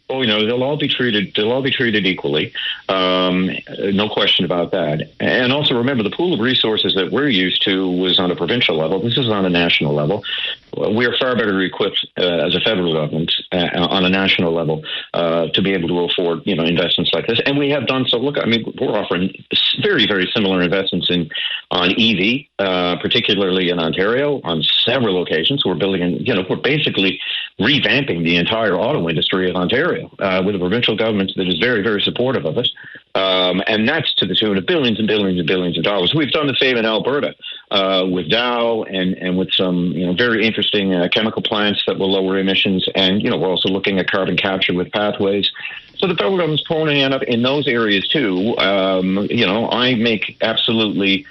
Oh, they'll all be treated equally. No question about that. And also remember, the pool of resources that we're used to was on a provincial level. This is on a national level. We are far better equipped as a federal government on a national level to be able to afford, investments like this. And we have done so. Look, we're offering very, very similar investments on EV, particularly in Ontario, on several occasions. We're building, we're basically revamping the entire auto industry of Ontario with a provincial government that is very, very supportive of it. And that's to the tune of billions and billions and billions of dollars. We've done the same in Alberta with Dow and with some very interesting chemical plants that will lower emissions. And, we're also looking at carbon capture with pathways. So the federal government's pulling up in those areas too. I make absolutely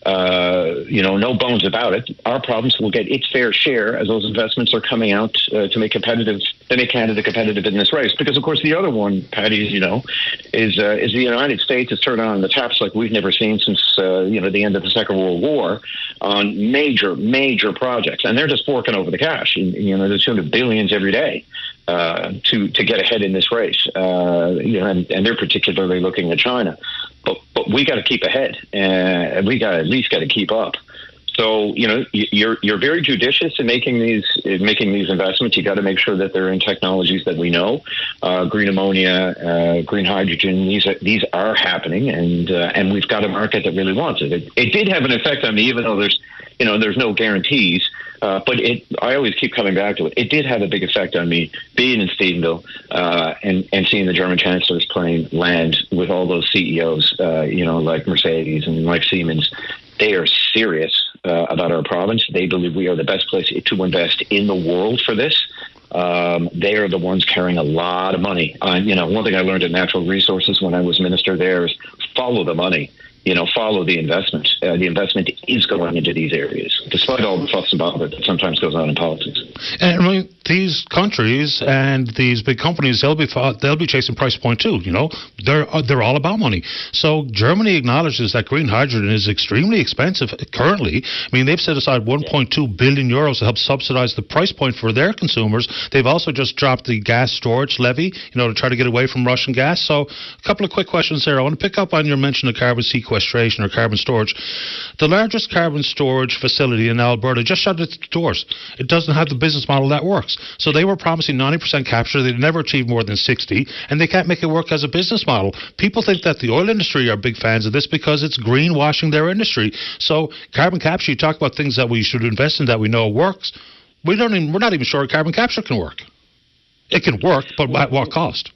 no bones about it. Our province will get its fair share as those investments are coming out to make Canada competitive in this race. Because of course the other one, Patty, as you know, is the United States has turned on the taps like we've never seen since the end of the Second World War on major projects, and they're just forking over the cash. And, they're tune of billions every day to get ahead in this race. And they're particularly looking at China. But we got to keep ahead, and we at least got to keep up. So you're very judicious in making these investments. You got to make sure that they're in technologies that we know, green ammonia, green hydrogen. These are happening, and we've got a market that really wants it. It did have an effect on me, even though there's no guarantees. But I always keep coming back to it. It did have a big effect on me being in Stephenville and seeing the German chancellor's plane land with all those CEOs, like Mercedes and like Siemens. They are serious about our province. They believe we are the best place to invest in the world for this. They are the ones carrying a lot of money. One thing I learned at Natural Resources when I was minister there is follow the money. Follow the investment. The investment is going into these areas, despite all the fuss about it that sometimes goes on in politics. And these countries and these big companies, they'll be chasing price point too. They're all about money. So Germany acknowledges that green hydrogen is extremely expensive currently. They've set aside 1.2 billion euros to help subsidize the price point for their consumers. They've also just dropped the gas storage levy, to try to get away from Russian gas. So a couple of quick questions there. I want to pick up on your mention of carbon sequestration or carbon storage. The largest carbon storage facility in Alberta just shut its doors. It doesn't have the business model that works. So they were promising 90% capture. They never achieved more than 60, and they can't make it work as a business model. People think that the oil industry are big fans of this because it's greenwashing their industry. So carbon capture, you talk about things that we should invest in that we know works. We're not even sure carbon capture can work. It can work, but at what cost?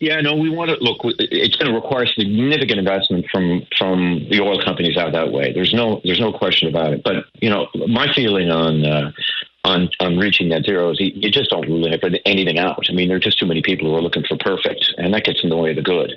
Yeah, no, we want to look. It's going to require significant investment from the oil companies out that way. There's no question about it. But my feeling on reaching net zero is you just don't rule anything out. There are just too many people who are looking for perfect, and that gets in the way of the good.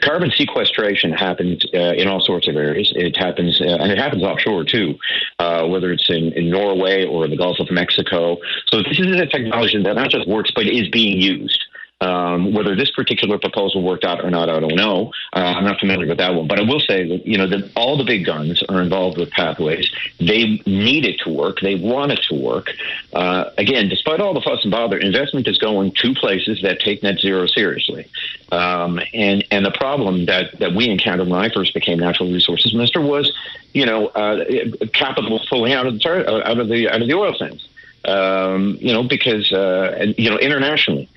Carbon sequestration happens in all sorts of areas. It happens, and it happens offshore too, whether it's in Norway or the Gulf of Mexico. So this is a technology that not just works, but is being used. Whether this particular proposal worked out or not, I don't know. I'm not familiar with that one. But I will say that, that all the big guns are involved with pathways. They need it to work. They want it to work. Again, despite all the fuss and bother, investment is going to places that take net zero seriously. And the problem that we encountered when I first became Natural Resources Minister was, capital flowing out of the oil sands. Because internationally.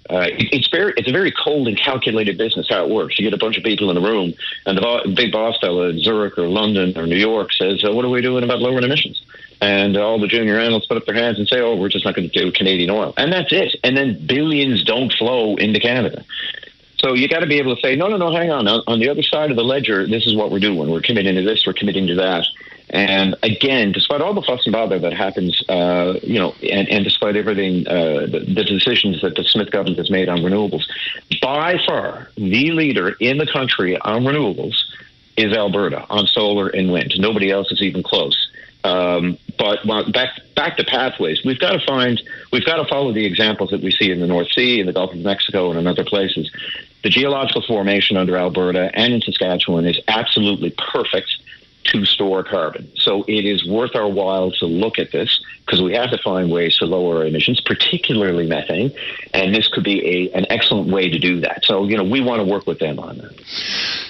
It's a very cold and calculated business how it works. You get a bunch of people in a room, and the big boss fellow in Zurich or London or New York says, "What are we doing about lowering emissions?" And all the junior analysts put up their hands and say, "Oh, we're just not going to do Canadian oil," and that's it. And then billions don't flow into Canada. So you got to be able to say, no, hang on. On the other side of the ledger, this is what we're doing. We're committing to this. We're committing to that. And again, despite all the fuss and bother that happens, and despite everything, the decisions that the Smith government has made on renewables, by far the leader in the country on renewables is Alberta on solar and wind. Nobody else is even close. But back to pathways, we've got to follow the examples that we see in the North Sea, in the Gulf of Mexico, and in other places. The geological formation under Alberta and in Saskatchewan is absolutely perfect to store carbon. So it is worth our while to look at this, because we have to find ways to lower our emissions, particularly methane, and this could be an excellent way to do that. So, we want to work with them on that.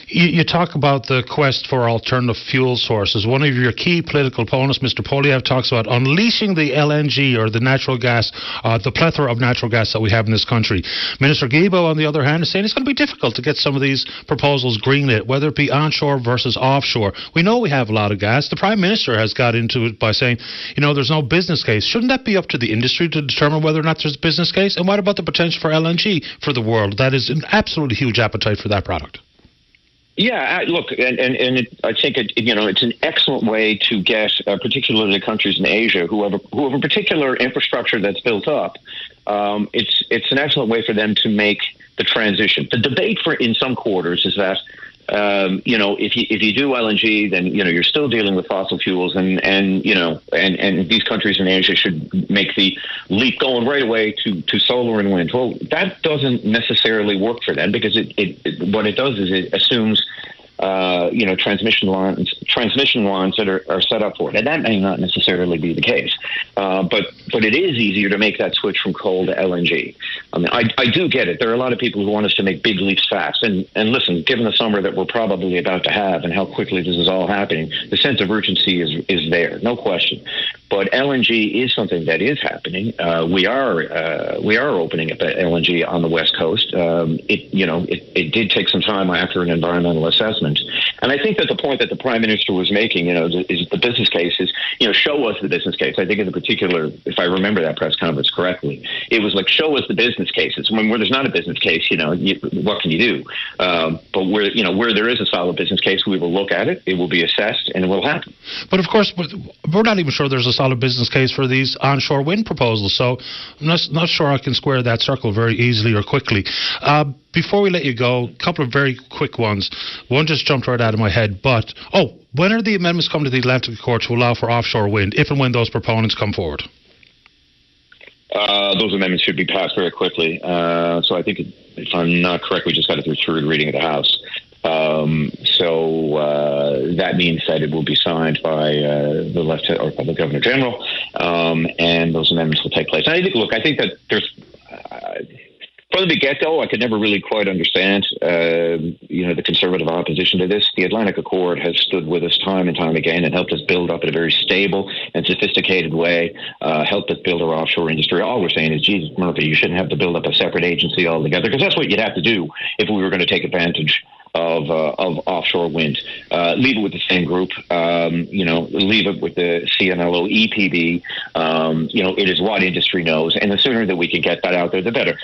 You talk about the quest for alternative fuel sources. One of your key political opponents, Mr. Poilievre, talks about unleashing the LNG or the natural gas, the plethora of natural gas that we have in this country. Minister Guilbeault, on the other hand, is saying it's going to be difficult to get some of these proposals greenlit, whether it be onshore versus offshore. We know we have a lot of gas. The Prime Minister has got into it by saying, there's no business case. Shouldn't that be up to the industry to determine whether or not there's a business case? And what about the potential for LNG for the world? That is an absolutely huge appetite for that product. Yeah, look, I think it's an excellent way to get, particularly countries in Asia who have a particular infrastructure that's built up. It's an excellent way for them to make the transition. The debate in some quarters is that if you do LNG, then you're still dealing with fossil fuels, and these countries in Asia should make the leap going right away to solar and wind. Well, that doesn't necessarily work for them, because what it does is it assumes transmission lines that are set up for it, and that may not necessarily be the case. But it is easier to make that switch from coal to LNG. I mean, I do get it. There are a lot of people who want us to make big leaps fast. And listen, given the summer that we're probably about to have and how quickly this is all happening, the sense of urgency is there, no question. But LNG is something that is happening. We are opening up LNG on the West Coast. It did take some time after an environmental assessment. And I think that the point that the Prime Minister was making, is the business case is, show us the business case. I think in particular, if I remember that press conference correctly, it was like, show us the business cases. Where there's not a business case, what can you do? But where there is a solid business case, we will look at it. It will be assessed, and it will happen. But of course, we're not even sure there's a solid business case for these onshore wind proposals. So I'm not sure I can square that circle very easily or quickly. Before we let you go, a couple of very quick ones. One just jumped right out of my head. But, when are the amendments coming to the Atlantic Court to allow for offshore wind, if and when those proponents come forward? Those amendments should be passed very quickly. So I think, if I'm not correct, we just got it through third reading of the House. That means that it will be signed by the Governor General, and those amendments will take place. And I think that there's from the get-go, I could never really quite understand, the Conservative opposition to this. The Atlantic Accord has stood with us time and time again and helped us build up in a very stable and sophisticated way, helped us build our offshore industry. All we're saying is, Jesus, Murphy, you shouldn't have to build up a separate agency altogether, because that's what you'd have to do if we were going to take advantage of offshore wind. Leave it with the same group, leave it with the CNLO EPB. It is what industry knows, and the sooner that we can get that out there, the better.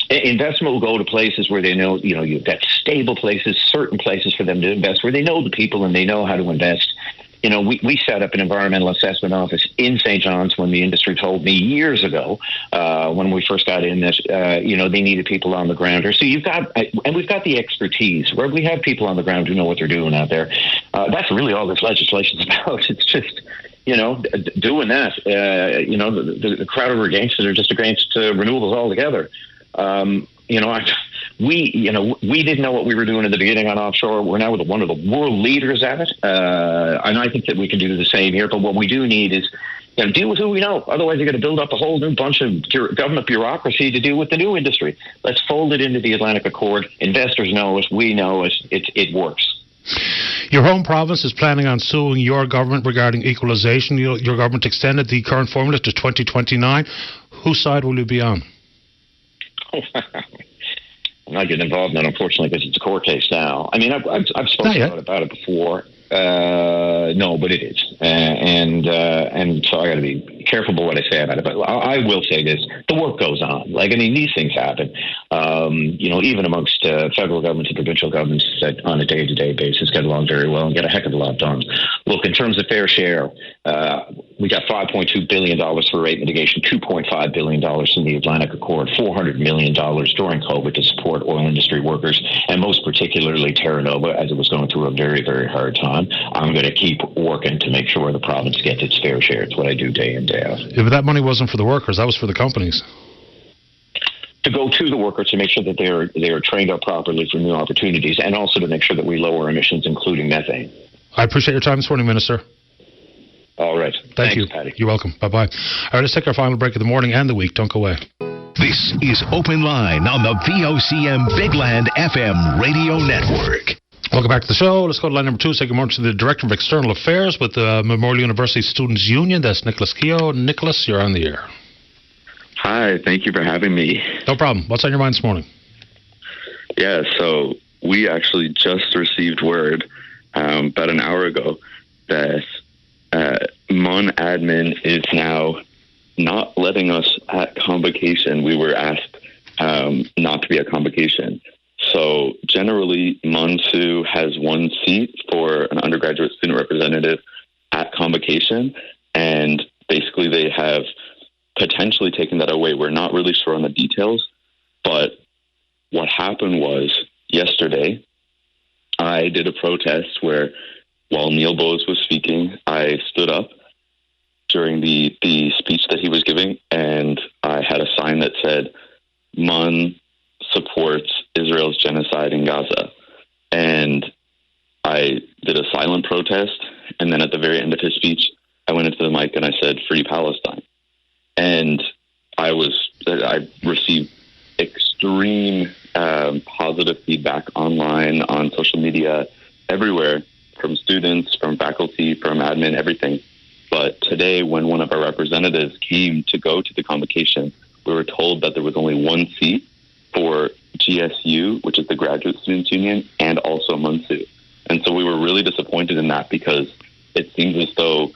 Investment will go to places where they know, you've got stable places, certain places for them to invest, where they know the people and they know how to invest. We set up an environmental assessment office in St. John's when the industry told me years ago, when we first got in, that, they needed people on the ground. So we've got the expertise, where we have people on the ground who know what they're doing out there. That's really all this legislation is about. It's just, doing that. The crowd who are against it are just against renewables altogether. we didn't know what we were doing at the beginning on offshore. We're now one of the world leaders at it, and I think that we can do the same here. But what we do need is deal with who we know. Otherwise, you're going to build up a whole new bunch of government bureaucracy to deal with the new industry. Let's fold it into the Atlantic Accord. Investors know it. We know it. It works. Your home province is planning on suing your government regarding equalisation. Your government extended the current formula to 2029. Whose side will you be on? I'm not getting involved in that, unfortunately, because it's a court case now. I mean, I've spoken about it before. No, but it is, and so I got to be careful about what I say about it. But I will say this: the work goes on. These things happen. Even amongst federal governments and provincial governments that on a day-to-day basis get along very well and get a heck of a lot done. Look, in terms of fair share, we got $5.2 billion for rate mitigation, $2.5 billion in the Atlantic Accord, $400 million during COVID to support oil industry workers, and most particularly Terra Nova, as it was going through a very, very hard time. I'm going to keep working to make sure the province gets its fair share. It's what I do day in, day out. Yeah, but that money wasn't for the workers. That was for the companies. To go to the workers to make sure that they are trained up properly for new opportunities, and also to make sure that we lower emissions, including methane. I appreciate your time this morning, Minister. All right. Thank you. Paddy. You're welcome. Bye-bye. All right, let's take our final break of the morning and the week. Don't go away. This is Open Line on the VOCM Big Land FM radio network. Welcome back to the show. Let's go to line number 2. Say good morning to the Director of External Affairs with the Memorial University Students' Union. That's Nicholas Keogh. Nicholas, you're on the air. Hi, thank you for having me. No problem. What's on your mind this morning? Yeah, so we actually just received word about an hour ago that MUN admin is now not letting us at convocation. We were asked not to be at convocation. So generally, MUNSU has one seat for an undergraduate student representative at convocation, and basically they have potentially taken that away. We're not really sure on the details, but what happened was yesterday, I did a protest where while Neil Bose was speaking, I stood up during the speech that he was giving, and I had a sign that said, MUN supports Israel's genocide in Gaza. And I did a silent protest, and then at the very end of his speech, I went into the mic and I said, Free Palestine. And I received extreme positive feedback online, on social media, everywhere, from students, from faculty, from admin, everything. But today, when one of our representatives came to go to the convocation, we were told that there was only one seat for GSU, which is the Graduate Students Union, and also MUNSU. And so we were really disappointed in that, because it seems as though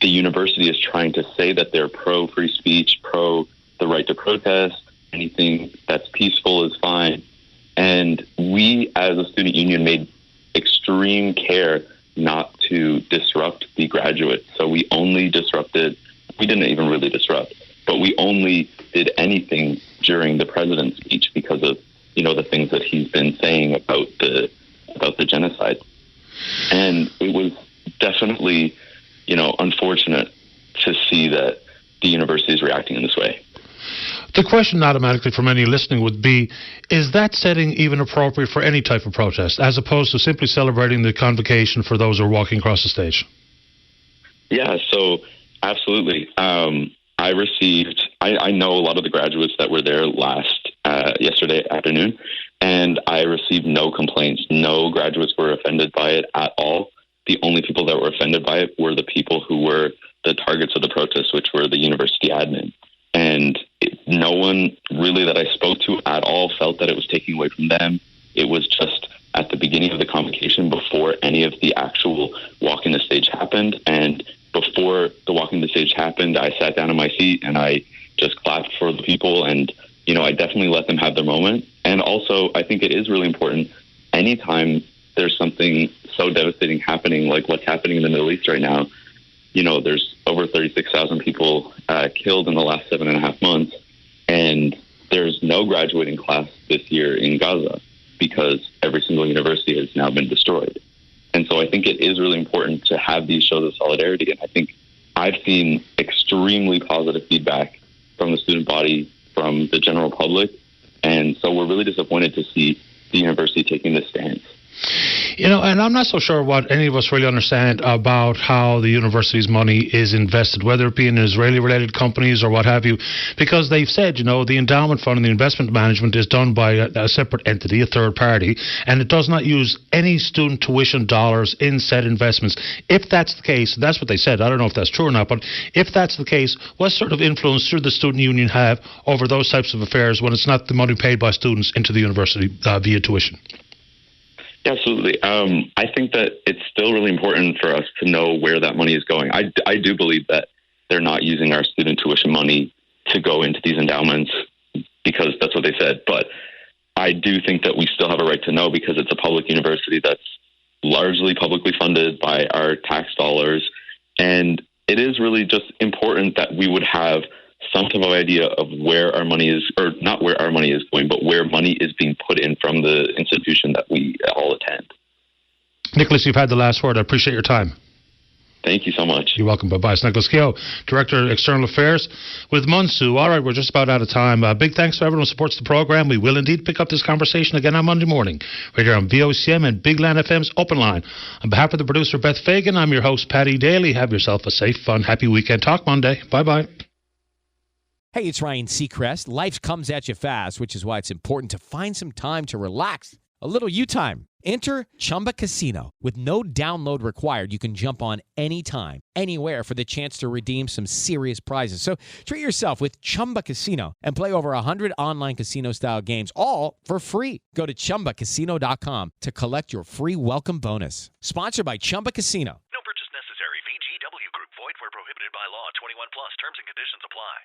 the university is trying to say that they're pro-free speech, pro the right to protest, anything that's peaceful is fine. And we, as a student union, made extreme care not to disrupt the graduates. So we only disrupted, we didn't even really disrupt, but we only did anything during the president's speech because of, the things that he's been saying about the genocide. And it was definitely, unfortunate to see that the university is reacting in this way. The question automatically from any listening would be, is that setting even appropriate for any type of protest, as opposed to simply celebrating the convocation for those who are walking across the stage? Yeah, so absolutely. I know a lot of the graduates that were there yesterday afternoon, and I received no complaints. No graduates were offended by it at all. The only people that were offended by it were the people who were the targets of the protest, which were the university admin. And no one really that I spoke to at all felt that it was taking away from them. It was just at the beginning of the convocation, before any of the actual walking the stage happened. And before the walking the stage happened, I sat down in my seat and I just clapped for the people. And, I definitely let them have their moment. And also, I think it is really important, anytime there's something so devastating happening, like what's happening in the Middle East right now, there's over 36,000 people killed in the last 7.5 months, and there's no graduating class this year in Gaza because every single university has now been destroyed. And so I think it is really important to have these shows of solidarity. And I think I've seen extremely positive feedback from the student body, from the general public, And so we're really disappointed to see the university taking this stance. You know, and I'm not so sure what any of us really understand about how the university's money is invested, whether it be in Israeli-related companies or what have you, because they've said, you know, the endowment fund and the investment management is done by a separate entity, a third party, and it does not use any student tuition dollars in said investments. If that's the case, that's what they said. I don't know if that's true or not, but if that's the case, what sort of influence should the student union have over those types of affairs when it's not the money paid by students into the university via tuition? Absolutely. I think that it's still really important for us to know where that money is going. I do believe that they're not using our student tuition money to go into these endowments because that's what they said. But I do think that we still have a right to know because it's a public university that's largely publicly funded by our tax dollars. And it is really just important that we would have some type of idea of where our money is, or not where our money is going, but where money is being put in from the institution that we all attend. Nicholas, you've had the last word. I appreciate your time. Thank you so much. You're welcome. Bye-bye. It's Nicholas Keogh, Director of External Affairs with Munsu. All right, we're just about out of time. Big thanks to everyone who supports the program. We will indeed pick up this conversation again on Monday morning, right here on VOCM and Big Land FM's Open Line. On behalf of the producer, Beth Fagan, I'm your host, Paddy Daly. Have yourself a safe, fun, happy weekend. Talk Monday. Bye-bye. Hey, it's Ryan Seacrest. Life comes at you fast, which is why it's important to find some time to relax. A little you time. Enter Chumba Casino. With no download required, you can jump on anytime, anywhere for the chance to redeem some serious prizes. So treat yourself with Chumba Casino and play over 100 online casino-style games, all for free. Go to ChumbaCasino.com to collect your free welcome bonus. Sponsored by Chumba Casino. No purchase necessary. VGW Group. Void where prohibited by law. 21 plus. Terms and conditions apply.